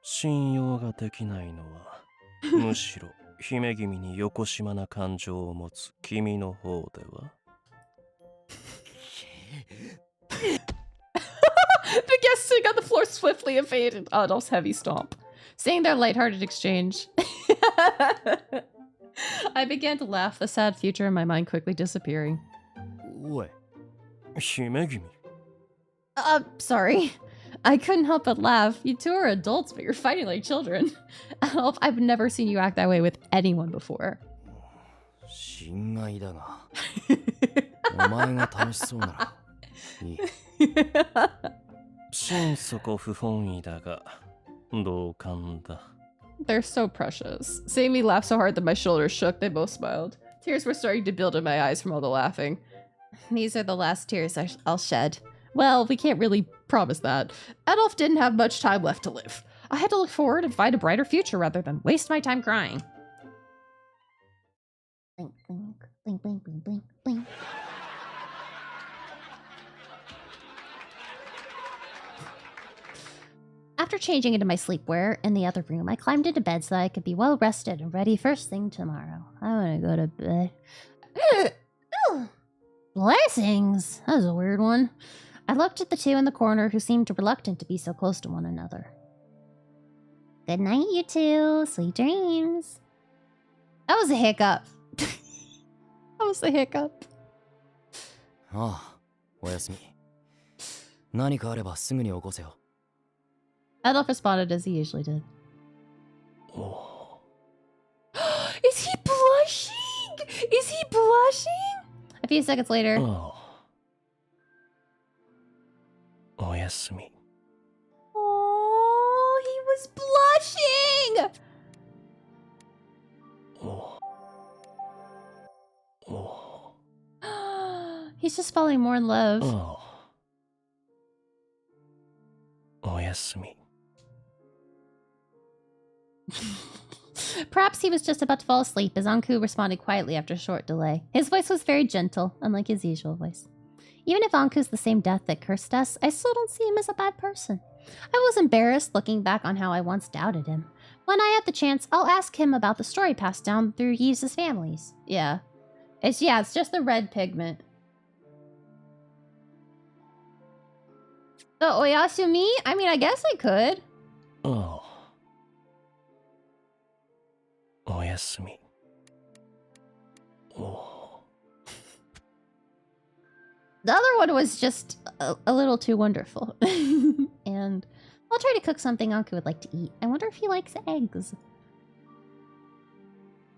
信用ができないのは、むしろ姫君によこしまな感情を持つ君の方では The guests sitting on the floor swiftly evaded Adolf's heavy stomp. Seeing their lighthearted exchange, I began to laugh, the sad future in my mind quickly disappearing. おい。姫君 Sorry. I couldn't help but laugh. You two are adults, but you're fighting like children. Adolf, I've never seen you act that way with anyone before. 心外だが。お前が楽しそうなら。いい。心底不本意だが、同感だ。They're so precious. Seeing me laugh so hard that my shoulders shook, they both smiled. Tears were starting to build in my eyes from all the laughing. These are the last tears I'll shed. Well, we can't really promise that. Adolf didn't have much time left to live. I had to look forward and find a brighter future rather than waste my time crying. Blink, blink, blink, blink, blink, blink, blink. After changing into my sleepwear in the other room, I climbed into bed so that I could be well rested and ready first thing tomorrow. I want to go to bed. Blessings! That was a weird one. I looked at the two in the corner who seemed reluctant to be so close to one another. Good night, you two. Sweet dreams. That was a hiccup. That was a hiccup. ああ、おやすみ。何かあればすぐに起こせよ。Adolf responded as he usually did. Oh. Is he blushing? Is he blushing? A few seconds later. Oh. おやすみ。Oh, he was blushing! Oh. Oh. He's just falling more in love. Oh. おやすみ。Perhaps he was just about to fall asleep as Anku responded quietly after a short delay. His voice was very gentle, unlike his usual voice. Even if Anku's the same death that cursed us, I still don't see him as a bad person. I was embarrassed looking back on how I once doubted him. When I have the chance, I'll ask him about the story passed down through Yves' families. Yeah. It's just the red pigment. So, Oyasumi? I mean, I guess I could. Oh. おやすみ。Oh. The other one was just a little too wonderful. And I'll try to cook something Anku would like to eat. I wonder if he likes eggs.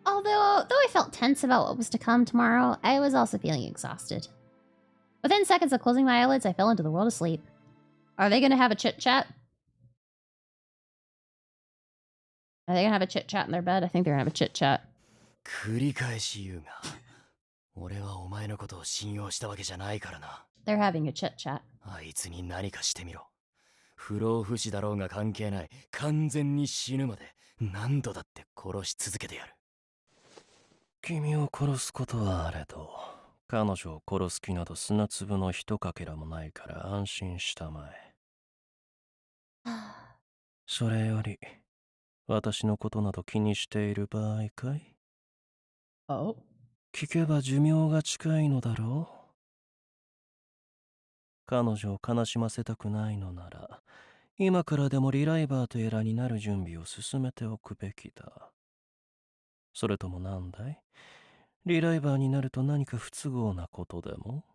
Though I felt tense about what was to come tomorrow, I was also feeling exhausted. Within seconds of closing my eyelids, I fell into the world of sleep. Are they going to have a chit-chat? Are they going to have a chit-chat in their bed? I think they're going to have a chit-chat. 繰り返し言うが、俺はお前のことを信用したわけじゃないからな。They're having a chit-chat. あいつに何かしてみろ。不老不死だろうが関係ない。完全に死ぬまで何度だって殺し続けてやる。君を殺すことはあれど、彼女を殺す気など砂粒のひとかけらもないから安心したまえ。それより、私のことなど気にしている場合かい？ Oh? 聞けば寿命が近いのだろう？彼女を悲しませたくないのなら、今からでもリライバーとやらになる準備を進めておくべきだ。それともなんだい？リライバーになると何か不都合なことでも？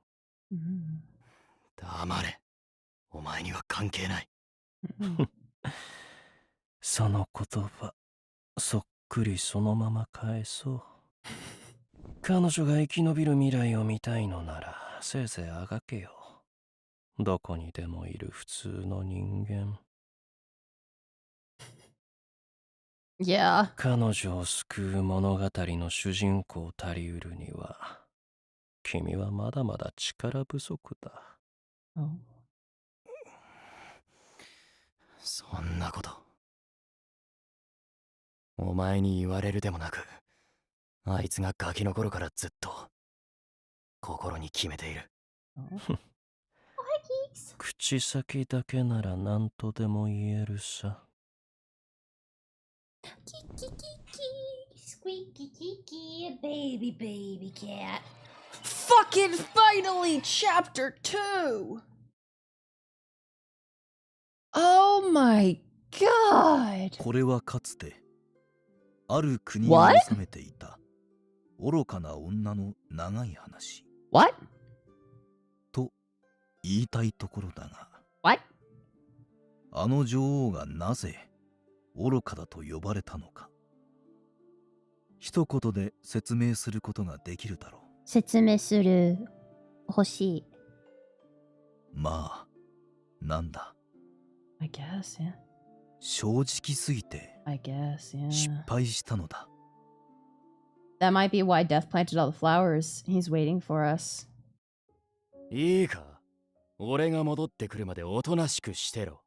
黙れ。お前には関係ない。その言葉、そっくりそのまま返そう。彼女が生き延びる未来を見たいのなら、せいぜいあがけよ。どこにでもいる普通の人間。Yeah. 彼女を救う物語の主人公たりうるには、君はまだまだ力不足だ。Oh. そんなこと。お前に言われるでもなく、あいつがガキの頃からずっと心に決めている。口先だけなら何とでも言えるさ。Squeaky kiki, baby, baby cat. Fucking finally, chapter 2! Oh my god! これはかつてある国を What? 治めていた愚かな女の長い話 What? と言いたいところだが What? あの女王がなぜ愚かだと呼ばれたのか一言で説明することができるだろう。説明する。欲しい。まあなんだ I guess, yeah. 正直すぎて I guess, yeah. 失敗したのだ。 That might be why Death planted all the flowers. He's waiting for us. いいか、俺が戻ってくるまでおとなしくしてろ。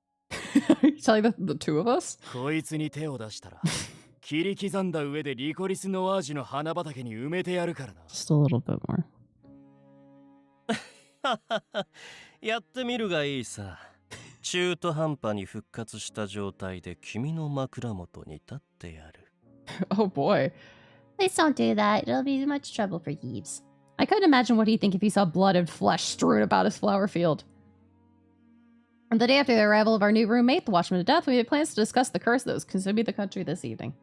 Telling the two of us? こいつに手を出したら切り刻んだ上でリコリスノワージュの花畑に埋めてやるからな。 Just a little bit more. やってみるがいいさ。中途半端に復活した状態で君の枕元に立ってやる。Oh boy. Please don't do that. It'll be too much trouble for Yves. I couldn't imagine what he'd think if he saw blood and flesh strewn about his flower field. On the day after the arrival of our new roommate, the Watchman of Death, we made plans to discuss the curse that was consuming the country this evening.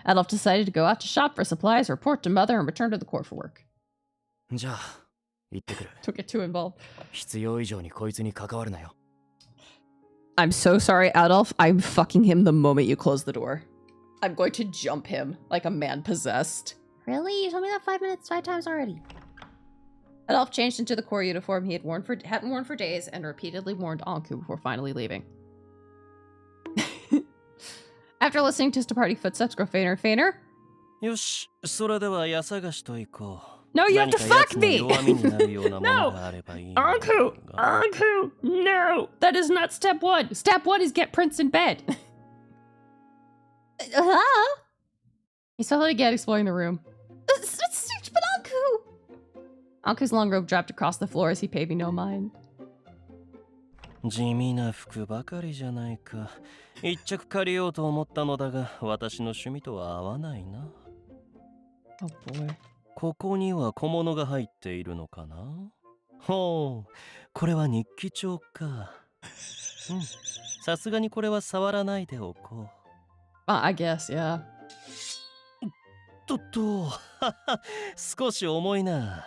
Adolf decided to go out to shop for supplies, report to Mother, and return to the court for work. じゃあ行ってくる。 Don't get too involved. 必要以上にこいつに関わるなよ。 I'm so sorry, Adolf. I'm fucking him the moment you close the door. I'm going to jump him like a man possessed. Really? You told me that 5 times already. Adolf changed into the core uniform he hadn't worn for days and repeatedly warned Anku before finally leaving. After listening to his departing footsteps grow fainter and fainter. よし、それでは家探しと行こう。 No, you have to fuck me! No! Anku! Anku! No! That is not step one! Step one is get Prince in bed! He suddenly began exploring the room. But Anku! Anku's long robe dropped across the floor as he paid me no mind. 地味な服ばかりじゃないか。一着借りようと思ったのだが、私の趣味とは合わないな。Oh boy. ここには小物が入っているのかな。ほう、これは日記帳か。さすがにこれは触らないでおこう。I guess, yeah. 少し重いな。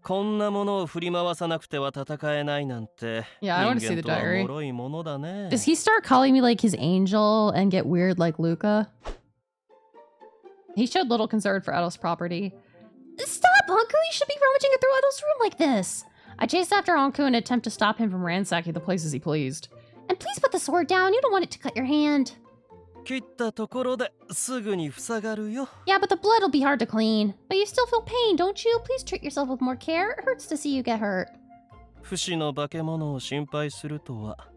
こんなものを振り回さなくては戦えないなんて。Yeah, I want to see the 人間とは diary. 脆いものだね。Does he start calling me like his angel and get weird like Luca? He showed little concern for Adolf's property. Stop, Anku! You should be rummaging through Adolf's room like this. I chased after Anku in an attempt to stop him from ransacking the places he pleased. And please put the sword down. You don't want it to cut your hand. 切ったところですぐに塞がるよ。 Yeah, but the blood will be hard to clean. But you still feel pain, don't you? Please treat yourself with more care. It hurts to see you get hurt. 不死の化け物を心配するとは。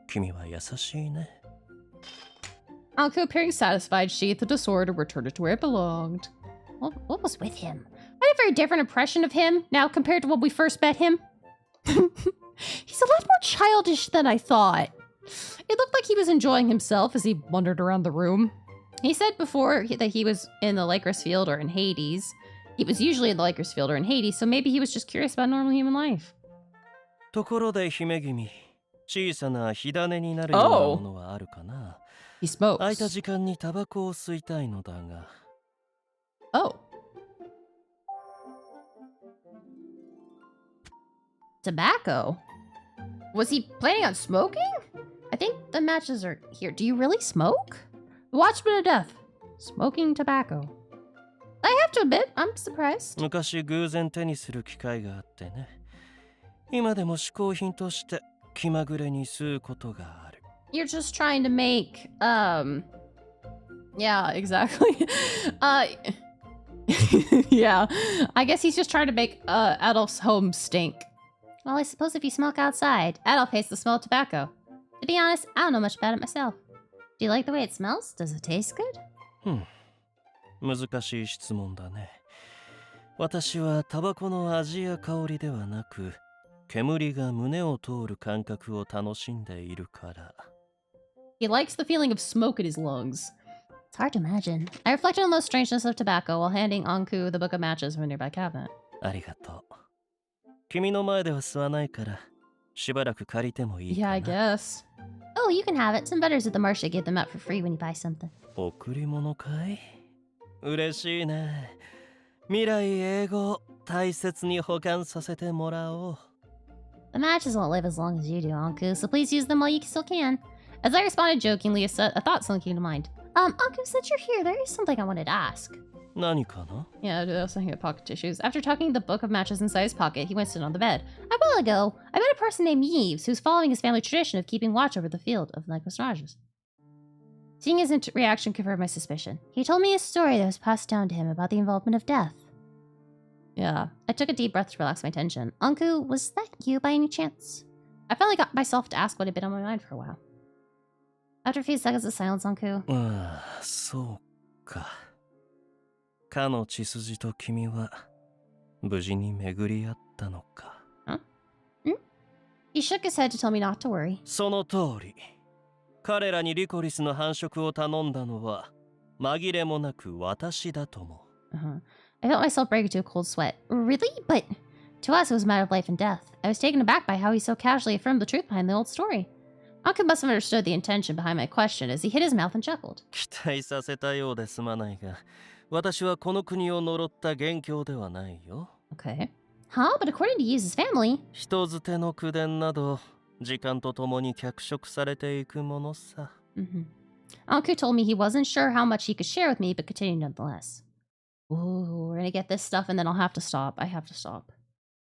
君は優しいね。 Anku, appearing satisfied, sheathed the sword and returned it to where it belonged. What was with him? I have a very different impression of him now compared to when we first met him. He's a lot more childish than I thought. It looked like he was enjoying himself as he wandered around the room. He said before that he was in the Lycris field or in Hades. He was usually in the Lycris field or in Hades, so maybe he was just curious about normal human life. ところで姫君、小さな火種になるようなものはあるかな。He smokes. 空いた時間にタバコを吸いたいのだが。Oh. Tobacco? Was he planning on smoking? I think the matches are here. Do you really smoke? The Watchman of Death. Smoking tobacco. I have to admit, I'm surprised. 昔偶然手にする機会があってね。今でも嗜好品として気まぐれに吸うことがある。You're just trying to make, Yeah, exactly. Yeah. I guess he's just trying to make Adolf's home stink. Well, I suppose if you smoke outside, Adolf hates the smell of tobacco. To be honest, I don't know much about it myself. Do you like the way it smells? Does it taste good? 難しい質問だね。私はタバコの味や香りではなく、煙が胸を通る感覚を楽しんでいるから。He likes the feeling of smoke in his lungs. It's hard to imagine. I reflected on the strangeness of tobacco while handing Anku the book of matches from a nearby cabinet. ありがとう。君の前では吸わないから、しばらく借りてもいいかな。Yeah, I guess. Oh, you can have it. Some vendors at the market give them out for free when you buy something. 贈り物かい？嬉しいね。未来永劫大切に保管させてもらおう。The matches won't live as long as you do, Anku, so please use them while you still can. As I responded jokingly, a thought suddenly came to mind. Anku, since you're here, there is something I wanted to ask. 何かな? Yeah, I was thinking of pocket tissues. After tucking the book of matches inside his pocket, he went to sit on the bed. A while ago, I met a person named Yves who's following his family tradition of keeping watch over the field of mirages. Seeing his reaction confirmed my suspicion. He told me a story that was passed down to him about the involvement of death. Yeah. I took a deep breath to relax my tension. Anku, was that you by any chance? I finally got myself to ask what had been on my mind for a while. After a few seconds of silence, Anku. ああ、そうか。かの血筋と君は無事に巡り合ったのか。Huh? He shook his head to tell me not to worry. その通り。彼らにリコリスの繁殖を頼んだのは紛れもなく私だと思う。I felt myself break into a cold sweat. Really? But to us, it was a matter of life and death. I was taken aback by how he so casually affirmed the truth behind the old story. Anku must have understood the intention behind my question as he hit his mouth and chuckled. 期待させたようですまないが、私はこの国を呪った元凶ではないよ。Okay. Huh? But according to Yu's family... 人づての口伝など、時間とともに脚色されていくものさ。Anku told me he wasn't sure how much he could share with me, but continued nonetheless. Ooh, we're gonna get this stuff and then I'll have to stop. I have to stop.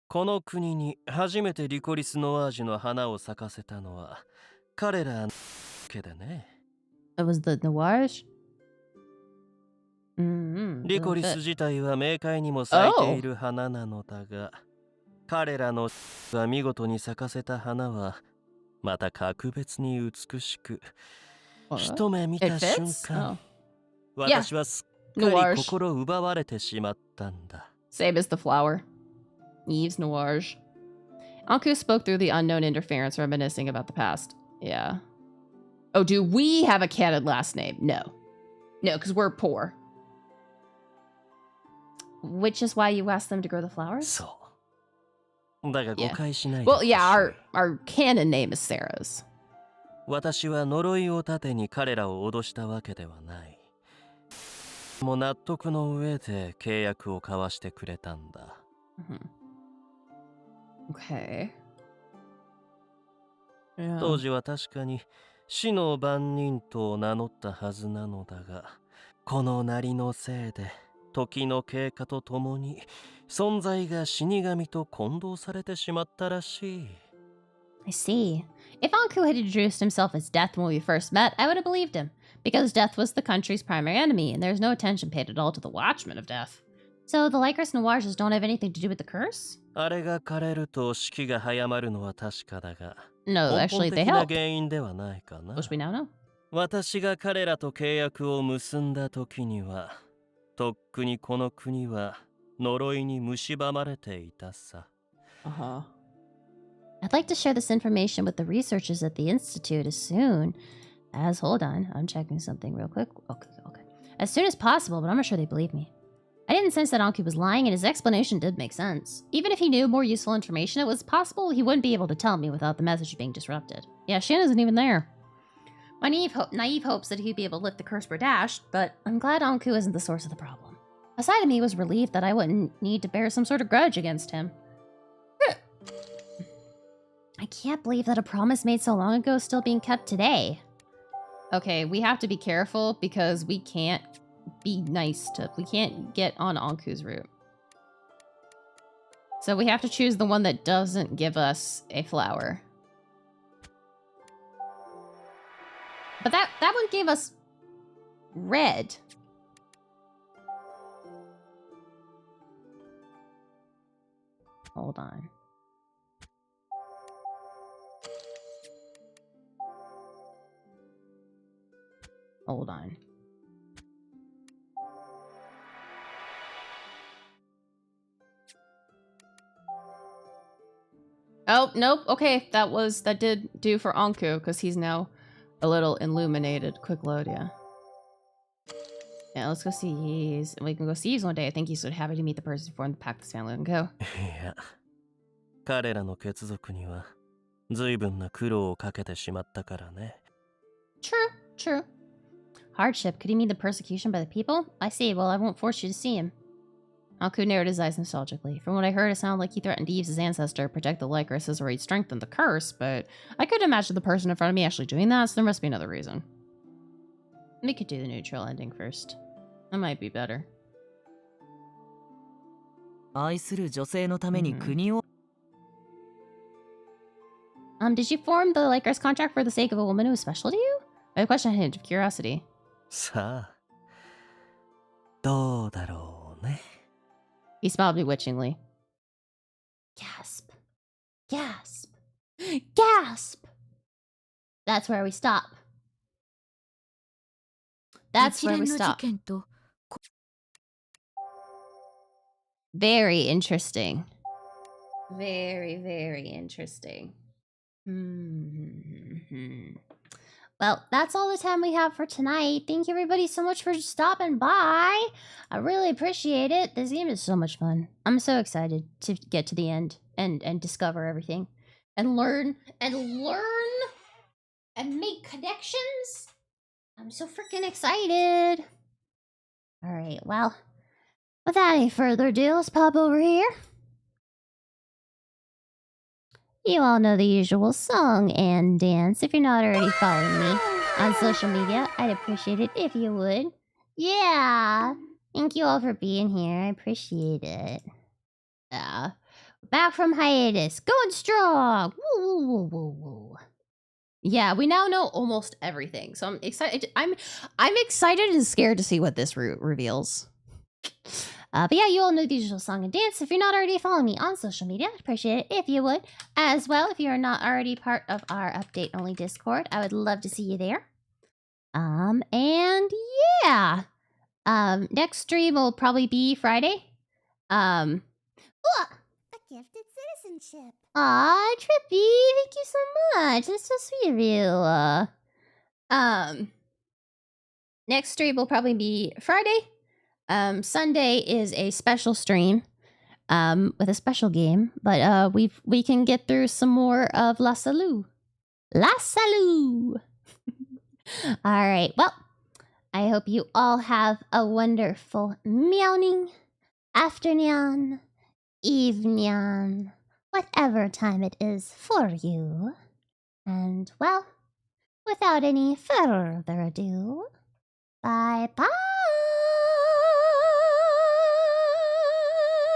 この国に初めてリコリスノワージュの花を咲かせたのは彼ら家でね。It was the Noirge? リコリス自体は冥界にも咲いている花なのだが、彼らのが見事に咲かせた花はまた格別に美しく、一目見た瞬間、私はすっかり心奪われてしまったんだ。Same as the flower. Yves Noirge. Anku spoke through the unknown interference, reminiscing about the past. Yeah. Oh, do we have a canon last name? No. No, because we're poor. Which is why you asked them to grow the flowers? そう。だが誤解しないで。Well, yeah, our canon name is Sarah's. 私は呪いを盾に彼らを脅したわけではない。もう納得の上で契約を交わしてくれたんだ。Okay. 当時は確かに死の番人と名乗ったはずなのだが、このなりのせいで時の経過とともに存在が死神と混同されてしまったらしい。I see. If Anku had introduced himself as Death when we first met, I would have believed him, because Death was the country's primary enemy, and there was no attention paid at all to the Watchmen of Death. So the Lycris Noirges don't have anything to do with the curse? あれが枯れると士気が早まるのは確かだが、 No, actually, they 根本的な help. 原因ではないかな。Which we now know. 私が彼らと契約を結んだ時には、とっくにこの国は呪いに蝕まれていたさ。I'd like to share this information with the researchers at the Institute as soon as... Hold on, I'm checking something real quick. Okay. As soon as possible, but I'm not sure they believe me. I didn't sense that Anku was lying, and his explanation did make sense. Even if he knew more useful information, it was possible he wouldn't be able to tell me without the message being disrupted. Yeah, Shan isn't even there. My naive hopes that he'd be able to lift the curse were dashed, but I'm glad Anku isn't the source of the problem. A side of me was relieved that I wouldn't need to bear some sort of grudge against him. I can't believe that a promise made so long ago is still being kept today. Okay, we have to be careful because we can't be nice to... We can't get on Anku's route. So we have to choose the one that doesn't give us a flower. But that one gave us red. Hold on. Hold on. Oh, nope. Okay, that did do for Anku, because he's now a little illuminated. Quick load, yeah. Yeah, let's go see Yeez. We can go see Yeez one day. I think he's so happy to meet the person before the pack this family and go. いや、彼らの血族には随分な苦労をかけてしまったからね。True. Hardship. Could he mean the persecution by the people? I see. Well, I won't force you to see him. Anku narrowed his eyes nostalgically. From what I heard, it sounded like he threatened Eve's ancestor, protect the Lycruses, or he'd strengthen the curse, but I couldn't imagine the person in front of me actually doing that, so there must be another reason. We could do the neutral ending first. That might be better. 愛する女性のために国を Did you form the Lycrus contract for the sake of a woman who is special to you? I have a question, a hint of curiosity. さあ、どうだろうね。 He smiled bewitchingly. Gasp. That's where we stop. That's where we stop. Very interesting. Very interesting. Well, that's all the time we have for tonight. Thank you everybody so much for stopping by. I really appreciate it. This game is so much fun. I'm so excited to get to the end and discover everything. And learn and make connections. I'm so freaking excited. Alright, well, without any further ado, let's pop over here. You all know the usual song and dance. If you're not already following me on social media, I'd appreciate it if you would. Yeah! Thank you all for being here. I appreciate it. Back from hiatus. Going strong! Woo. Yeah, we now know almost everything. So I'm excited. I'm excited and scared to see what this reveals. But yeah, you all know the usual song and dance. If you're not already following me on social media, I'd appreciate it if you would. As well, if you're not already part of our update-only Discord, I would love to see you there. And yeah. Next stream will probably be Friday. A gifted citizenship. Aw, Trippy, thank you so much. That's so sweet of you. Next stream will probably be Friday. Sunday is a special stream with a special game, but we can get through some more of La Salut. All right, well, I hope you all have a wonderful meowning, afternoon, evening, whatever time it is for you. And well, without any further ado, bye-bye.